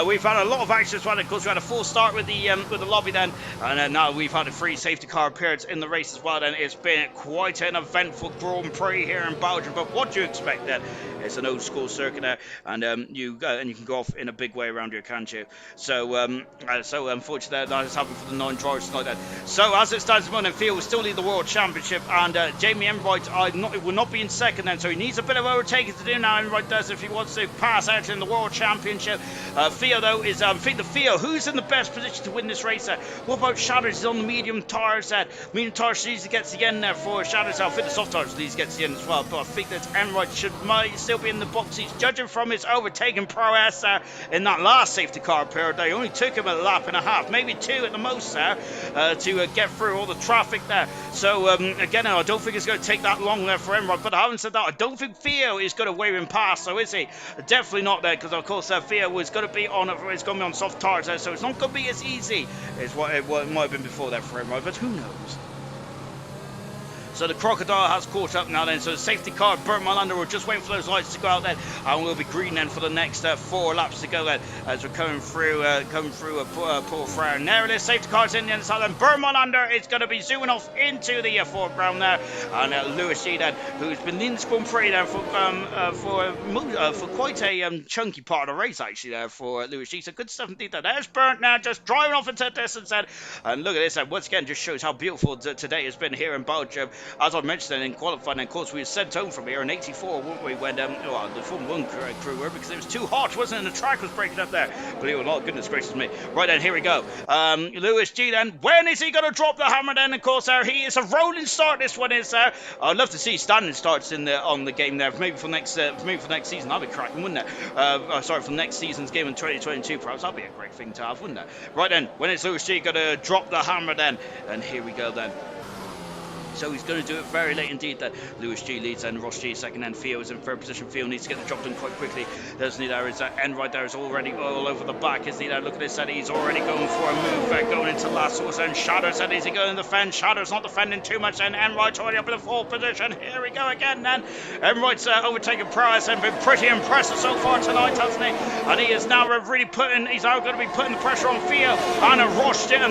A: We've had a lot of action as well. Of course, we had a full start with the lobby then, and now we've had a free safety car appearance in the race as well. Then it's been quite an eventful Grand Prix here in Belgium. But what do you expect then? It's an old school circuit there, and you can go off in a big way around here, can't you? So unfortunately, that has happened for the 9 drivers tonight then. So as it stands at the moment, Field will still lead the World Championship, and Jamie Enright will not be in second then, so he needs a bit of overtaking to do now. Enright does if he wants to pass out in the World Championship. Theo though is Theo, who's in the best position to win this race. What about Shatters? He's on the medium tyres. Medium tyres usually gets the end there for Shatters. I think the soft tyres usually gets the end as well, but I think that Enright might still be in the box. He's judging from his overtaking prowess in that last safety car period. They only took him a lap and a half, maybe 2 at the most to get through all the traffic there. So again, I don't think it's going to take that long there for Enright. But having said that, I don't think Theo is going to wave him past. So is he? Definitely not there, because of course Theo was going to be on soft tyres there, so it's not going to be as easy as what it might have been before that for Enright. But who knows? So the Crocodile has caught up now then. So the safety car, Bert Molander, we're just waiting for those lights to go out then. And we'll be green then for the next 4 laps to go then. As we're coming through Paul Frere. And there it is, safety car's in the inside then. Bert Molander is going to be zooming off into the foreground there. And Lewis G then, who's been in this Grand Prix then for quite a chunky part of the race actually there for Lewis G. So good stuff indeed there. There's Bert now, just driving off into the distance then. And look at this, and once again just shows how beautiful today has been here in Belgium. As I mentioned in qualifying, of course, we were sent home from here in 84, weren't we, when the Formula 1 crew were, because it was too hot, wasn't it, and the track was breaking up there. Believe it or not, goodness gracious me. Right then, here we go. Lewis G then, when is he going to drop the hammer then? Of course, he is a rolling start, this one is. I'd love to see standing starts on the game there, maybe for next season. That'd be cracking, wouldn't it? For next season's game in 2022, perhaps that'd be a great thing to have, wouldn't it? Right then, when is Lewis G going to drop the hammer then? And here we go then. So he's going to do it very late indeed. That Lewis G leads and Ross G second, and Theo is in third position. Theo needs to get the job done quite quickly. There's there is Enright there is already all over the back. Is he there? Look at this, he's already going for a move going into last source. And Shadows said, is he going to defend? Shadows not defending too much, and Enright's already up in the fourth position. Here we go again then. Enright's overtaken Prowess and been pretty impressive so far tonight, hasn't he? And he is now he's now going to be putting the pressure on Theo and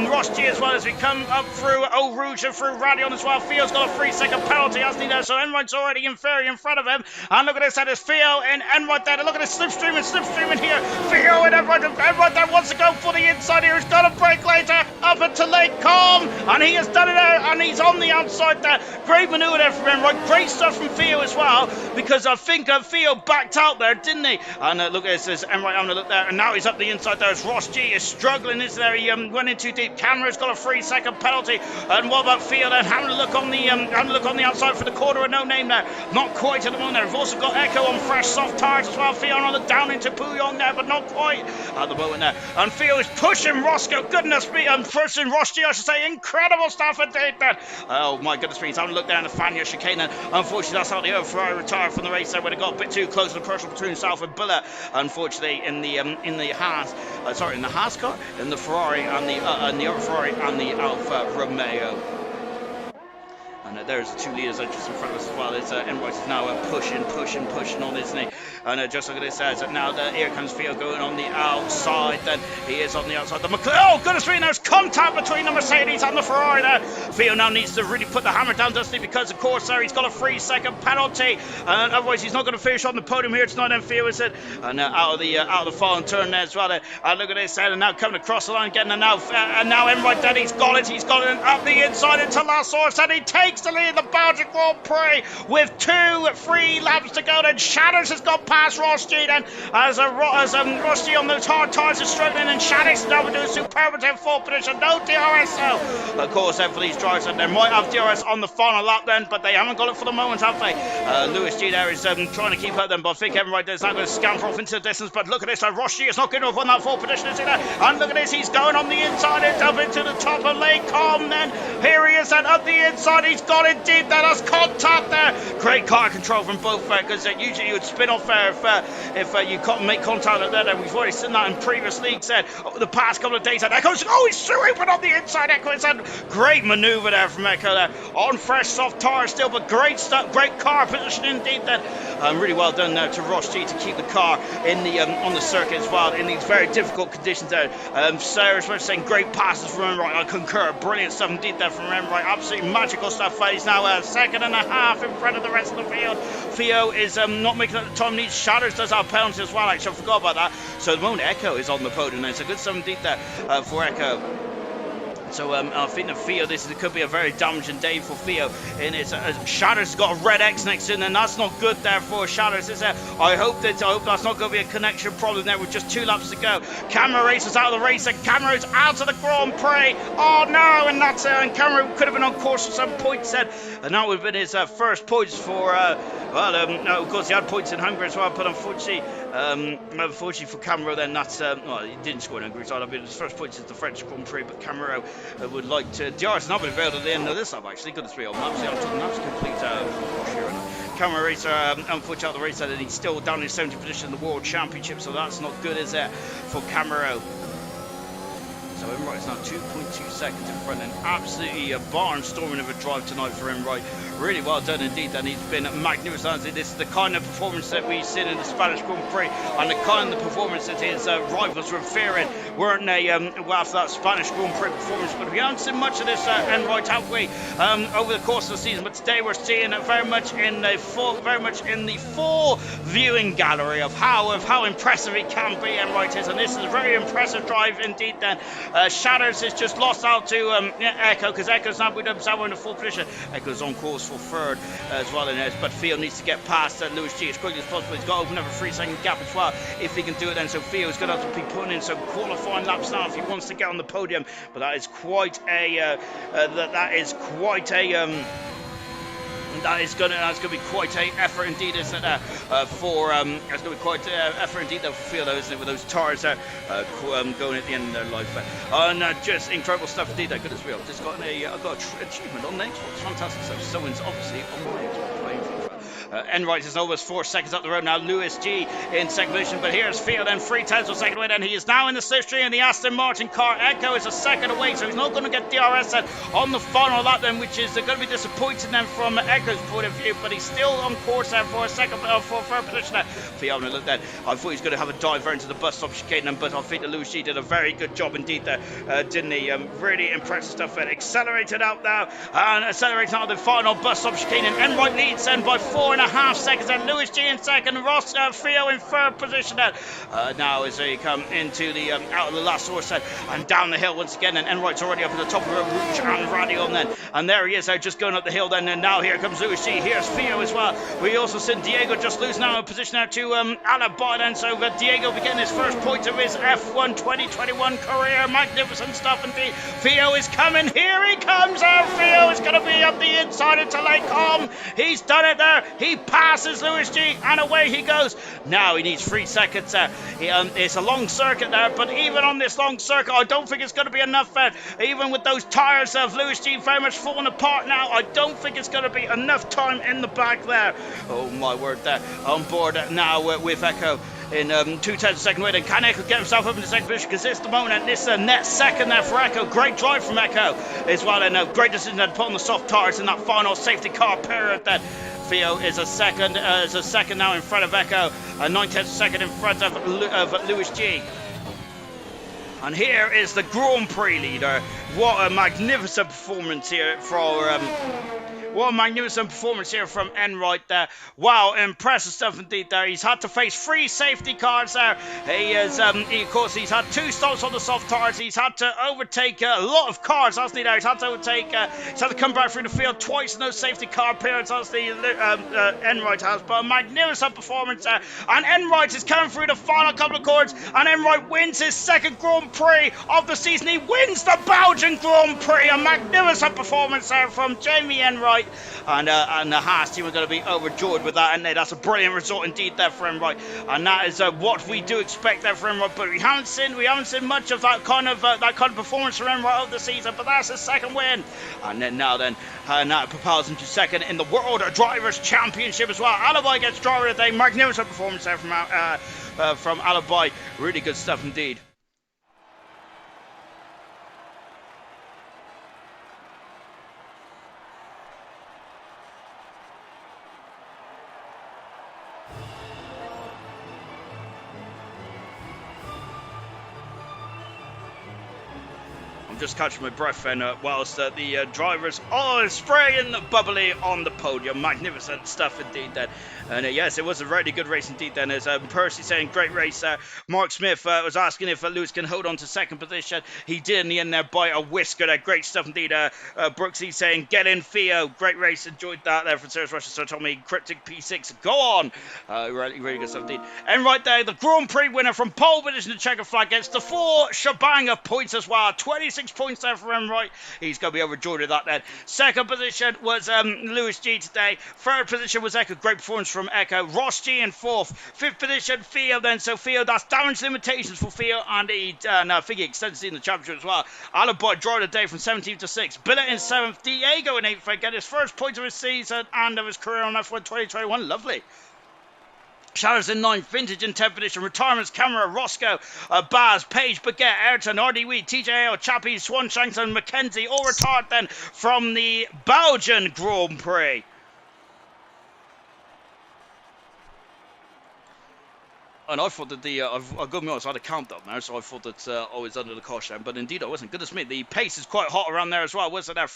A: Ross G as well, as we come up through Eau Rouge and through Radion as well. Theo's got a 3-second penalty, hasn't he there? So Enright's already in front of him. And look at this, that is Theo and Enright there. Look at this slipstreaming here. Theo and Enright there wants to go for the inside here. He's got a break later. up into Lake Com, and he has done it out, and he's on the outside there. Great manoeuvre there from Enright. Great stuff from Theo as well, because I think Theo backed out there, didn't he? And look at this, Enright having a look there, and now he's up the inside there as Ross G is struggling, isn't there? He went in too deep. Cameron's got a 3-second penalty, and what about Theo then? Having a look on the outside for the corner, and no name there. Not quite at the moment there. We've also got Echo on fresh soft tires as well. Theo on the down into Pouillon there, but not quite at the moment there. And Theo is pushing Roscoe. Goodness me, and pushing Ross G, I should say. Incredible stuff indeed then. Oh my goodness me, he's having a look there in the Fania chicane, and unfortunately that's how the other Ferrari retired from the race there when it got a bit too close to the personal between himself and Buller. Unfortunately in the Haas car, in the Ferrari and the other Ferrari and the Alfa Romeo. And there's the 2 leaders just in front of us as well. Enright is now pushing on, isn't he? And just look at this, now here comes Theo going on the outside. Then he is on the outside. Oh, goodness me, there's contact between the Mercedes and the Ferrari there. Theo now needs to really put the hammer down, doesn't he? Because, of course, there he's got a 3-second penalty. And otherwise, he's not going to finish on the podium here tonight. And Theo is it. And out of the fallen turn there as well. Look at this, and now coming across the line again. And now Enright, then he's got it up the inside into last source. And he takes the lead in the Belgian Grand Prix with 2-3 laps to go. Then Shatters has got past Ross G then as Ross G on those hard tires is struggling, and Shatters now doing superb in full position. No DRS though, of course, for these drivers, and they might have DRS on the final lap then, but they haven't got it for the moment, have they? Lewis G there is trying to keep up them, but I think Enright is now going to scamper off into the distance. But look at this, Ross G is not good enough on that full position, is he there? And look at this, he's going on the inside and up into the top of Lake Com. Then here he is, and up the inside, he's got it deep there. That's contact there. Great car control from both there, because usually you would spin off there if you can't make contact like that. We've already seen that in previous leagues the past couple of days. And Echo's, he's swooping on the inside. Echo is a great manoeuvre there from Echo there, on fresh soft tires still, but great stuff, great car position indeed then. Really well done there to Ross G to keep the car in the on the circuit as well in these very difficult conditions there. Sarah's saying great passes from Enright. I concur, brilliant stuff indeed there from Enright. Absolutely magical stuff. He's now a second and a half in front of the rest of the field. Theo is not making it at the time. Needs Shatters does have penalty as well. Actually, I forgot about that. So at the moment, Echo is on the podium. It's a good stuff indeed there for Echo. So I think that Theo, could be a very damaging day for Theo. And it's Shatters got a red X next to him, and that's not good there for Shatters. I hope that's not going to be a connection problem there with just 2 laps to go. Camera races out of the race, and Camera is out of the Grand Prix. Oh no, and that's and Camera could have been on course for some points then, and that would have been his first points for. No, of course he had points in Hungary as well, but unfortunately for Camera, then that's he didn't score in Hungary, so that'll be his first points is the French Grand Prix. But Camera would like to. DRS not been available at the end of this lap actually. Goodness me, maps. The maps complete. Camera racer, unfortunately out the race, and he's still down in 70th position in the World Championship, so that's not good, is it, for Camaro? So Enright is now 2.2 seconds in front, and absolutely a barnstorming of a drive tonight for Enright. Really well done indeed, and he's been magnificent. This is the kind of performance that we've seen in the Spanish Grand Prix, and the kind of performance that his rivals were fearing, weren't they, after that Spanish Grand Prix performance. But we haven't seen much of this Enright, have we, over the course of the season? But today we're seeing it very much in the full viewing gallery of how impressive he can be, Enright is, and this is a very impressive drive indeed then. Shatters has just lost out to Echo, because Echo's now with himself in the full position. Echo's on course for third as well, but Theo needs to get past Lewis G as quickly as possible. He's got to open up a 3-second gap as well if he can do it then. So Theo's going to have to be putting in some qualifying laps now if he wants to get on the podium. But that is quite a that's going to be quite an effort indeed, isn't it? That's going to be quite an effort indeed for Theo, though, isn't it? With those tires going at the end of their life. Just incredible stuff indeed. Goodness me, I've just got I've got an achievement on the Xbox. Fantastic stuff. Someone's obviously on my Xbox playing FIFA. Enright is almost 4 seconds up the road now. Lewis G in second position, but here's Theo then 3 tenths of a second away. Then he is now in the slipstream in the Aston Martin car. Echo is a second away, so he's not going to get DRS then on the final lap then, which is going to be disappointing then from Echo's point of view. But he's still on course then for third position there. Theo having a look then. I thought he was going to have a diver into the bus stop chicane then, but I think that Lewis G did a very good job indeed there, didn't he? Really impressive stuff there. Accelerated out now and accelerating out the final bus stop chicane, and Enright leads then by 4.5 4.5 seconds. And Lewis G in second. Ross Theo in third position. Now as they come into the out of the last horse set and down the hill once again. And Enright's already up at the top of Rouge and Radion then. And there he is just going up the hill then. And now here comes Lewis G. Here's Theo as well. We also see Diego just losing out in position now to Alibi then. So Diego beginning his first point of his F1 2021 career. Magnificent stuff indeed. Theo is coming. Here he comes out. Theo is going to be up the inside into Lake Holm. He's done it there. He passes Lewis G and away he goes. Now he needs 3 seconds there. It's a long circuit there, but even on this long circuit, I don't think it's going to be enough. Even with those tyres of Lewis G very much falling apart now, I don't think it's going to be enough time in the back there. Oh my word there. On board now with Echo in 2/10 of a second win. And can Echo get himself up in the second position? Because it's the moment, and this net second there for Echo. Great drive from Echo as well, and great decision to put on the soft tyres in that final safety car period then. Theo is a second now in front of Echo, a 9/10 of a second in front of Lewis G. And here is the Grand Prix leader. What a magnificent performance here from Enright there. Wow, impressive stuff indeed there. He's had to face 3 safety cars there. Of course, he's had 2 stops on the soft tyres. He's had to overtake a lot of cars, hasn't he there? He's had to come back through the field twice in those safety car periods, as the Enright has. But a magnificent performance there. And Enright is coming through the final couple of corners, and Enright wins his second Grand Prix of the season. He wins the Belgian Grand Prix. A magnificent performance there from Jamie Enright. And the Haas team are going to be overjoyed with that, and that's a brilliant result indeed there for Enright, and that is what we do expect there for Enright. But we haven't seen much of that kind of performance from Enright of the season. But that's his second win, and then now that propels him to second in the World Drivers' Championship as well. Alibi gets driver of the day. Magnificent performance there from Alibi. Really good stuff indeed. Just catching my breath and whilst the drivers are spraying the bubbly on the podium. Magnificent stuff indeed then. And yes, it was a really good race indeed then. As Percy saying, great race. Mark Smith was asking if Lewis can hold on to second position. He did in the end there by a whisker there. Great stuff indeed. Brooksy saying, get in Theo. Great race. Enjoyed that there from Sarah's Russia. So Tommy, Cryptic P6. Go on. Really good stuff indeed. And right there, the Grand Prix winner from pole position to checker flag gets the 4 shebang of points as well. 26 points there for Enright. He's going to be overjoyed with that then. Second position was Lewis G today. Third position was Echo. Great performance from Echo. Ross G in fourth. Fifth position, Theo then. So Theo, that's damage limitations for Theo, and I think he extends in the championship as well. Alibi drive the day from 17th to 6th. Billet in 7th. Diego in 8th. Get his first point of his season and of his career on F1 2021. Lovely. Shadows in 9th, Vintage in 10th position, Retirements, Camera, Roscoe, Baz, Page, Baguette, Ayrton, RD Wheat, TJL, Chappie, Swanshanks and Mackenzie, all retired then from the Belgian Grand Prix. And I thought that I've got to be honest, I had a countdown now, so I thought that I was under the caution, but indeed I wasn't. Goodness me, the pace is quite hot around there as well, wasn't there?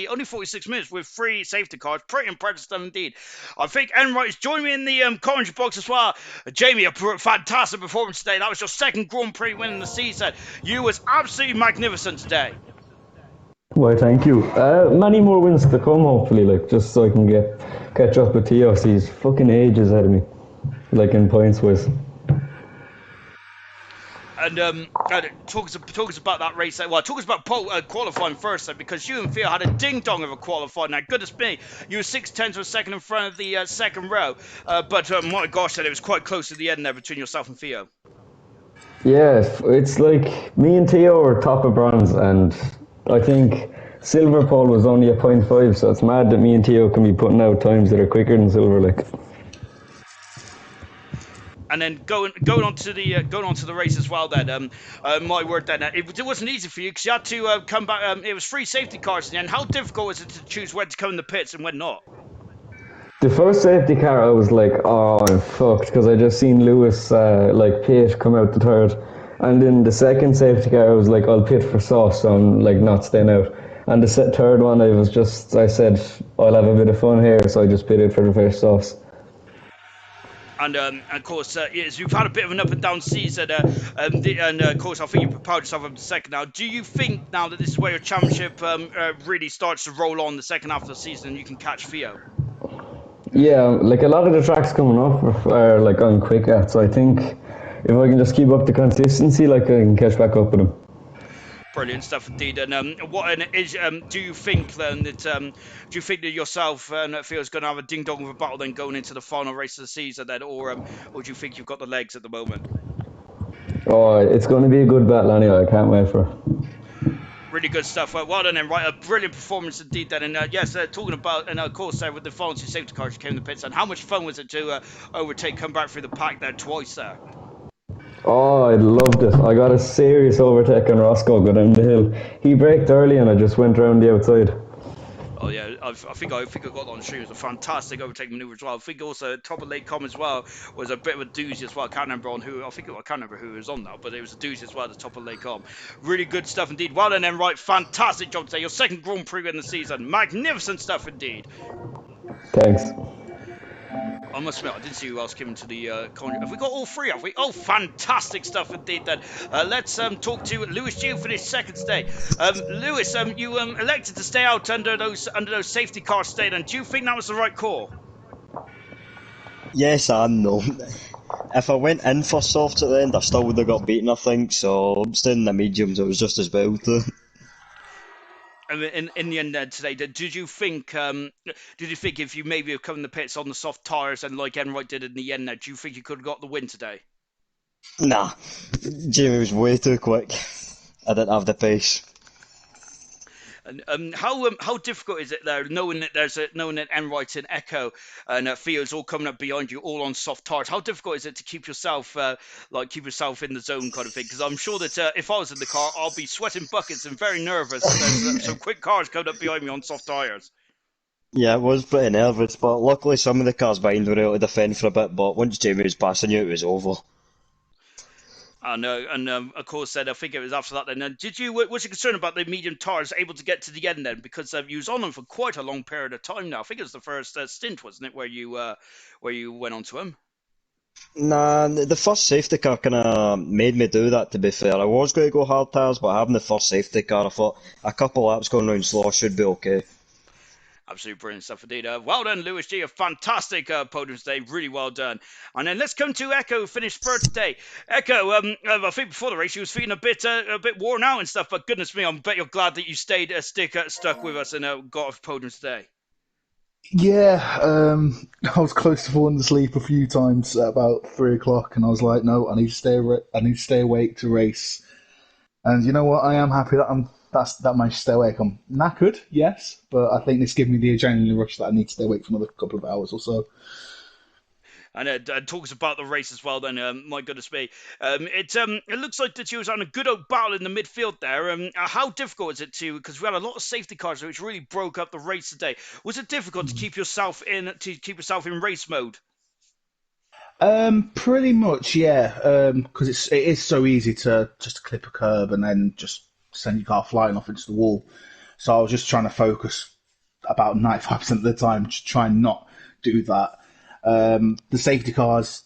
A: Only 46 minutes with 3 safety cars. Pretty impressive indeed. I think Enright's joined me in the commentary box as well. Jamie, a fantastic performance today. That was your second Grand Prix win in the season. You was absolutely magnificent today.
B: Why, thank you. Many more wins to come, hopefully, just so I can catch up with Theo. He's fucking ages ahead of me, in points wise.
A: And talk us about that race. Well, talk us about qualifying first, because you and Theo had a ding-dong of a qualifying. Now, goodness me, you were 6/10 of a second in front of the second row. But my gosh, it was quite close to the end there between yourself and Theo.
B: Yeah, it's me and Theo are top of bronze, and I think silver pole was only a 0.5, so it's mad that me and Theo can be putting out times that are quicker than silver,
A: And then going on to the race as well. Then, my word. Then it wasn't easy for you because you had to come back. It was 3 safety cars in the end. How difficult was it to choose when to come in the pits and when not?
B: The first safety car, I was like, oh, I'm fucked, because I just seen Lewis pit come out the third, and then the second safety car, I was like, I'll pit for sauce, so I'm not staying out. And the third one, I said I'll have a bit of fun here, so I just pitted for the first sauce.
A: And of course, yes, you've had a bit of an up and down season, and of course, I think you propelled yourself up to second now. Do you think now that this is where your championship really starts to roll on the second half of the season, and you can catch Theo?
B: Yeah, like a lot of the tracks coming up are like on quick at, so I think if I can just keep up the consistency, like I can catch back up with them.
A: Brilliant stuff indeed. And what and is do you think then that do you think that yourself and Theo's going to have a ding dong of a battle then going into the final race of the season then, or do you think you've got the legs at the moment?
B: Oh, it's going to be a good battle anyway. I can't wait for it.
A: Really good stuff. Well done, then. Right, a brilliant performance indeed. Then, and yes, talking about, and of course, with the final two safety cars, you came to the pits. And how much fun was it to overtake, come back through the pack there twice there?
B: Oh, I loved it. I got a serious overtake on Roscoe going down the hill. He braked early and I just went around the outside.
A: Oh yeah, I think I got that on stream. It was a fantastic overtaking maneuver as well. I think also top of late com as well was a bit of a doozy as well. I can't remember on who. I can't remember who was on that, but it was a doozy as well at the top of late com. Really good stuff indeed. Well done, then. Right, fantastic job today. Your second Grand Prix in the season. Magnificent stuff indeed.
B: Thanks.
A: I must admit, I didn't see who else came into the Have we got all three? Have we? Oh, fantastic stuff indeed. Then let's talk to Lewis G, who finished second today. Lewis, you elected to stay out under those safety cars today. Then do you think that was the right call?
C: Yes and no. If I went in for softs at the end, I still would have got beaten, I think, so staying in the mediums, it was just as well to.
A: In the end today, did you think if you maybe have come in the pits on the soft tyres and like Enright did in the end there, do you think you could have got the win today?
C: Nah, Jamie was way too quick. I didn't have the pace.
A: And how difficult is it there, knowing that Enright's in Echo and Theo's all coming up behind you, all on soft tyres? How difficult is it to keep yourself keep yourself in the zone kind of thing? Because I'm sure that if I was in the car, I'll be sweating buckets and very nervous that there's some quick cars coming up behind me on soft tyres.
C: Yeah, I was pretty nervous, but luckily some of the cars behind were able to defend for a bit, but once Jamie was passing you, it was over.
A: I know, and of course, then I think it was after that. Then, was you concerned about the medium tyres able to get to the end then? Because you was on them for quite a long period of time now. I think it was the first stint, wasn't it, where you went onto them?
C: Nah, the first safety car kind of made me do that, to be fair. I was going to go hard tyres, but having the first safety car, I thought a couple laps going round slow should be okay.
A: Absolutely brilliant stuff indeed. Well done, Lewis G. A fantastic podium today. Really well done. And then let's come to Echo, who finished third today. Echo, I think before the race, he was feeling a bit worn out and stuff. But goodness me, I bet you're glad that you stayed stuck with us and got a podium today.
D: Yeah, I was close to falling asleep a few times at about 3 o'clock, and I was like, no, I need to I need to stay awake to race. And you know what? I am happy that that managed to stay awake. I'm knackered, yes, but I think this gives me the adrenaline rush that I need to stay awake for another couple of hours or so.
A: And it talks about the race as well. Then, my goodness me, it looks like that you was on a good old battle in the midfield there. How difficult is it because we had a lot of safety cars, which really broke up the race today. Was it difficult to keep yourself in race mode?
D: Pretty much, yeah. Because it is so easy to just clip a curb and then just send your car flying off into the wall. So I was just trying to focus about 95% of the time, just try and not do that. The safety cars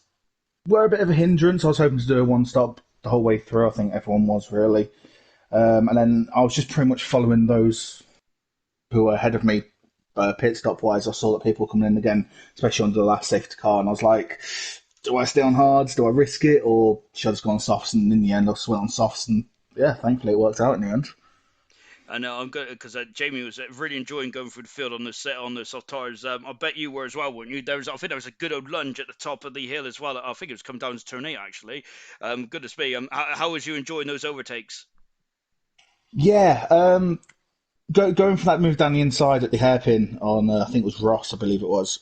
D: were a bit of a hindrance. I was hoping to do a one stop the whole way through. I think everyone was really. And then I was just pretty much following those who were ahead of me pit stop wise. I saw that people were coming in again, especially under the last safety car, and I was like, do I stay on hards? Do I risk it? Or should I just go on softs? And in the end, I just went on softs, and yeah, thankfully it worked out in the end.
A: I know I'm good because Jamie was really enjoying going through the field on the soft tires. I bet you were as well, weren't you? I think there was a good old lunge at the top of the hill as well. I think it was come down to turn 8 actually. Goodness me. How was you enjoying those overtakes?
D: Yeah, going for that move down the inside at the hairpin on, I think it was Ross, I believe it was.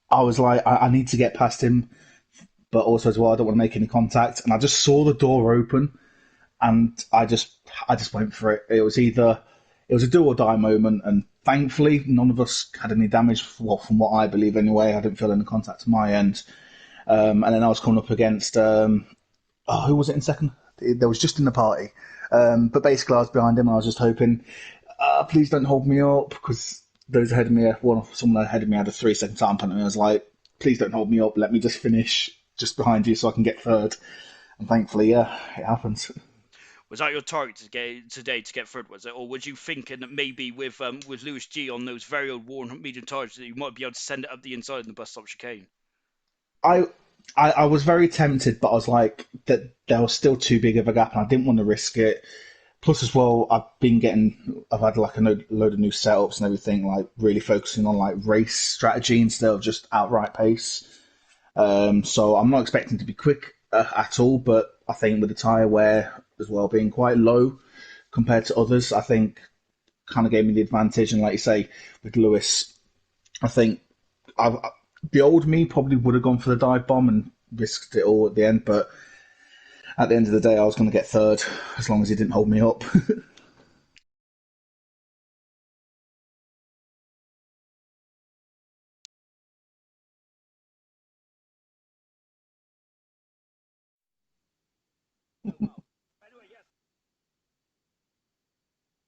D: I was like, I need to get past him, but also as well, I don't want to make any contact. And I just saw the door open, and I just went for it. It was a do or die moment, and thankfully none of us had any damage. Well, from what I believe anyway, I didn't feel any contact to my end. And then I was coming up against who was it in second? There was just in the party, but basically I was behind him, and I was just hoping, please don't hold me up, because those ahead of me, someone ahead of me had a 3 second time penalty. I was like, please don't hold me up. Let me just finish just behind you so I can get third. And thankfully, yeah, it happened.
A: Was that your target today to get third? Was it, or was you thinking that maybe with Lewis G on those very old worn medium tires that you might be able to send it up the inside in the bus stop chicane?
D: I, I was very tempted, but I was like that there was still too big of a gap, and I didn't want to risk it. Plus, as well, I've had like a load of new setups and everything, like really focusing on like race strategy instead of just outright pace. So I'm not expecting to be quick at all, but I think with the tyre wear as well being quite low compared to others, I think kind of gave me the advantage. And like you say, with Lewis, I think I've, the old me probably would have gone for the dive bomb and risked it all at the end, but at the end of the day, I was going to get third as long as he didn't hold me up.